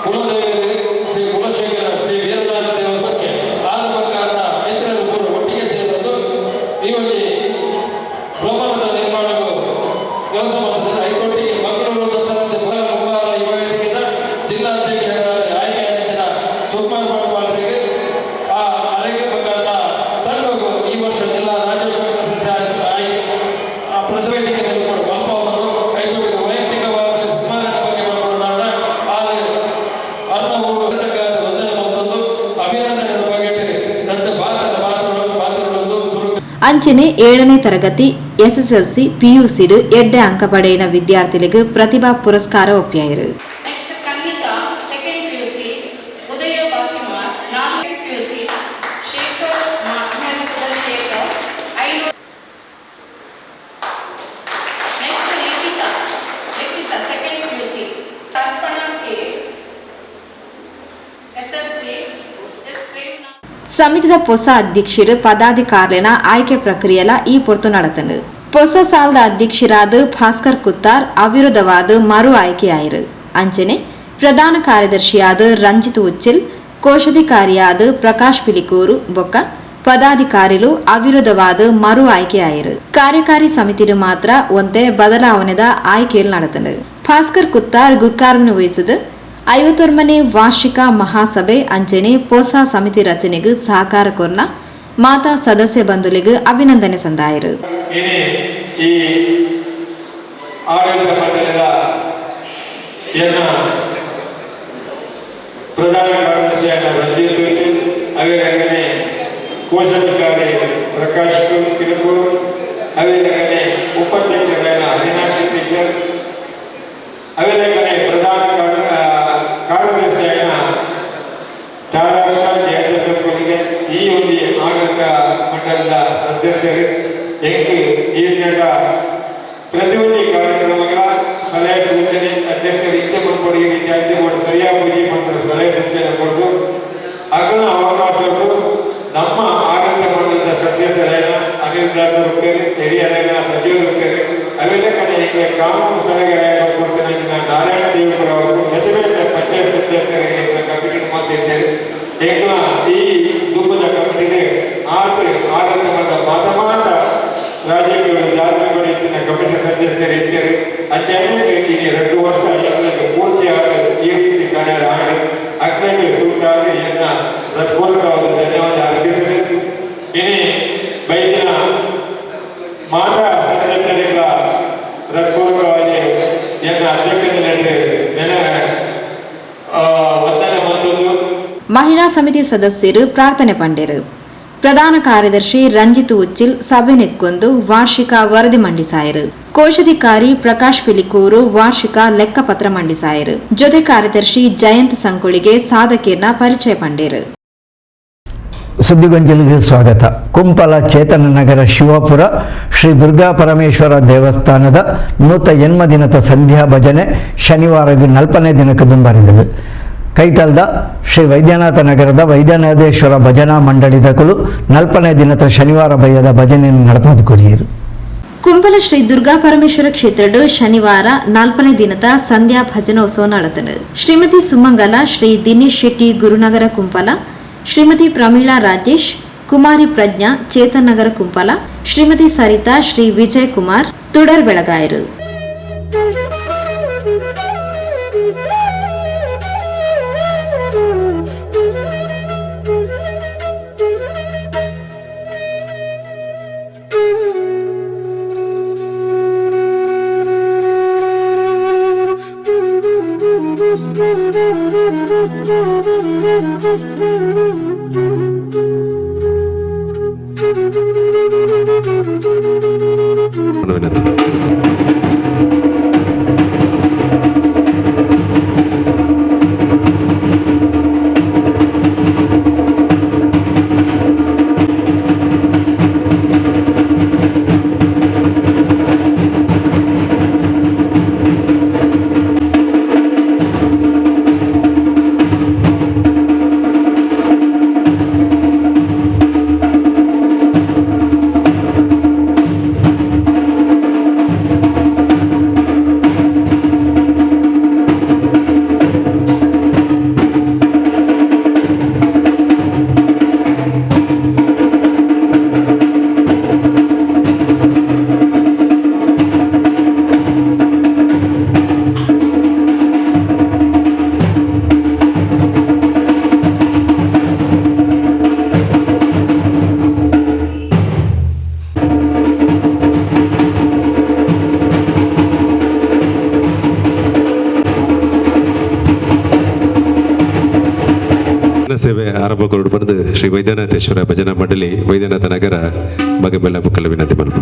ಕುಲದೇವರು ಶ್ರೀ ಕುಲಶೇಖರ ಶ್ರೀ ವೀರನಾಥ ದೇವಸ್ಥಾನಕ್ಕೆ ಆದ ಪ್ರಕಾರ ರೈತರು ಒಟ್ಟು ಅಂಚನೆ 7ನೇ ತರಗತಿ SSLC PUC ಎಡ್ಡೆ ಅಂಕ ಪಡೆಯಿನ ವಿದ್ಯಾರ್ಥಿಗಳಿಗೆ ಪ್ರತಿಭಾ ಪುರಸ್ಕಾರ ಒಪ್ಪಿಯಾಯಿರು. ಸಮಿತಿದ ಹೊಸ ಅಧ್ಯಕ್ಷರು ಪದಾಧಿಕಾರಿಗಳ ಆಯ್ಕೆ ಪ್ರಕ್ರಿಯೆಲ ಈ ಪೊರ್ತು ನಡೆತಂಡು. ಹೊಸ ಸಾಲದ ಅಧ್ಯಕ್ಷರಾದ ಭಾಸ್ಕರ್ ಕುತ್ತಾರ್ ಅವಿರೋಧವಾದ ಮರು ಆಯ್ಕೆಯಾಯಿರು. ಅಂಚನೆ ಪ್ರಧಾನ ಕಾರ್ಯದರ್ಶಿಯಾದ ರಂಜಿತ್ ಉಚ್ಚಿಲ್, ಕೋಶಾಧಿಕಾರಿಯಾದ ಪ್ರಕಾಶ್ ಪಿಲಿಕೂರು ಬೊಕ್ಕ ಪದಾಧಿಕಾರಿಗಳು ಅವಿರೋಧವಾದ ಮರು ಆಯ್ಕೆಯಾಯಿರು. ಕಾರ್ಯಕಾರಿ ಸಮಿತಿಲು ಮಾತ್ರ ಒಂದೇ ಬದಲಾವಣೆದ ಆಯ್ಕೆಯಲ್ಲಿ ನಡೆತಂಡು. ಭಾಸ್ಕರ್ ಕುತ್ತಾರ್ ಗುರ್ಕಾರ್ವಿನ ವಹಿಸಿದ 51ನೇ ವಾರ್ಷಿಕ ಮಹಾಸಭೆ ಅಂಚನೆ ಹೊಸ ಸಮಿತಿ ರಚನೆಗೆ ಸಹಕಾರ ಕೋರ್ನ ಮಾತಾ ಸದಸ್ಯ ಬಂಧುಲಿಗೆ ಅಭಿನಂದನೆ ಸಂದಾಯಿರು. ಈ ಆಡಳಿತ ಮಂಡಳಿಯ ಪ್ರಧಾನ ಕಾರ್ಯದರ್ಶಿಯಾದ ರಂಜಿತ್ ಉಚ್ಚಿಲ್, ಅವೇಗನೆ ಕೋಶಾಧಿಕಾರಿ ಪ್ರಕಾಶ್ ಪಿಲಕೂರ್, ಅವೇಗನೆ ಉಪಾಧ್ಯಕ್ಷರಾದ ಹರಿನಾಥ್ ಟೀಚರ್, ಅವೇಗನೆ ಪ್ರಧಾನ ಕಾರ್ಯದರ್ಶಿಯಾದ ತಾರಾಕ್ಷ ಜಯದೇವರಿಗೆ ಈ ಒಂದು ಆಡಳಿತ ಮಂಡಲದ ಸದಸ್ಯರು ಎಂಟು ಪ್ರತಿಯೊಂದು ಕಾರ್ಯಕ್ರಮಗಳ ಸಲಹೆ ಸೂಚನೆ ಅಧ್ಯಕ್ಷರು ಇಚ್ಛೆ ಮಾಡ್ಕೊಡಿ ವಿದ್ಯಾರ್ಥಿ ಮಾಡಿ ಸರಿಯಾಗಿ ಪೂಜೆ ಮಾಡ್ಕೊಂಡು ಸಲಹೆ ಸೂಚನೆ ಕೊಡೋದು ಅದನ್ನ ಅವಕಾಶಗಳು ನಮ್ಮ ಆಡಳಿತ ಮಂಡಲದ ಸದಸ್ಯರೇನ ಅನಿಲ್ ದಾಸ್ ಇರ್ತಾರೆ, ಹಿರಿಯರೇನ ಸಚಿವರು ಇರ್ತಾರೆ, ಅವೆಲ್ಲ ಕಡೆ ಈಗ ಕಾನೂನು ಸಲಹೆ ಕೊಡ್ತೇನೆ ನಾರಾಯಣ ದೇವಪುರ ಅವರು ಮೆಜೆಮೆಂಟ್ ಪಂಚಾಯತ್ ಸದಸ್ಯರಿಗೆ ಕಮಿಟಿ ಮಾತಿದ್ದಾರೆ. ಈ ದುಬ್ಬದ ಕಮಿಟಿ ಆಡಳಿತ ಮಂಡಲ ಮಾತ ರಾಜಕೀಯ ಧಾರ್ಮಿಕಗಳು ಇತ್ತಿನ ಕಮಿಟಿ ಸದಸ್ಯರು ಇದ್ದಾರೆ. ಅಂಚೆ 2 ವರ್ಷ ಪೂರ್ತಿಯಾದ ಈ ರೀತಿ ಕಾರ್ಯ ಮಾಡಿ ಅಗ್ನಿಗೆ ಸೂಕ್ತಾದ ಎನ್ನ ಹೃತ್ಪೂರ್ವಕವಾದ ಧನ್ಯವಾದ ಅರ್ಪಿಸಿದೆ. ಇನಿ ಬೈದಿನ ಮಾತಾ ಸದಸ್ಯರಿಂದ ಹೃತ್ಪೂರ್ವಕವಾಗಿ ಎನ್ನ ಅಧ್ಯಕ್ಷತೆ ಒತ್ತನೆ ಮತ್ತೊಂದು ಮಹಿಳಾ ಸಮಿತಿ ಸದಸ್ಯರು ಪ್ರಾರ್ಥನೆ ಪಂಡಿರು. ಪ್ರಧಾನ ಕಾರ್ಯದರ್ಶಿ ರಂಜಿತ್ ಉಚ್ಚಿಲ್ ಸಭೆ ನೆತ್ಕೊಂಡು ವಾರ್ಷಿಕ ವರದಿ ಮಂಡಿಸಾಯರು. ಕೋಶಾಧಿಕಾರಿ ಪ್ರಕಾಶ್ ಪಿಲಿಕೂರು ವಾರ್ಷಿಕ ಲೆಕ್ಕಪತ್ರ ಮಂಡಿಸಾಯರು. ಜೊತೆ ಕಾರ್ಯದರ್ಶಿ ಜಯಂತ್ ಸಂಕೊಳಿಗೆ ಸಾಧಕೀರ್ನ ಪರಿಚಯ ಪಂಡಿರು. ಸುದ್ದಿಗೊಂಜಲಿಗೆ ಸ್ವಾಗತ. ಕುಂಪಲ ಚೇತನ ನಗರ ಶಿವಪುರ ಶ್ರೀ ದುರ್ಗಾ ಪರಮೇಶ್ವರ ದೇವಸ್ಥಾನದ ನೂತ ಜನ್ಮದಿನದ ಸಂಧ್ಯಾ ಭಜನೆ ಶನಿವಾರ 4ನೇ ದಿನಕ್ಕೆ ದುಂಬರಿದಳು. ಕೈತಲ್ದ ಶ್ರೀ ವೈದ್ಯನಾಥ ನಗರದ ವೈದ್ಯನಾಥೇಶ್ವರ ಭಜನಾ ಮಂಡಳಿದಕಲು 4ನೇ ದಿನದ ಶನಿವಾರ ಬಯ್ಯದ ಭಜನೆಯನ್ನು ನಡೆಪದು ಕೊರಿಯರು. ಕುಂಪಲ ಶ್ರೀ ದುರ್ಗಾ ಪರಮೇಶ್ವರ ಕ್ಷೇತ್ರಡು ಶನಿವಾರ 4ನೇ ದಿನದ ಸಂಧ್ಯಾ ಭಜನೋತ್ಸವ ನಡೆದಳು. ಶ್ರೀಮತಿ ಸುಮಂಗಲ, ಶ್ರೀ ದಿನೇಶ್ ಶೆಟ್ಟಿ ಗುರುನಗರ ಕುಂಪಲ, ಶ್ರೀಮತಿ ಪ್ರಮೀಳಾ ರಾಜೇಶ್, ಕುಮಾರಿ ಪ್ರಜ್ಞಾ ಚೇತನ್ ನಗರ ಕುಂಪಲ, ಶ್ರೀಮತಿ ಸರಿತಾ, ಶ್ರೀ ವಿಜಯ್ ಕುಮಾರ್ ತುಡರ್ ಬೆಳಗಾಯರು. ಧನ್ಯವಾದ. ಕೊಡು ಬಂದು ಶ್ರೀ ವೈದ್ಯನಾಥೇಶ್ವರ ಭಜನಾ ಮಂಡಳಿ ವೈದ್ಯನಾಥ ನಗರ ಮಗಬೆಲ್ಲ ಮಕ್ಕಳ ವಿನಂತಿ ಮಲ್ಪ.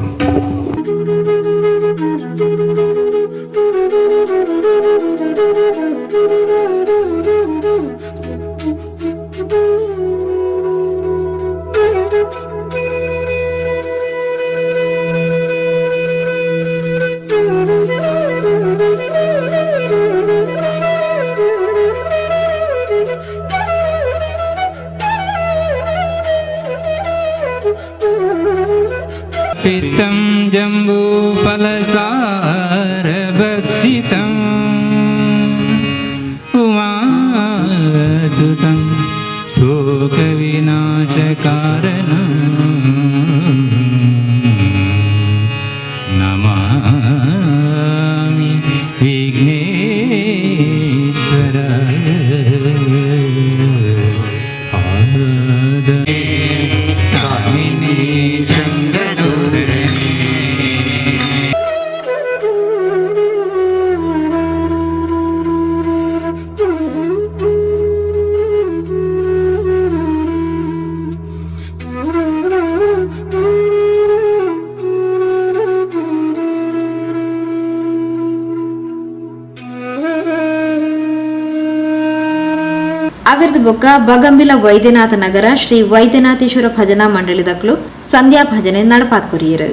पित्तं जम्बूफलसारभक्षितम् उमासुतं शोकविनाशकारणं नमामि विघ्नेश्वर ಅವಿರ್ದ ಬೊಕ್ಕ ಬಗಂಬಿಲ ವೈದ್ಯನಾಥ ನಗರ ಶ್ರೀ ವೈದ್ಯನಾಥೇಶ್ವರ ಭಜನಾ ಮಂಡಳಿದಕ್ಲು ಸಂಧ್ಯಾ ಭಜನೆ ನಡಪಾತ್ ಕೊರಿಯರು.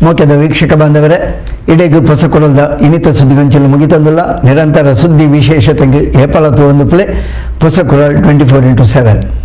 ಮೋಕೆದ ವೀಕ್ಷಕ ಬಾಂಧವರೇ, ಇಡೀ ಪೊಸಕೊಳದ ಇನಿತ ಸುದ್ದಿಗೊಂಚಲು ಮುಗಿತಂದುಲ್ಲ. ನಿರಂತರ ಸುದ್ದಿ ವಿಶೇಷತೆಗೆ ಏಪಲತ್ತು ಒಂದು ಪ್ಲೇ ಪೊಸಕೊಳ 24x7.